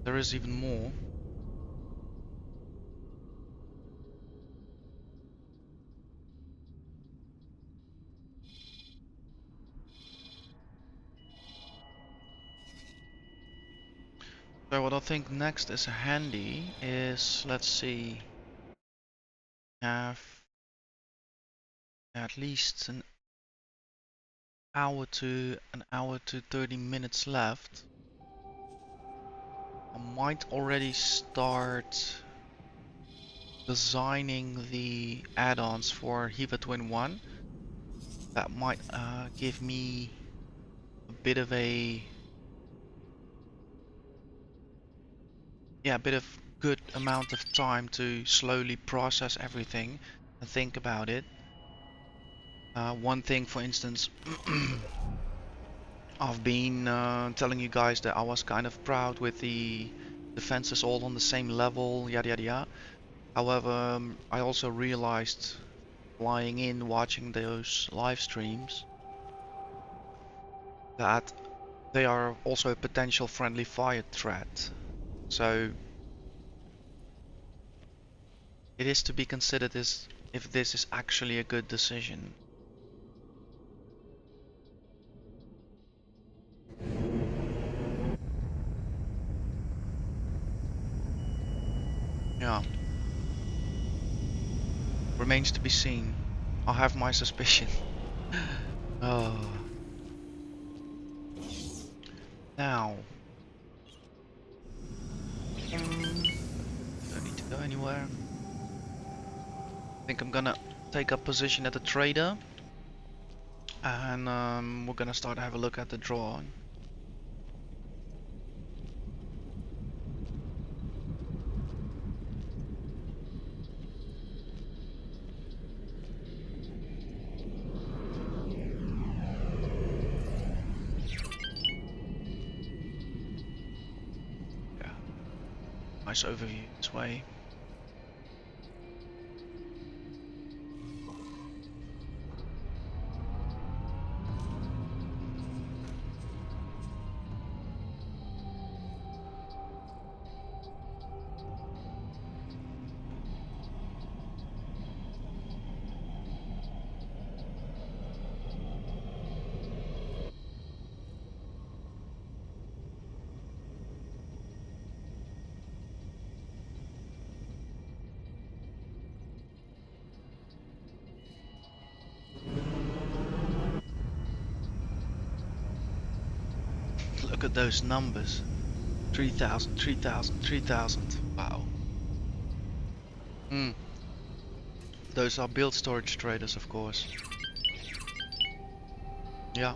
there is even more. So what I think next is handy is, let's see, have at least an hour to 30 minutes left. I might already start designing the add-ons for Hewa Twin 1. That might give me a bit of a good amount of time to slowly process everything and think about it. One thing, for instance, I've been telling you guys that I was kind of proud with the defenses all on the same level, yada yada yada. However, I also realized, flying in, watching those live streams, that they are also a potential friendly fire threat. So it is to be considered as if this is actually a good decision. Yeah. Remains to be seen. I have my suspicion. Oh. Now. Don't need to go anywhere. I think I'm gonna take up position at the trader. And we're gonna start to have a look at the drawing. Yeah. Nice overview this way. Look at those numbers. 3,000, 3,000, 3,000. Wow. Those are build storage traders, of course. Yeah.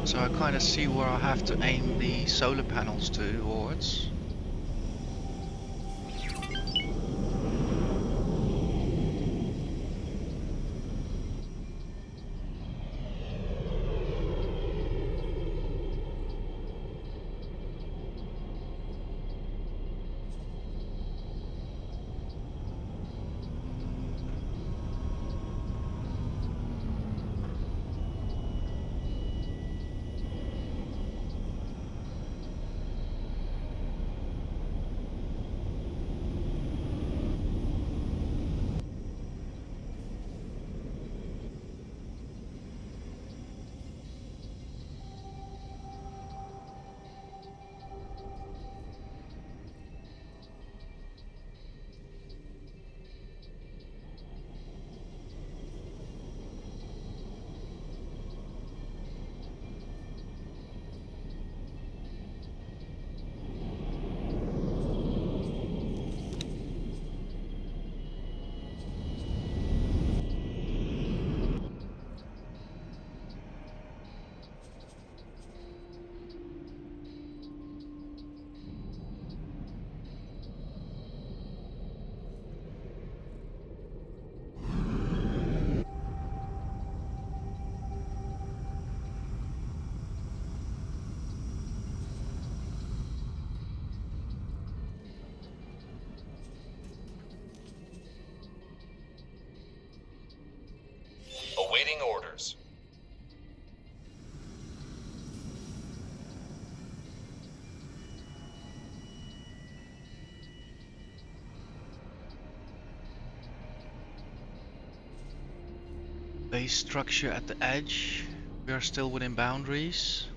So I kind of see where I have to aim the solar panels towards. Awaiting orders. Base structure at the edge. We are still within boundaries.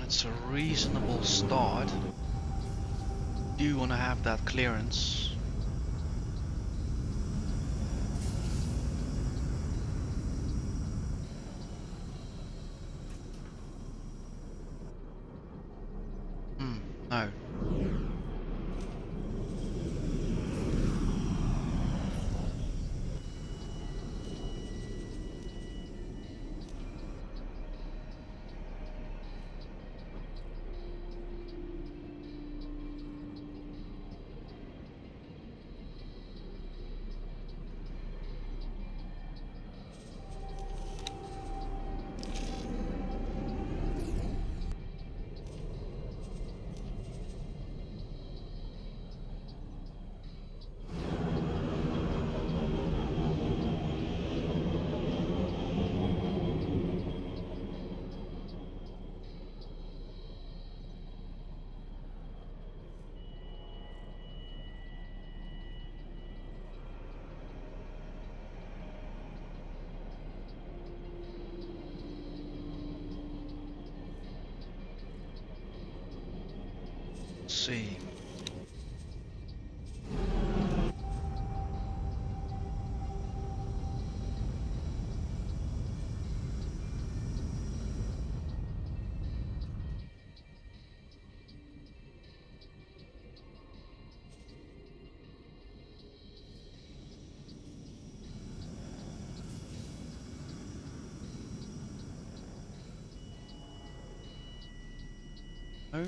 It's a reasonable start. Do you want to have that clearance? No. Let's see. No.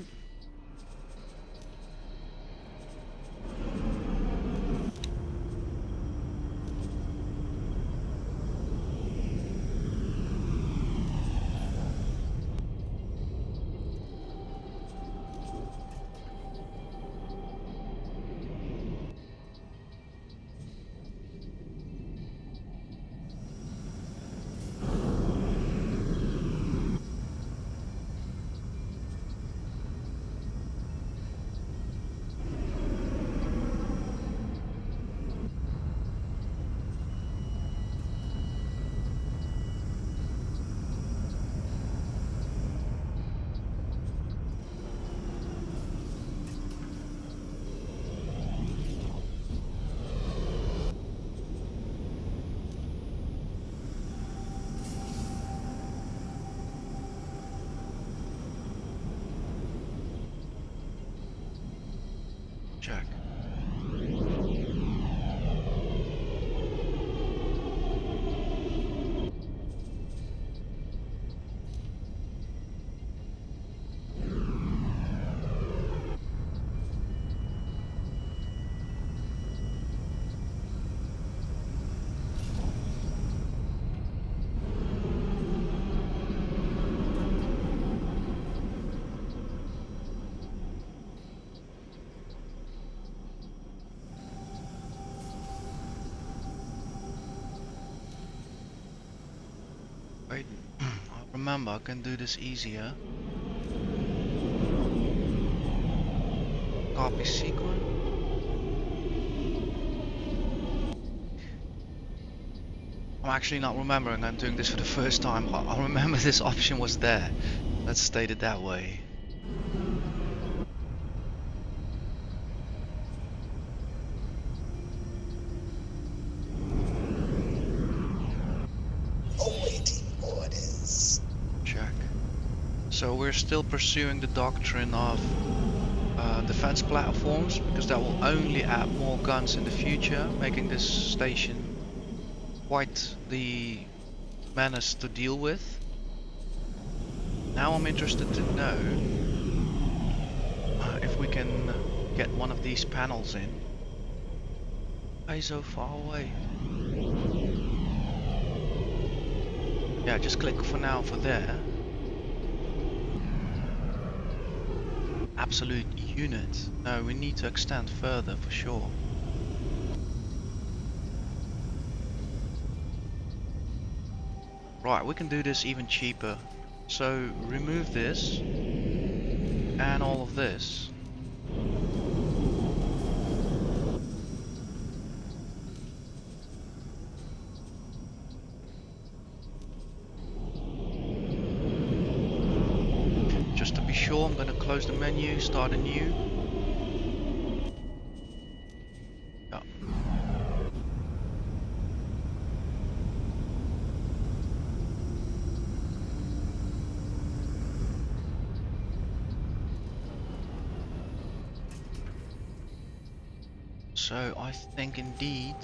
Check. Wait, remember I can do this easier. Copy sequence. I'm actually not remembering, I'm doing this for the first time. I remember this option was there. Let's state it that way. Awaiting orders. So we're still pursuing the doctrine of defense platforms, because that will only add more guns in the future, making this station quite the menace to deal with. Now I'm interested to know if we can get one of these panels in. Why so far away? Yeah, just click for now for there. Absolute unit. No, we need to extend further for sure. Right, we can do this even cheaper. So remove this and all of this. Just to be sure, I'm going to close the menu, start a new. Yeah. So I think indeed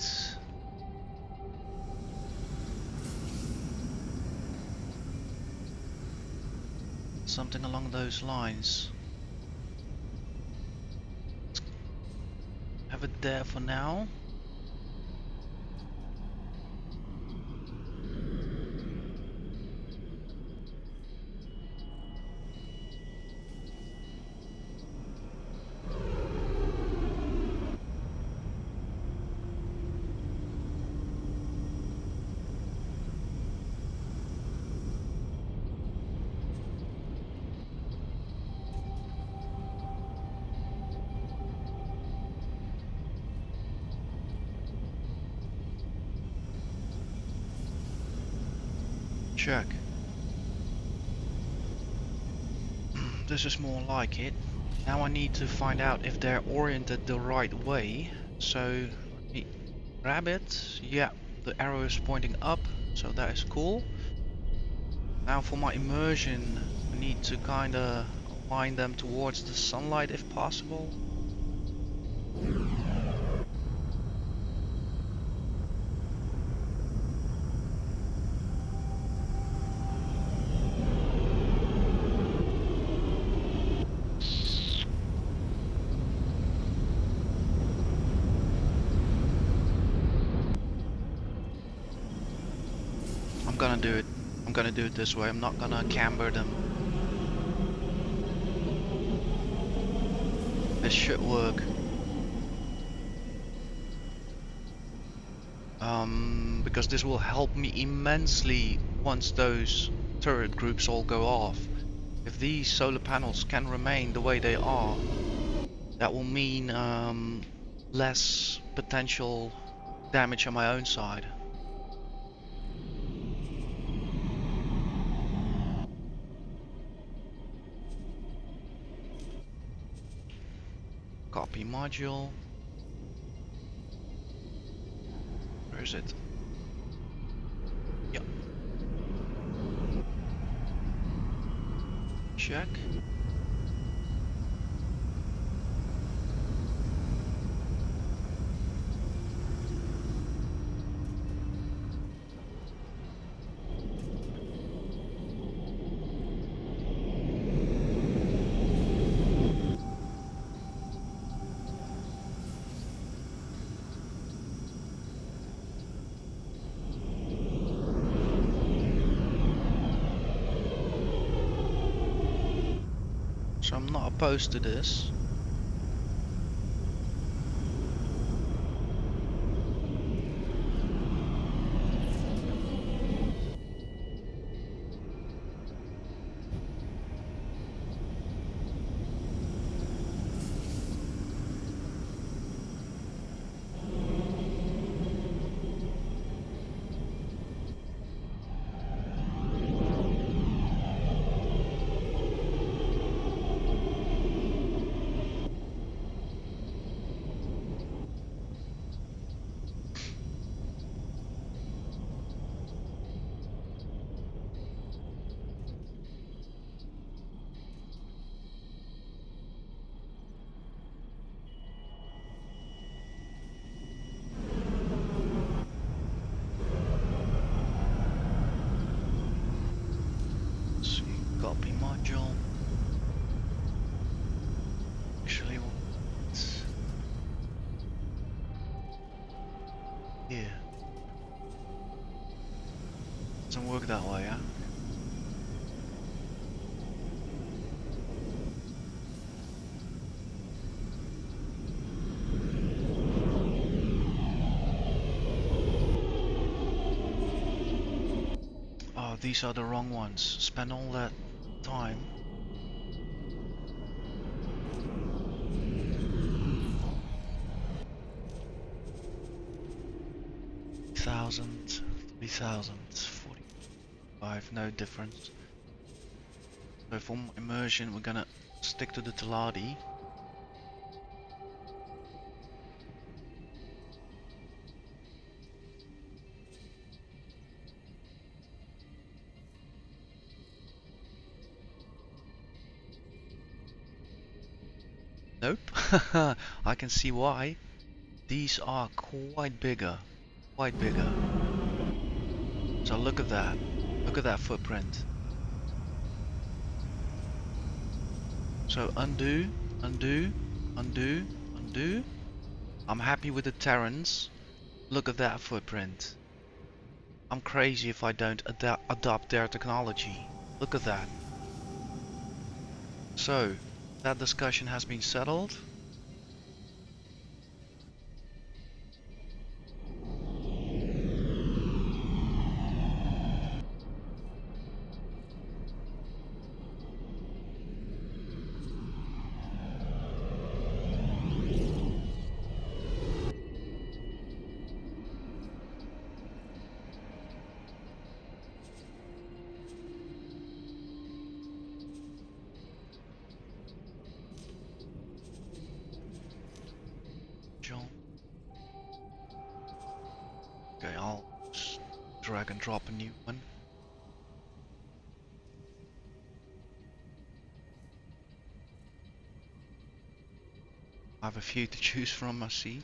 something along those lines. Have it there for now. Check. This is more like it. Now I need to find out if they're oriented the right way. So let me grab it. Yeah, the arrow is pointing up, so that is cool. Now for my immersion, I need to kinda align them towards the sunlight if possible. I'm gonna do it this way. I'm not gonna camber them. This should work. Because this will help me immensely once those turret groups all go off. If these solar panels can remain the way they are, that will mean less potential damage on my own side. Copy module. Where is it? Yep. Check. So I'm not opposed to this. here. Doesn't work that way, huh? Oh, these are the wrong ones. Spend all that time. Thousand, 3,000, 45, no difference. So for immersion, we're gonna stick to the Teladi. Nope. I can see why. These are quite bigger. Quite bigger. So look at that. Look at that footprint. So undo, undo, undo, undo. I'm happy with the Terrans. Look at that footprint. I'm crazy if I don't adopt their technology. Look at that. So, that discussion has been settled. John. Okay, I'll just drag and drop a new one. I have a few to choose from, I see.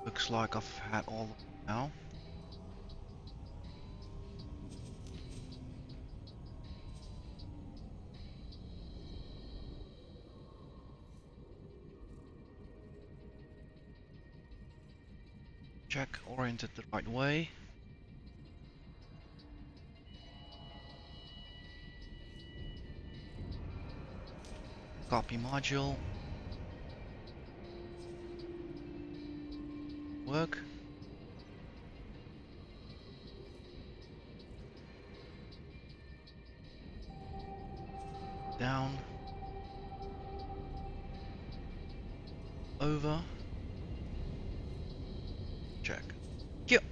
Looks like I've had all of them now. Check oriented the right way. Copy module. Work. Down. Over. Check. Yep.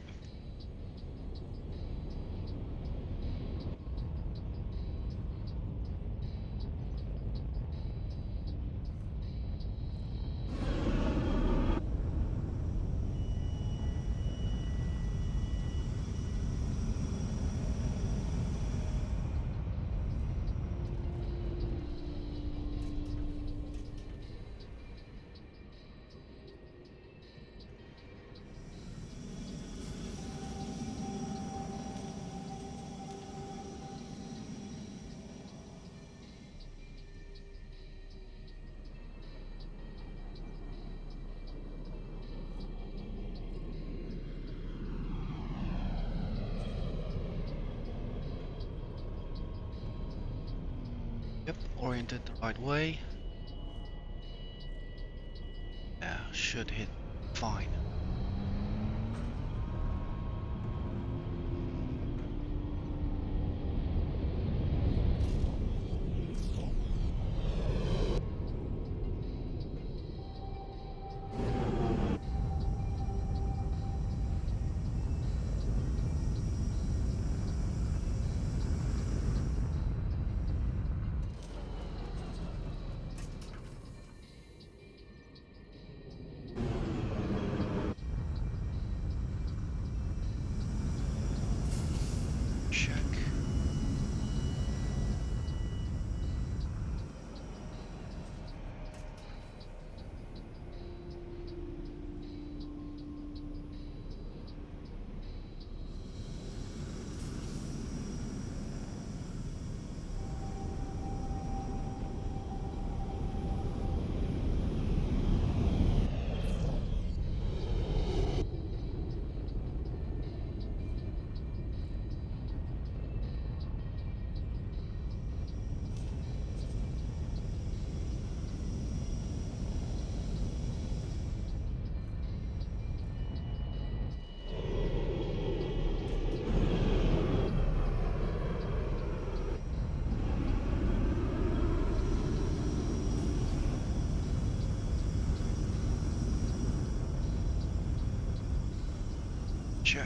Yep, oriented the right way. Yeah, should hit fine. Check.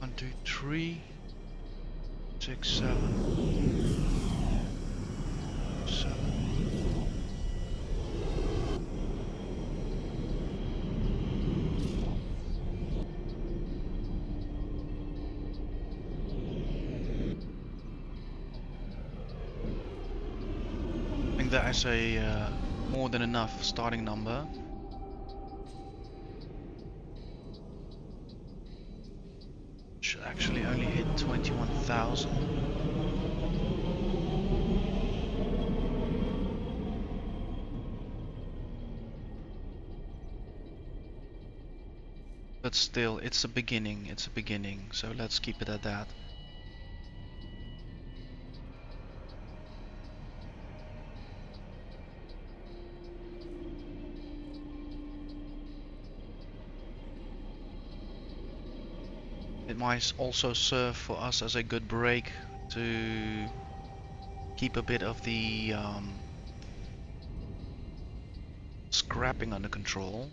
One, two, three, 6, 7, 7. I think that is a more than enough starting number. Should actually only hit 21,000. But still, it's a beginning, so let's keep it at that. It might also serve for us as a good break to keep a bit of the scrapping under control.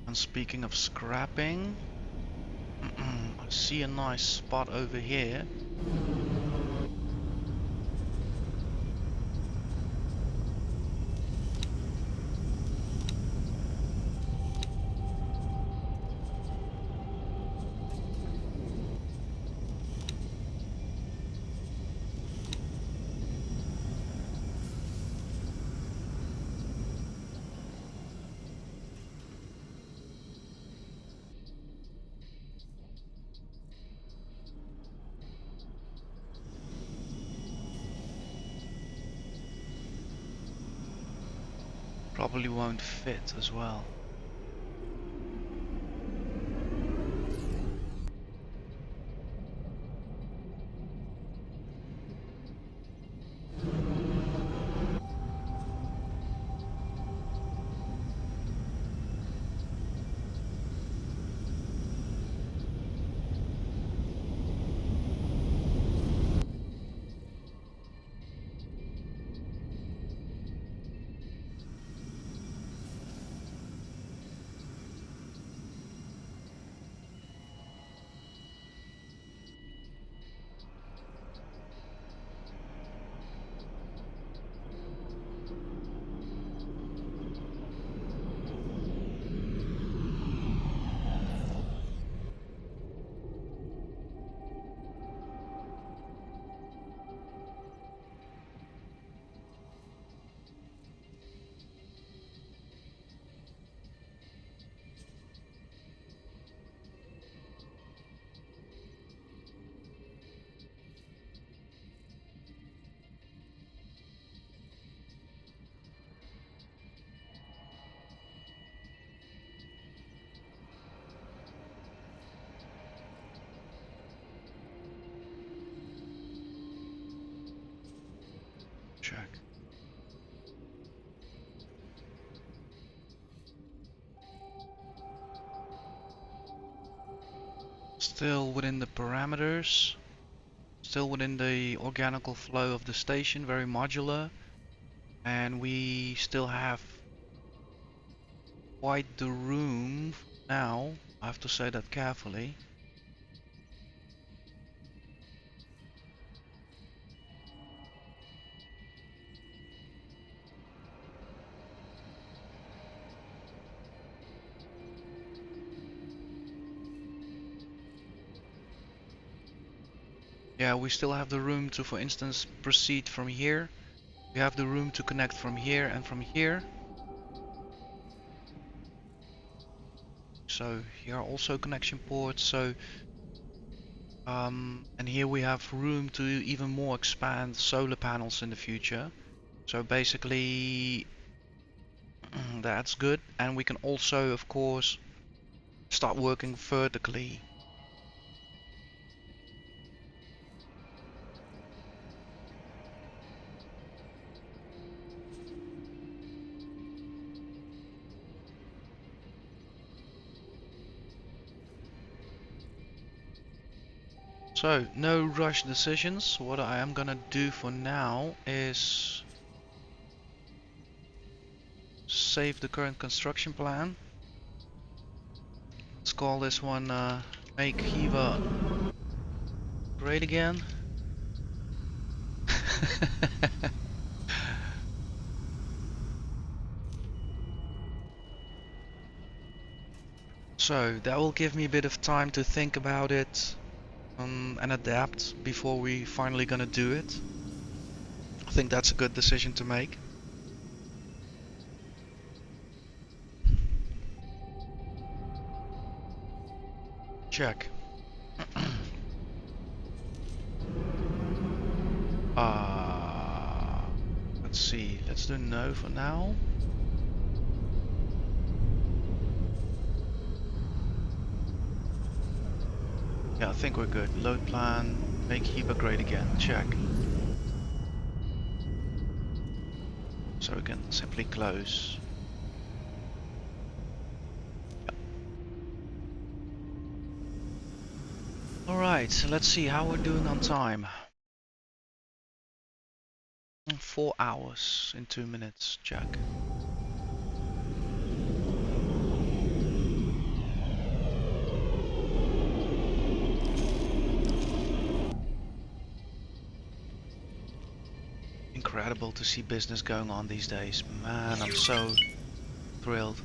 And speaking of scrapping, I see a nice spot over here. Probably won't fit as well. Check. Still within the parameters, still within the organical flow of the station, very modular, and we still have quite the room now. I have to say that carefully. Yeah, we still have the room to, for instance, proceed from here. We have the room to connect from here and from here. So here are also connection ports. So and here we have room to even more expand solar panels in the future. So basically that's good. And we can also, of course, start working vertically. So, no rush decisions. What I am gonna do for now is save the current construction plan. Let's call this one Make Hewa Great Again. So that will give me a bit of time to think about it and adapt before we finally gonna do it. I think that's a good decision to make. Check. Let's see. Let's do no for now. Yeah, I think we're good. Load plan. Make Hewa great again. Check. So we can simply close. Yep. Alright, so let's see how we're doing on time. 4 hours in 2 minutes. Check. Incredible to see business going on these days. Man, I'm so thrilled.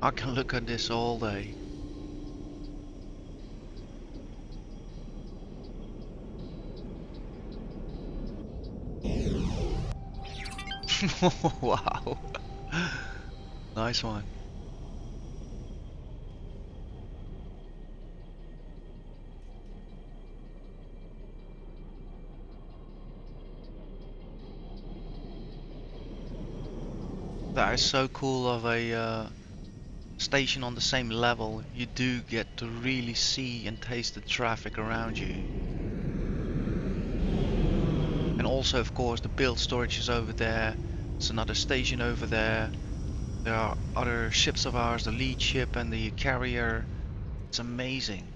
I can look at this all day. Wow. Nice one. That is so cool of a station on the same level. You do get to really see and taste the traffic around you. And also, of course, the build storage is over there. There's another station over there. There are other ships of ours, the lead ship and the carrier. It's amazing.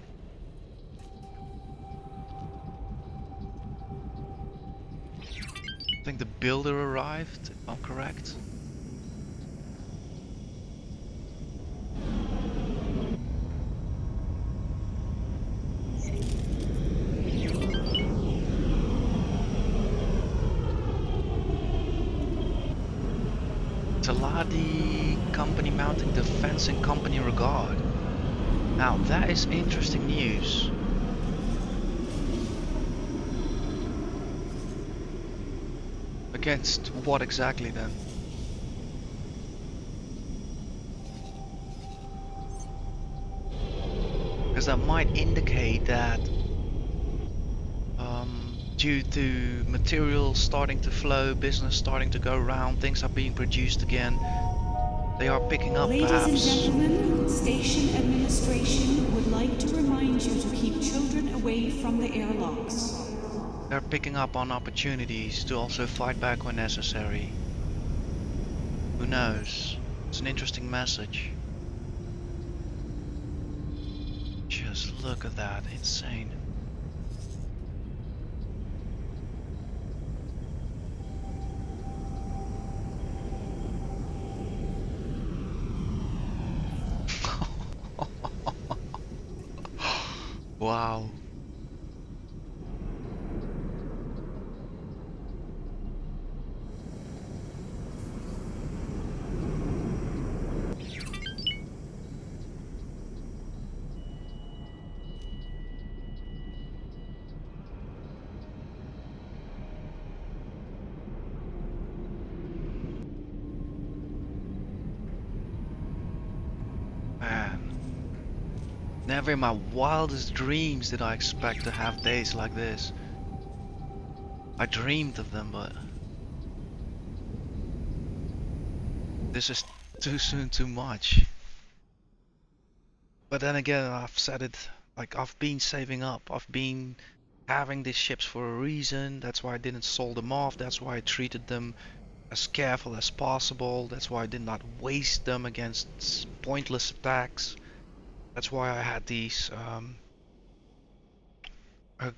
I think the builder arrived, if I'm correct. Taladi company mounting defense in company regard. Now that is interesting news. Against what exactly then? Because that might indicate that due to materials starting to flow, business starting to go round, things are being produced again. They are picking up Ladies perhaps. and gentlemen, station administration would like to remind you to keep children away from the airlocks. They're picking up on opportunities to also fight back when necessary. Who knows? It's an interesting message. Just look at that, insane. Wow. Man, never in my wildest dreams did I expect to have days like this. I dreamed of them, but this is too soon, too much. But then again, I've said it, like I've been saving up. I've been having these ships for a reason. That's why I didn't sold them off. That's why I treated them as careful as possible. That's why I did not waste them against pointless attacks. That's why I had these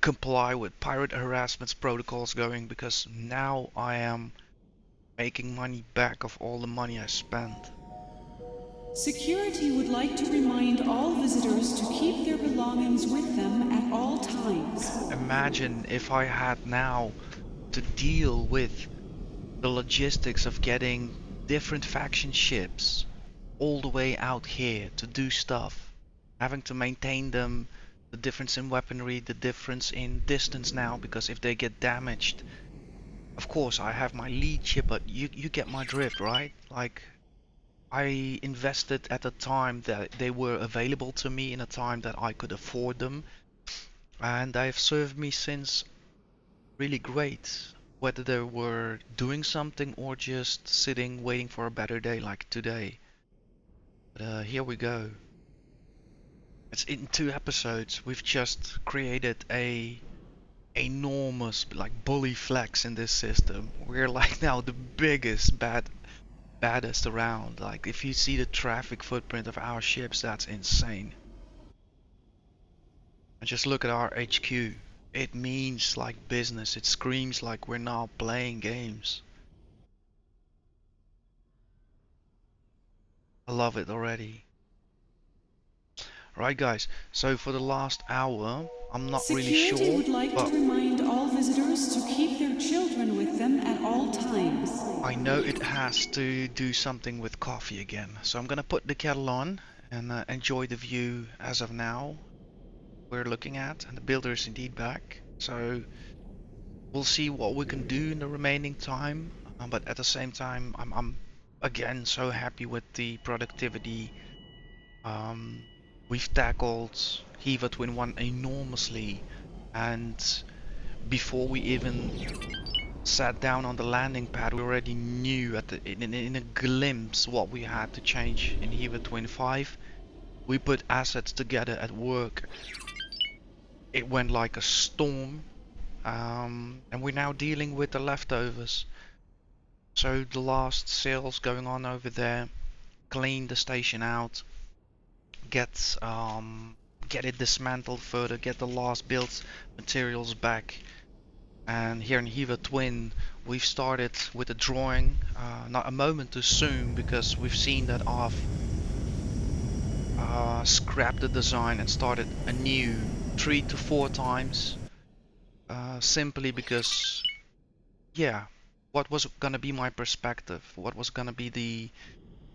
comply with pirate harassment protocols going, because now I am making money back of all the money I spent. Security would like to remind all visitors to keep their belongings with them at all times. Imagine if I had now to deal with the logistics of getting different faction ships all the way out here to do stuff, having to maintain them, the difference in weaponry, the difference in distance now, because if they get damaged, of course I have my lead ship, but you get my drift, right? Like, I invested at a time that they were available to me, in a time that I could afford them, and they've served me since really great, whether they were doing something or just sitting waiting for a better day like today. But here we go. It's in 2 episodes. We've just created a enormous like bully flex in this system. We're like now the biggest baddest around. Like if you see the traffic footprint of our ships, that's insane. And just look at our HQ. It means like business. It screams like we're now playing games. I love it already. Right guys, so for the last hour, I'm not really Security sure, would like but to remind all visitors to keep their children with them at all times. I know it has to do something with coffee again. So I'm gonna put the kettle on and enjoy the view as of now we're looking at, and the builder is indeed back. So we'll see what we can do in the remaining time, but at the same time, I'm again so happy with the productivity. Um, we've tackled Hewa Twin 1 enormously, and before we even sat down on the landing pad, we already knew in a glimpse what we had to change in Hewa Twin 5. We put assets together at work. It went like a storm, and we're now dealing with the leftovers. So the last sales going on over there, clean the station out, get it dismantled further, get the last built materials back. And here in Hewa Twin, we've started with a drawing, not a moment too soon, because we've seen that I've scrapped the design and started anew 3 to 4 times, simply because, yeah, what was gonna be my perspective? What was gonna be the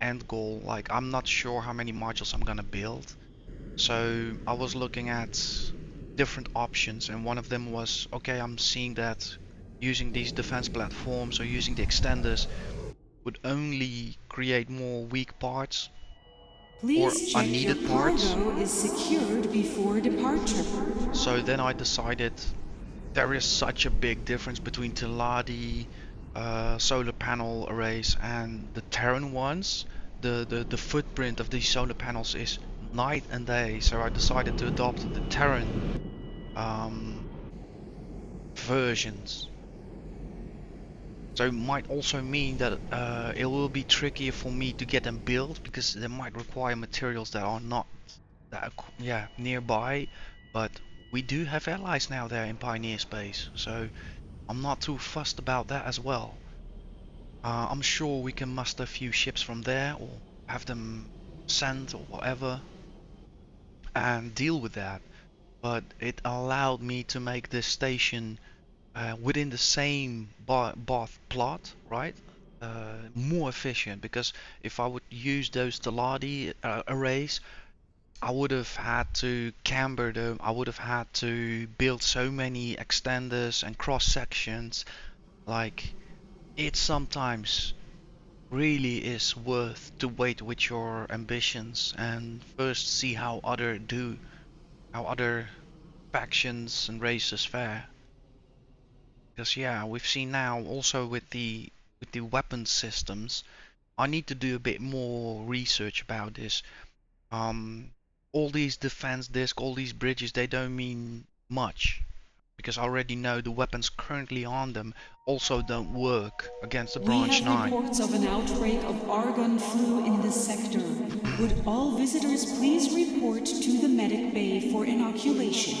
end goal? Like, I'm not sure how many modules I'm gonna build. So I was looking at different options, and one of them was, okay, I'm seeing that using these defense platforms or using the extenders would only create more weak parts or Please check your unneeded parts. cargo is secured before departure. So then I decided there is such a big difference between Teladi solar panel arrays and the Terran ones. The footprint of these solar panels is night and day, so I decided to adopt the Terran versions. So it might also mean that it will be trickier for me to get them built, because they might require materials that are not yeah, nearby, but we do have allies now there in Pioneer space, so I'm not too fussed about that as well. I'm sure we can muster a few ships from there or have them sent or whatever and deal with that. but it allowed me to make this station within the same bath plot, right? More efficient, because if I would use those Teladi arrays, I would have had to camber them. I would have had to build so many extenders and cross sections. Like, it sometimes really is worth to wait with your ambitions and first see how other factions and races fare. Because yeah, we've seen now also with the weapon systems. I need to do a bit more research about this. Um, all these defense discs, all these bridges, they don't mean much because I already know the weapons currently on them also don't work against the We branch have 9. reports of an outbreak of Argon flu in this sector. Would all visitors please report to the medic bay for inoculation?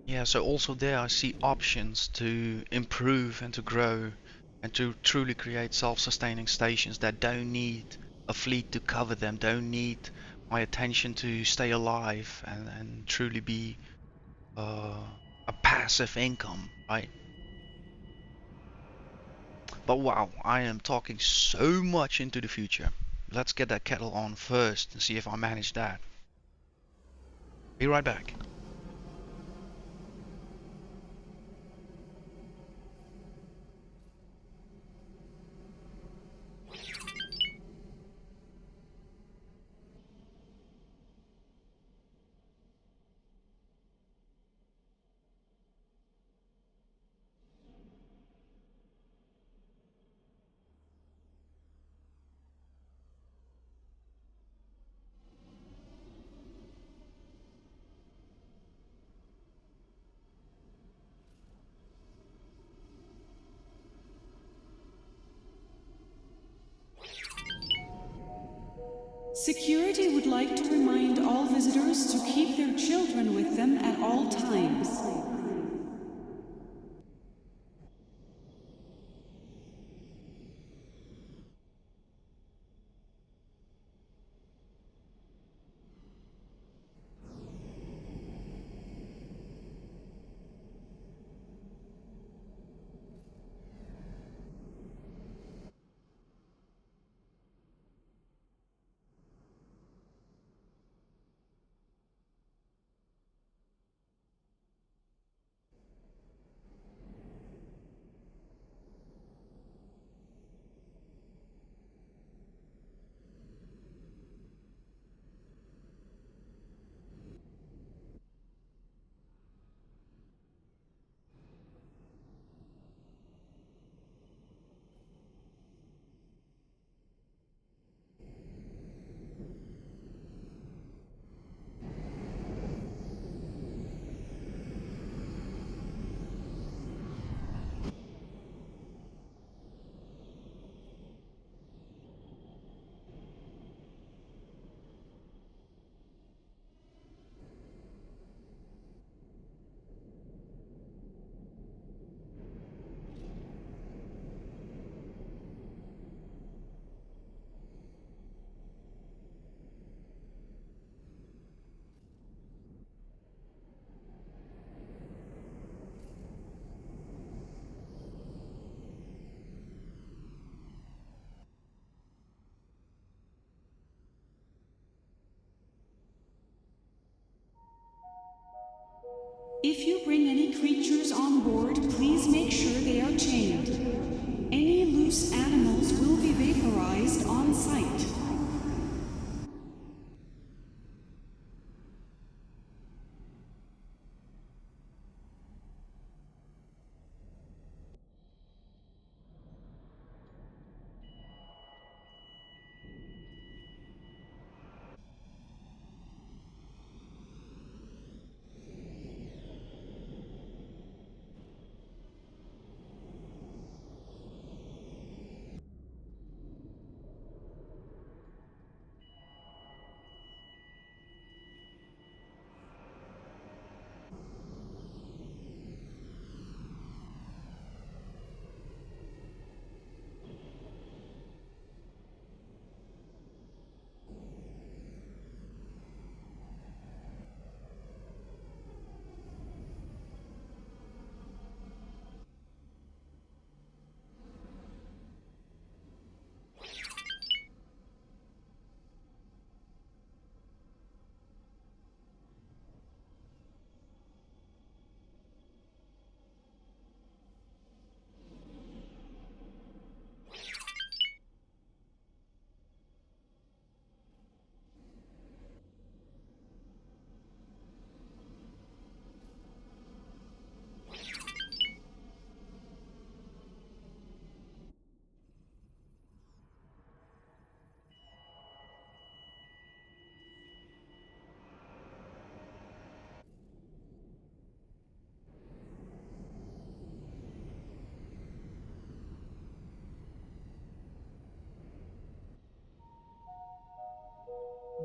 Yeah, so also there I see options to improve and to grow and to truly create self-sustaining stations that don't need a fleet to cover them, don't need my attention to stay alive and truly be a passive income, right? But wow, I am talking so much into the future. Let's get that kettle on first and see if I manage that. Be right back. Security would like to remind all visitors to keep their children with them at all times. If you bring any creatures on board, please make sure they are chained. Any loose animals will be vaporized on sight.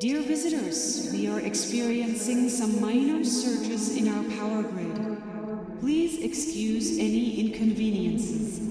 Dear visitors, we are experiencing some minor surges in our power grid. Please excuse any inconveniences.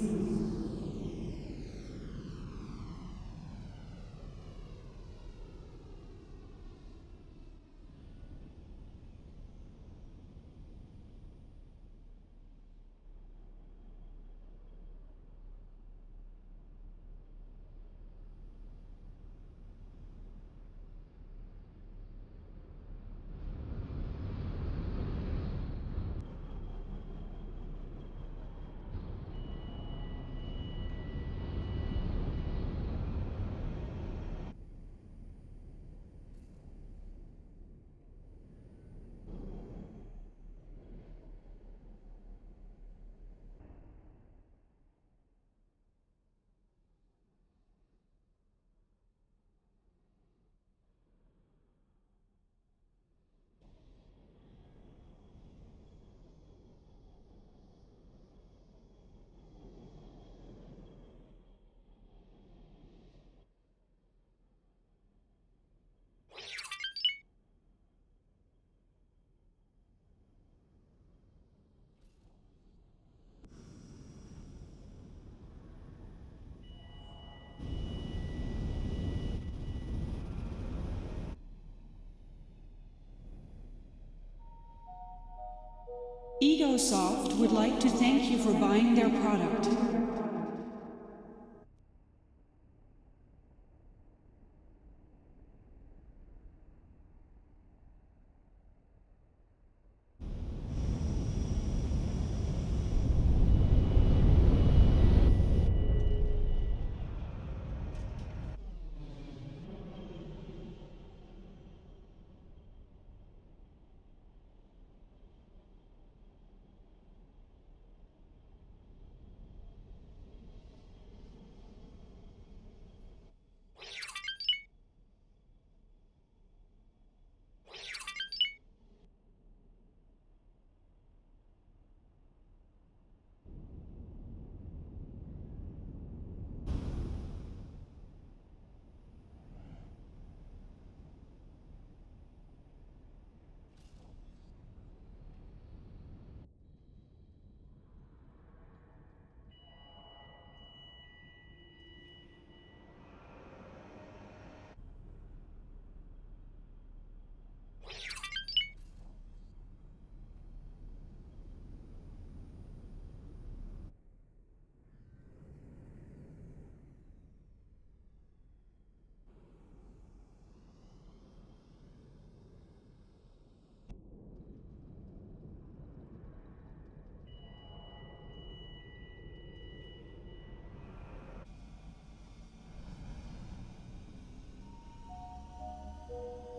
Egosoft would like to thank you for buying their product.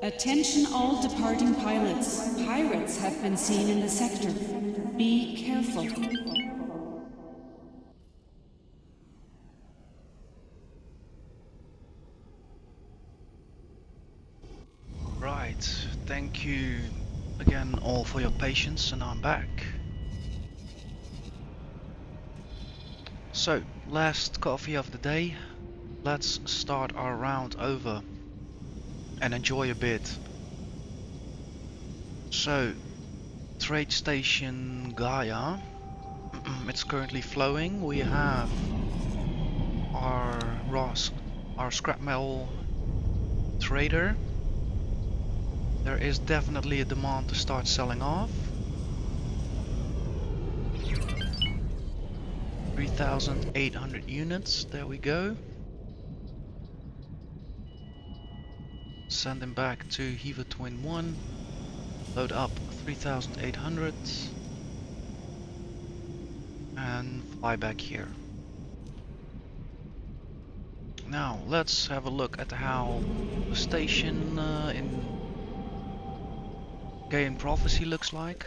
Attention all departing pilots. Pirates have been seen in the sector. Be careful. Right, thank you again all for your patience, and I'm back. So, last coffee of the day. Let's start our round over and enjoy a bit. So, trade station Gaia. It's currently flowing. We have our scrap metal trader. There is definitely a demand to start selling off. 3,800 units, there we go. Send him back to Hewa Twin 1. Load up 3,800. And fly back here. Now, let's have a look at how the station in Gain Prophecy looks like.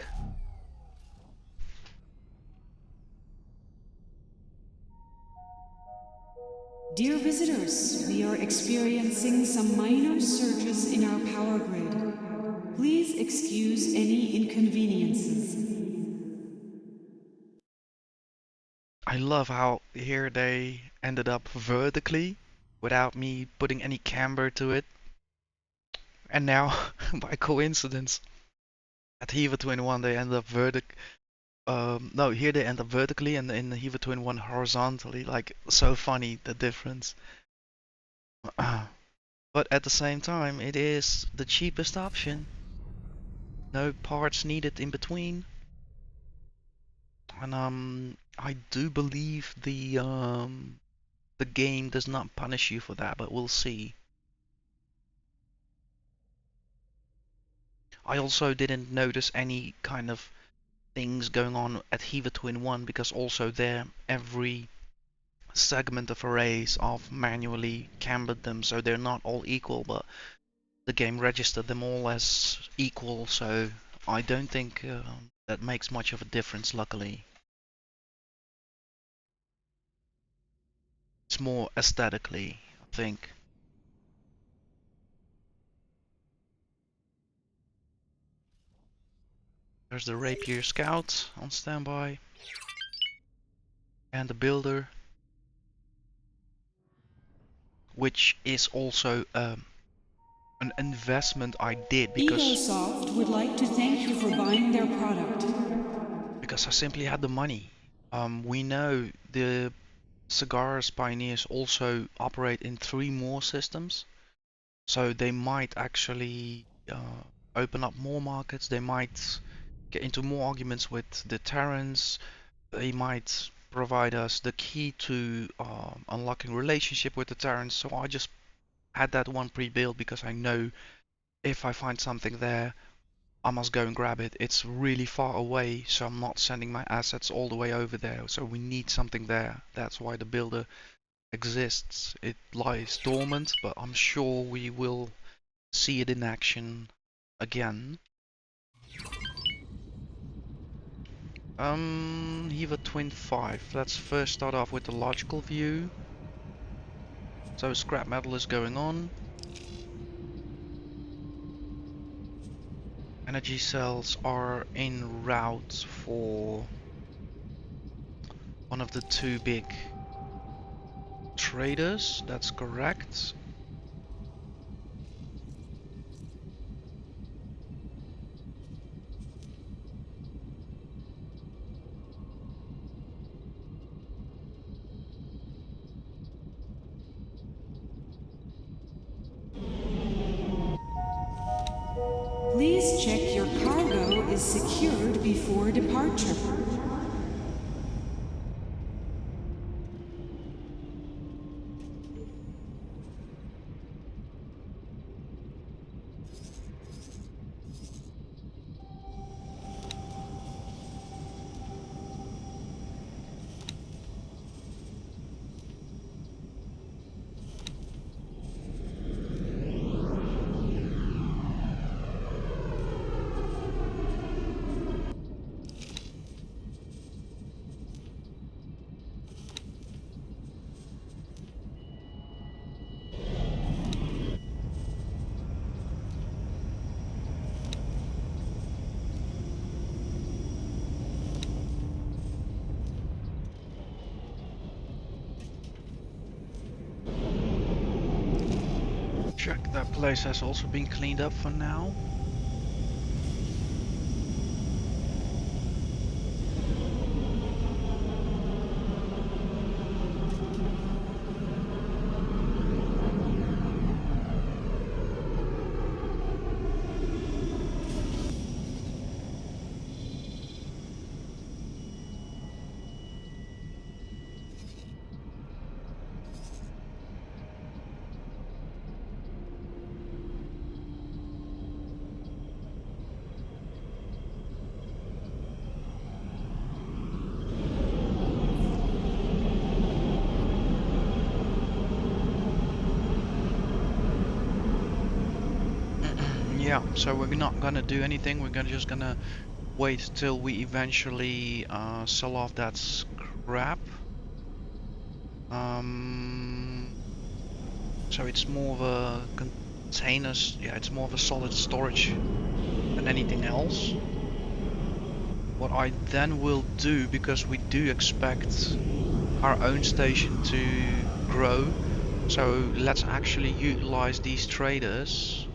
Dear visitors, we are experiencing some minor surges in our power grid. Please excuse any inconveniences. I love how here they ended up vertically without me putting any camber to it. And now, by coincidence, at Hewa Twin 1 they end up no, here they end up vertically, and in the Hewa Twin 1 horizontally. Like, so funny, the difference. But at the same time, it is the cheapest option. No parts needed in between. And I do believe the game does not punish you for that, but we'll see. I also didn't notice any kind of things going on at Hewa Twin 1, because also there every segment of arrays I've manually cambered them, so they're not all equal, but the game registered them all as equal, so I don't think that makes much of a difference, luckily. It's more aesthetically, I think. There's the Rapier Scout on standby. And the Builder. Which is also an investment I did because Egosoft would like to thank you for buying their product. I simply had the money. We know the Cigars Pioneers also operate in 3 more systems. So they might actually open up more markets. They might get into more arguments with the Terrans. They might provide us the key to unlocking relationship with the Terrans. So I just had that one pre-built because I know if I find something there, I must go and grab it. It's really far away, so I'm not sending my assets all the way over there. So we need something there. That's why the builder exists. It lies dormant, but I'm sure we will see it in action again. Hewa Twin 5. Let's first start off with the logical view. So scrap metal is going on. Energy cells are en route for one of the 2 big traders. That's correct. Please check your cargo is secured before departure. Check that place has also been cleaned up for now. Yeah, so we're not gonna do anything. We're just gonna wait till we eventually sell off that scrap. So it's more of a containers. Yeah, it's more of a solid storage than anything else. What I then will do, because we do expect our own station to grow, so let's actually utilize these traders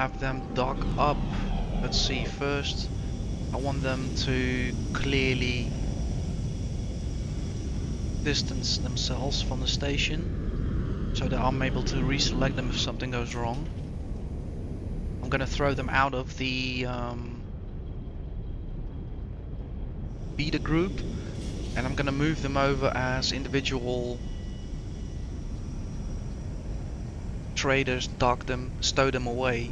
have them dock up. Let's see, first I want them to clearly distance themselves from the station so that I'm able to reselect them if something goes wrong. I'm gonna throw them out of the beta group, and I'm gonna move them over as individual traders, dock them, stow them away,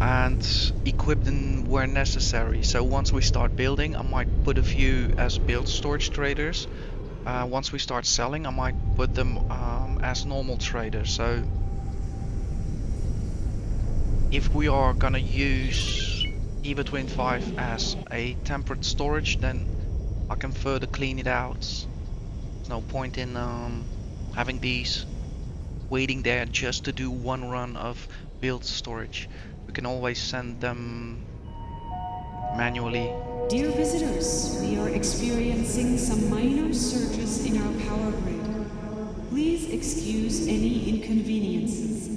and equip them where necessary. So once we start building, I might put a few as build storage traders. Once we start selling, I might put them as normal traders. So if we are gonna use EVA 25 as a temperate storage, then I can further clean it out. There's no point in having these waiting there just to do one run of build storage. We can always send them manually. Dear visitors, we are experiencing some minor surges in our power grid. Please excuse any inconveniences.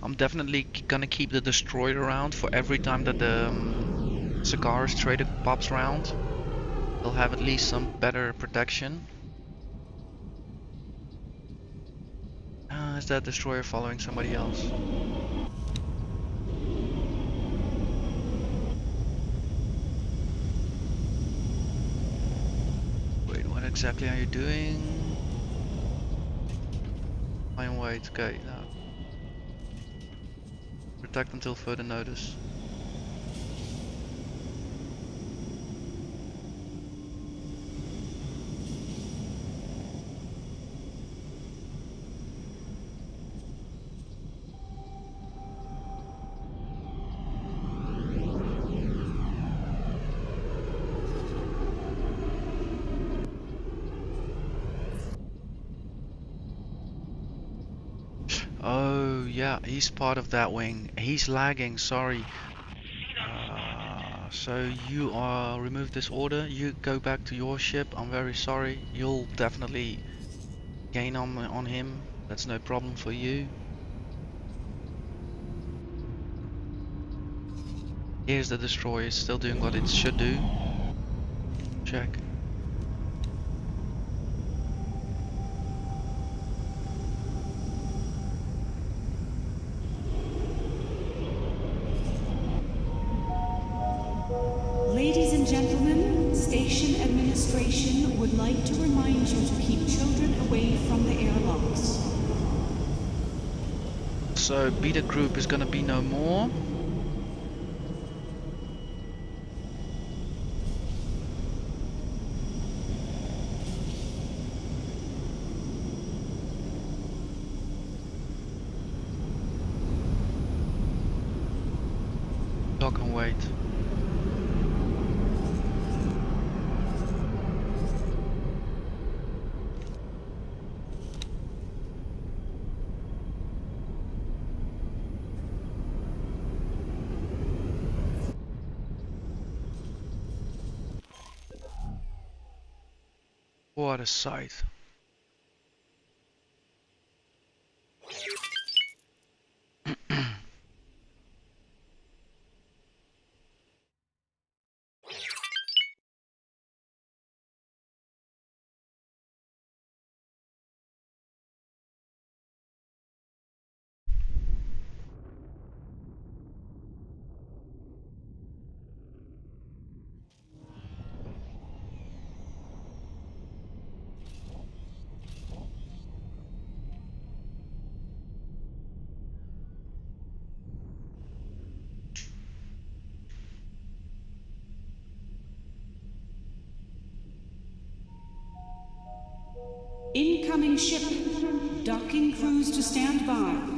I'm definitely gonna keep the destroyer around for every time that the cigars trader pops around. They'll have at least some better protection. Is that destroyer following somebody else? Wait, what exactly are you doing? Fine, wait, okay, now. Protect until further notice. Oh, yeah, he's part of that wing. He's lagging, sorry. So you are remove this order. You go back to your ship. I'm very sorry. You'll definitely gain on him. That's no problem for you. Here's the destroyer. It's still doing what it should do. Check. Ladies and gentlemen, station administration would like to remind you to keep children away from the airlocks. So beta group is gonna be no more. Dock and wait. What a sight. Incoming ship. Docking crews to stand by.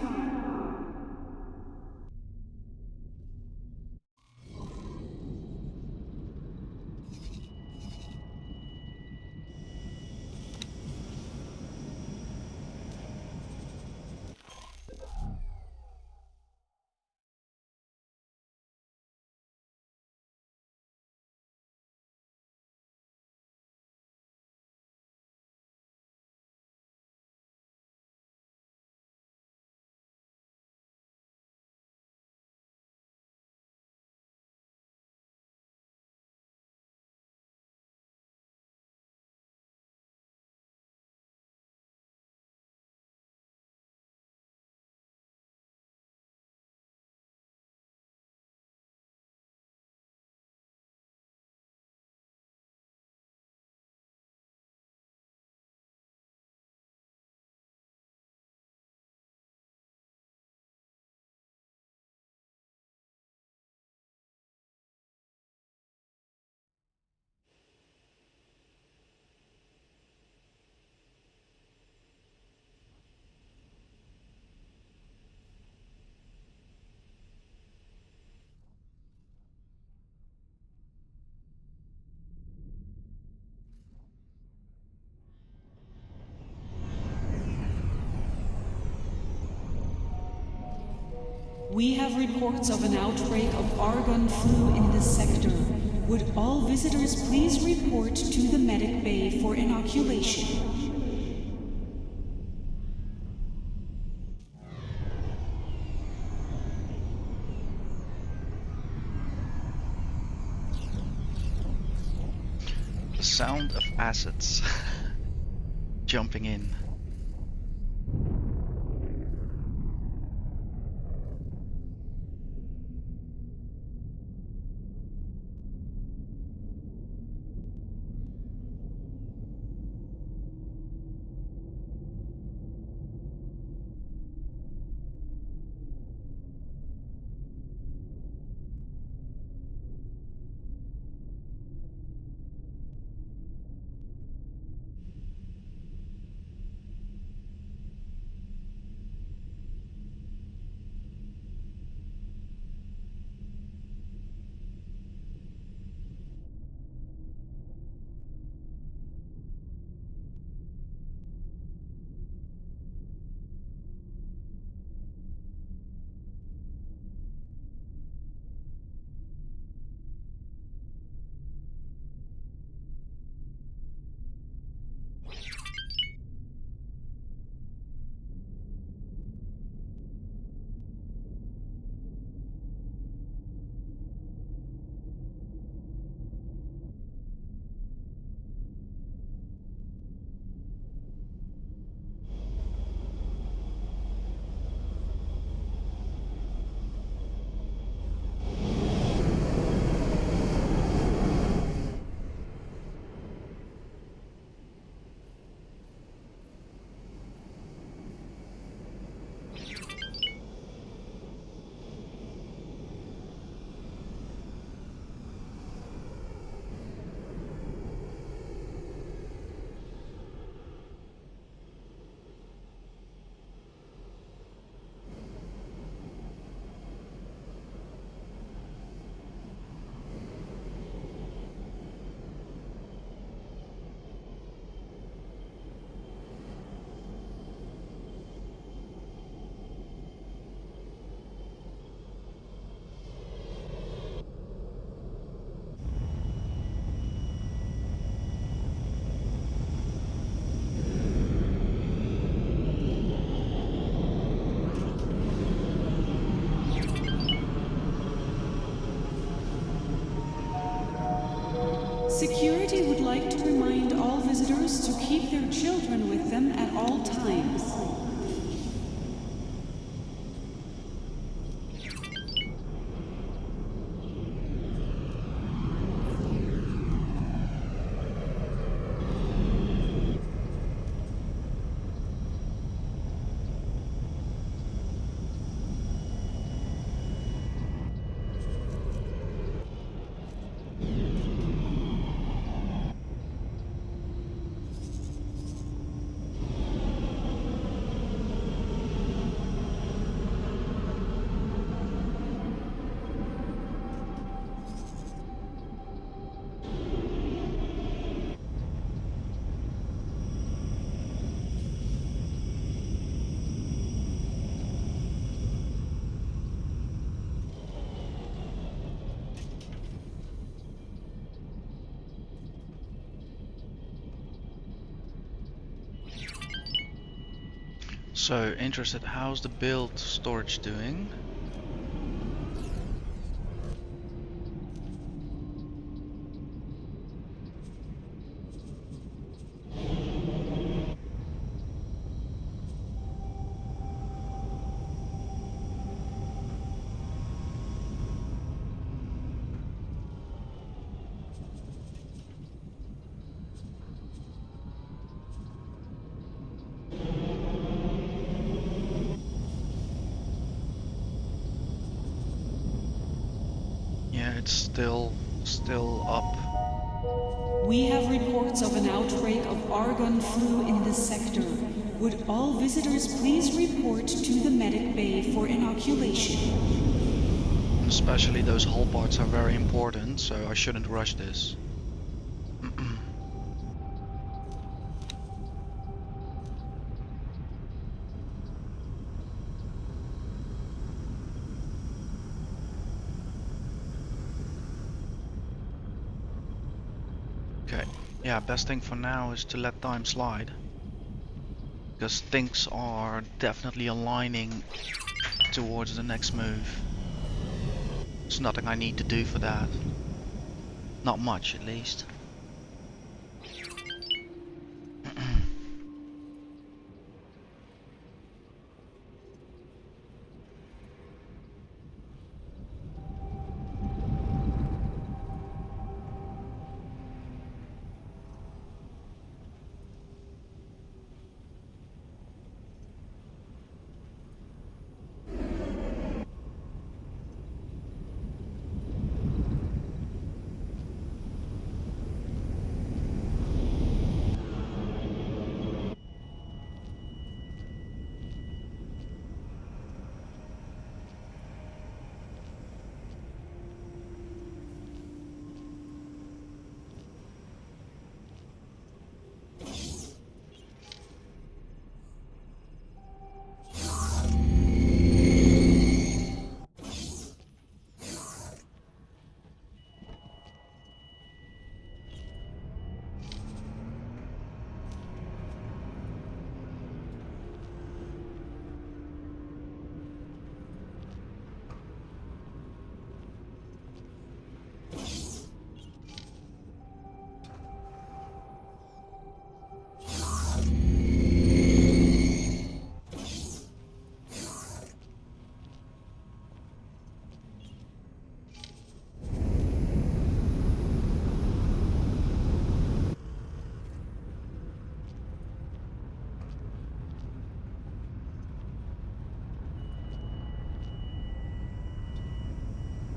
We have reports of an outbreak of argon flu in this sector. Would all visitors please report to the medic bay for inoculation? The sound of assets jumping in. Security would like to remind all visitors to keep their children with them at all times. So interested, how's the build storage doing? Yeah, it's still up. We have reports of an outbreak of argon flu in this sector. Would all visitors please report to the medic bay for inoculation? Especially those hull parts are very important, so I shouldn't rush this. Okay, yeah, best thing for now is to let time slide. Because things are definitely aligning towards the next move. There's nothing I need to do for that. Not much, at least.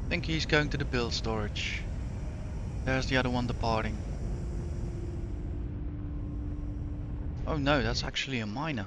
I think he's going to the build storage. There's the other one departing. Oh no, that's actually a miner.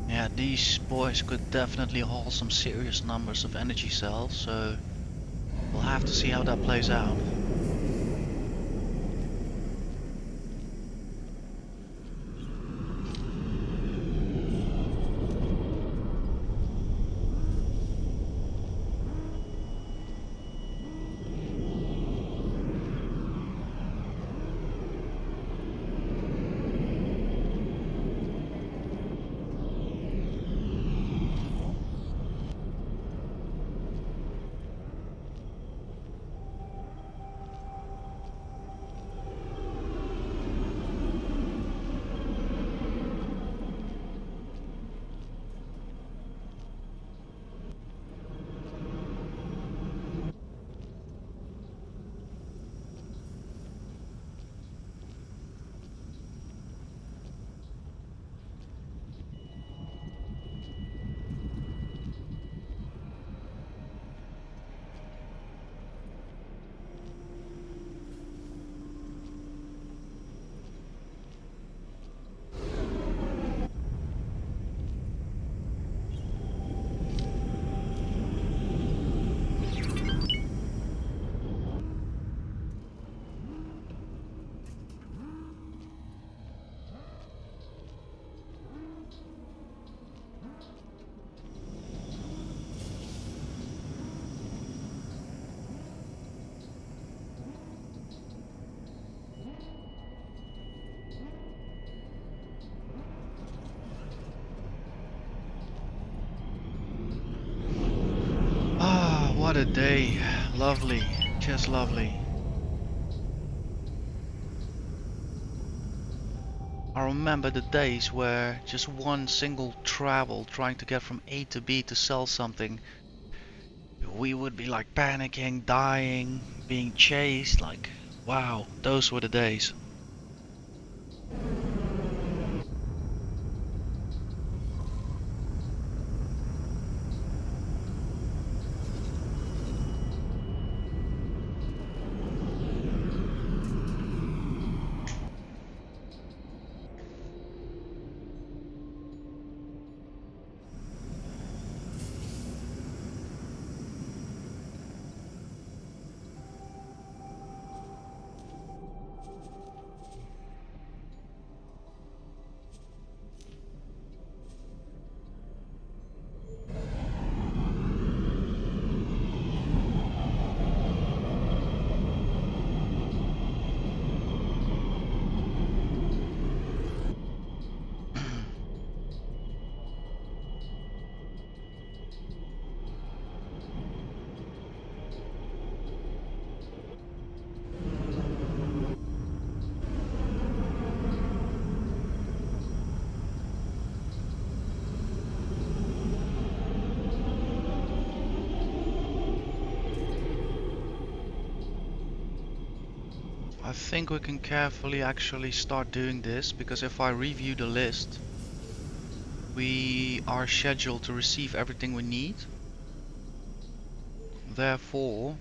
Yeah, these boys could definitely haul some serious numbers of energy cells, so we'll have to see how that plays out. day. Lovely, just lovely. I remember the days where just one single travel trying to get from A to B to sell something, we would be like panicking, dying, being chased, like wow, those were the days. I think we can carefully actually start doing this, because if I review the list, we are scheduled to receive everything we need. Therefore,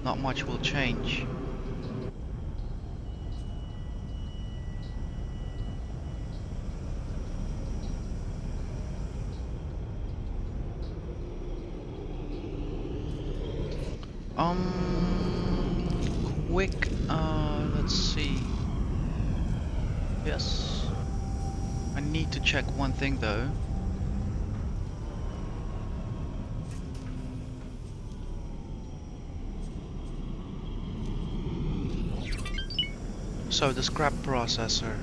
not much will change. Quick, let's see. Yes. I need to check one thing though. So the scrap processor.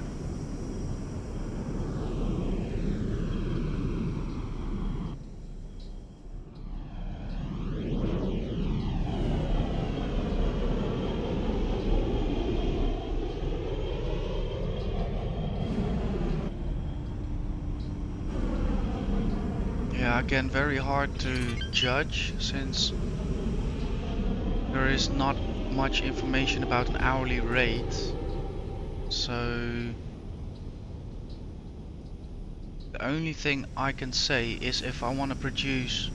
Yeah, again, very hard to judge since there is not much information about an hourly rate. So the only thing I can say is if I want to produce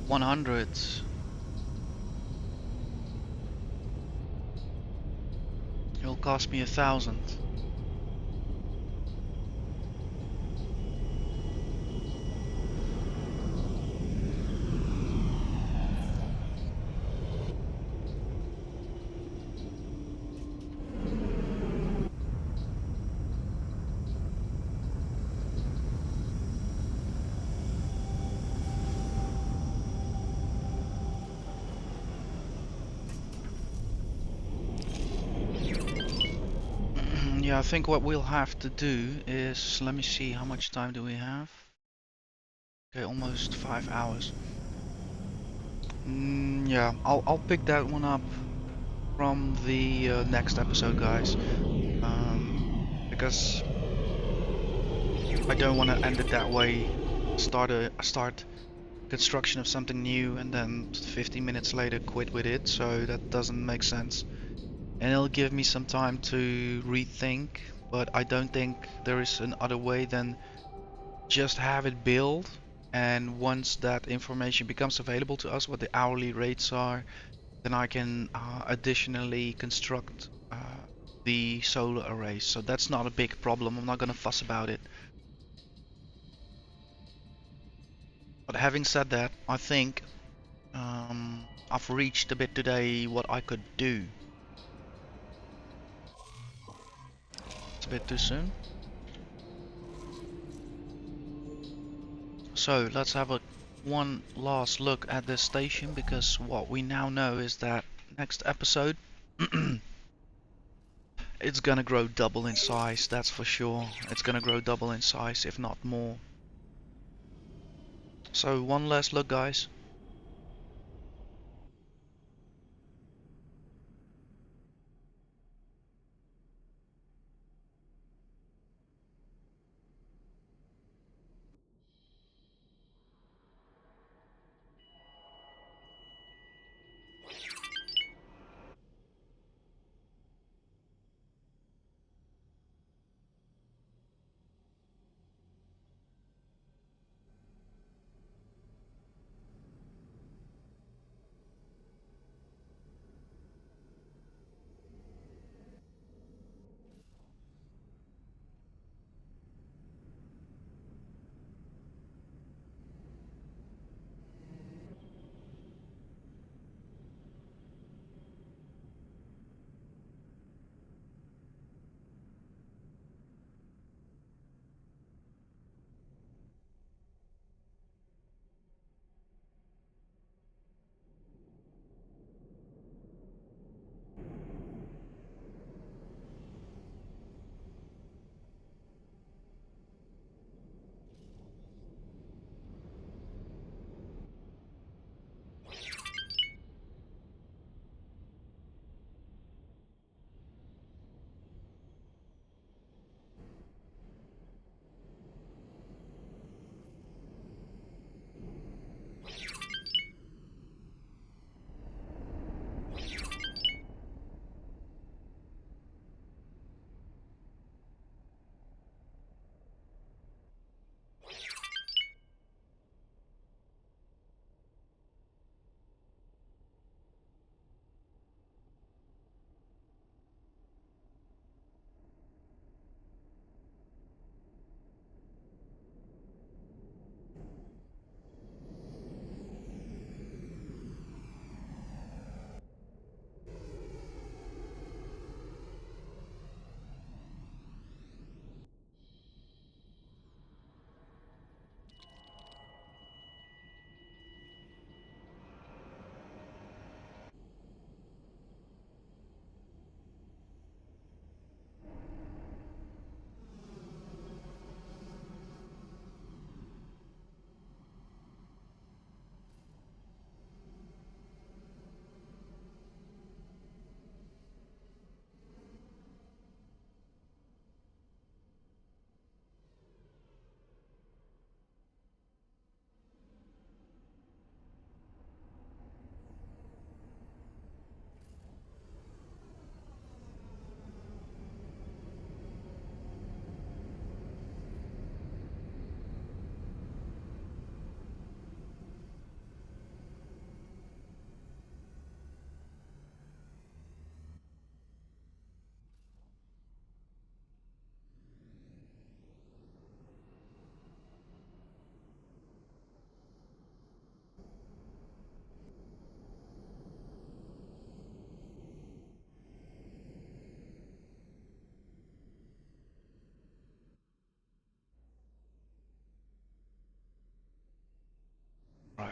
100, it'll cost me 1,000. Yeah, I think what we'll have to do is, let me see, how much time do we have? Okay, almost 5 hours. Yeah, I'll pick that one up from the next episode, guys. Because I don't want to end it that way. Start construction of something new and then 15 minutes later quit with it. So that doesn't make sense. And it'll give me some time to rethink. But I don't think there is an other way than just have it build, and once that information becomes available to us, what the hourly rates are, then I can additionally construct the solar arrays. So that's not a big problem. I'm not gonna fuss about it. But having said that, I think I've reached a bit today what I could do. It's a bit too soon. So let's have one last look at this station, because what we now know is that next episode it's gonna grow double in size, that's for sure. It's gonna grow double in size, if not more. So one last look, guys.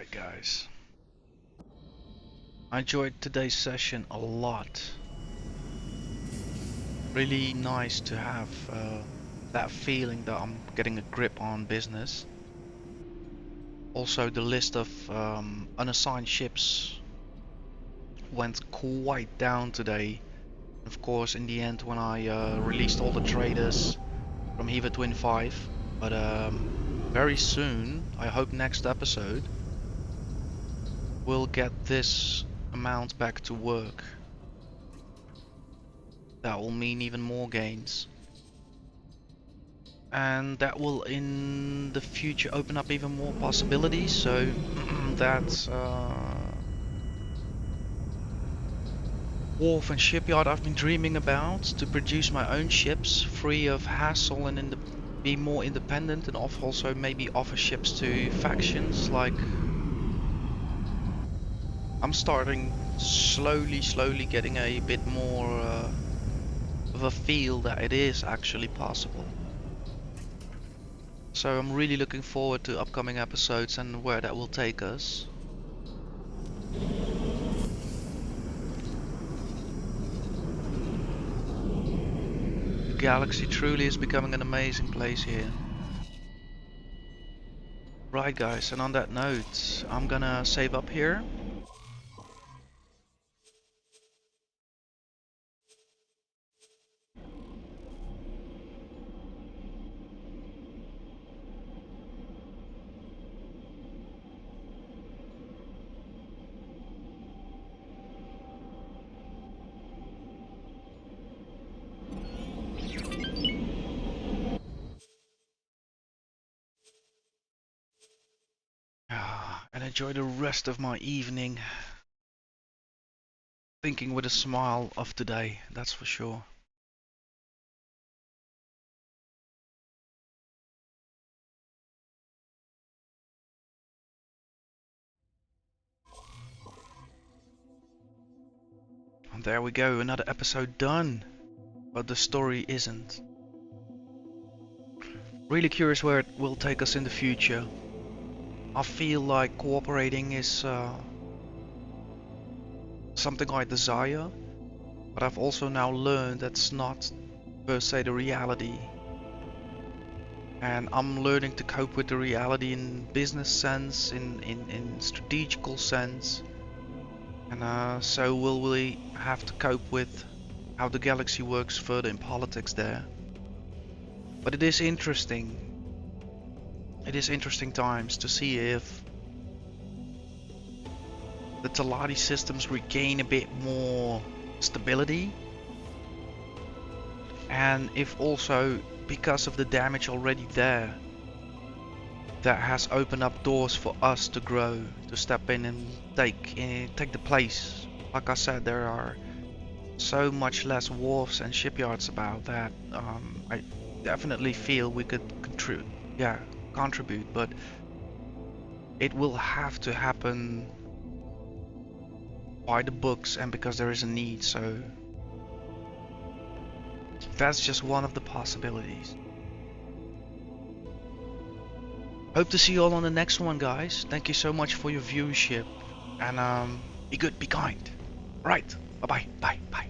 Alright guys, I enjoyed today's session a lot. Really nice to have that feeling that I'm getting a grip on business. Also the list of unassigned ships went quite down today. Of course in the end when I released all the traders from Hewa I V, but very soon, I hope next episode, we'll get this amount back to work. That will mean even more gains. And that will in the future open up even more possibilities, so that wharf and shipyard I've been dreaming about to produce my own ships free of hassle and be more independent, and also maybe offer ships to factions. Like I'm starting slowly getting a bit more of a feel that it is actually possible. So I'm really looking forward to upcoming episodes and where that will take us. The galaxy truly is becoming an amazing place here. Right guys, and on that note, I'm gonna save up here. And enjoy the rest of my evening. Thinking with a smile of today, that's for sure. And there we go, another episode done. But the story isn't. Really curious where it will take us in the future. I feel like cooperating is something I desire, but I've also now learned that's not per se the reality. And I'm learning to cope with the reality in business sense, in strategical sense. And so will we have to cope with how the galaxy works further in politics there. But it is interesting. It is interesting times to see if the Taladi systems regain a bit more stability, and if also because of the damage already there, that has opened up doors for us to grow, to step in and take the place. Like I said, there are so much less wharfs and shipyards about that. I definitely feel we could contribute, but it will have to happen by the books and because there is a need. So that's just one of the possibilities. Hope to see you all on the next one, guys. Thank you so much for your viewership, and be good, be kind. Right, bye bye.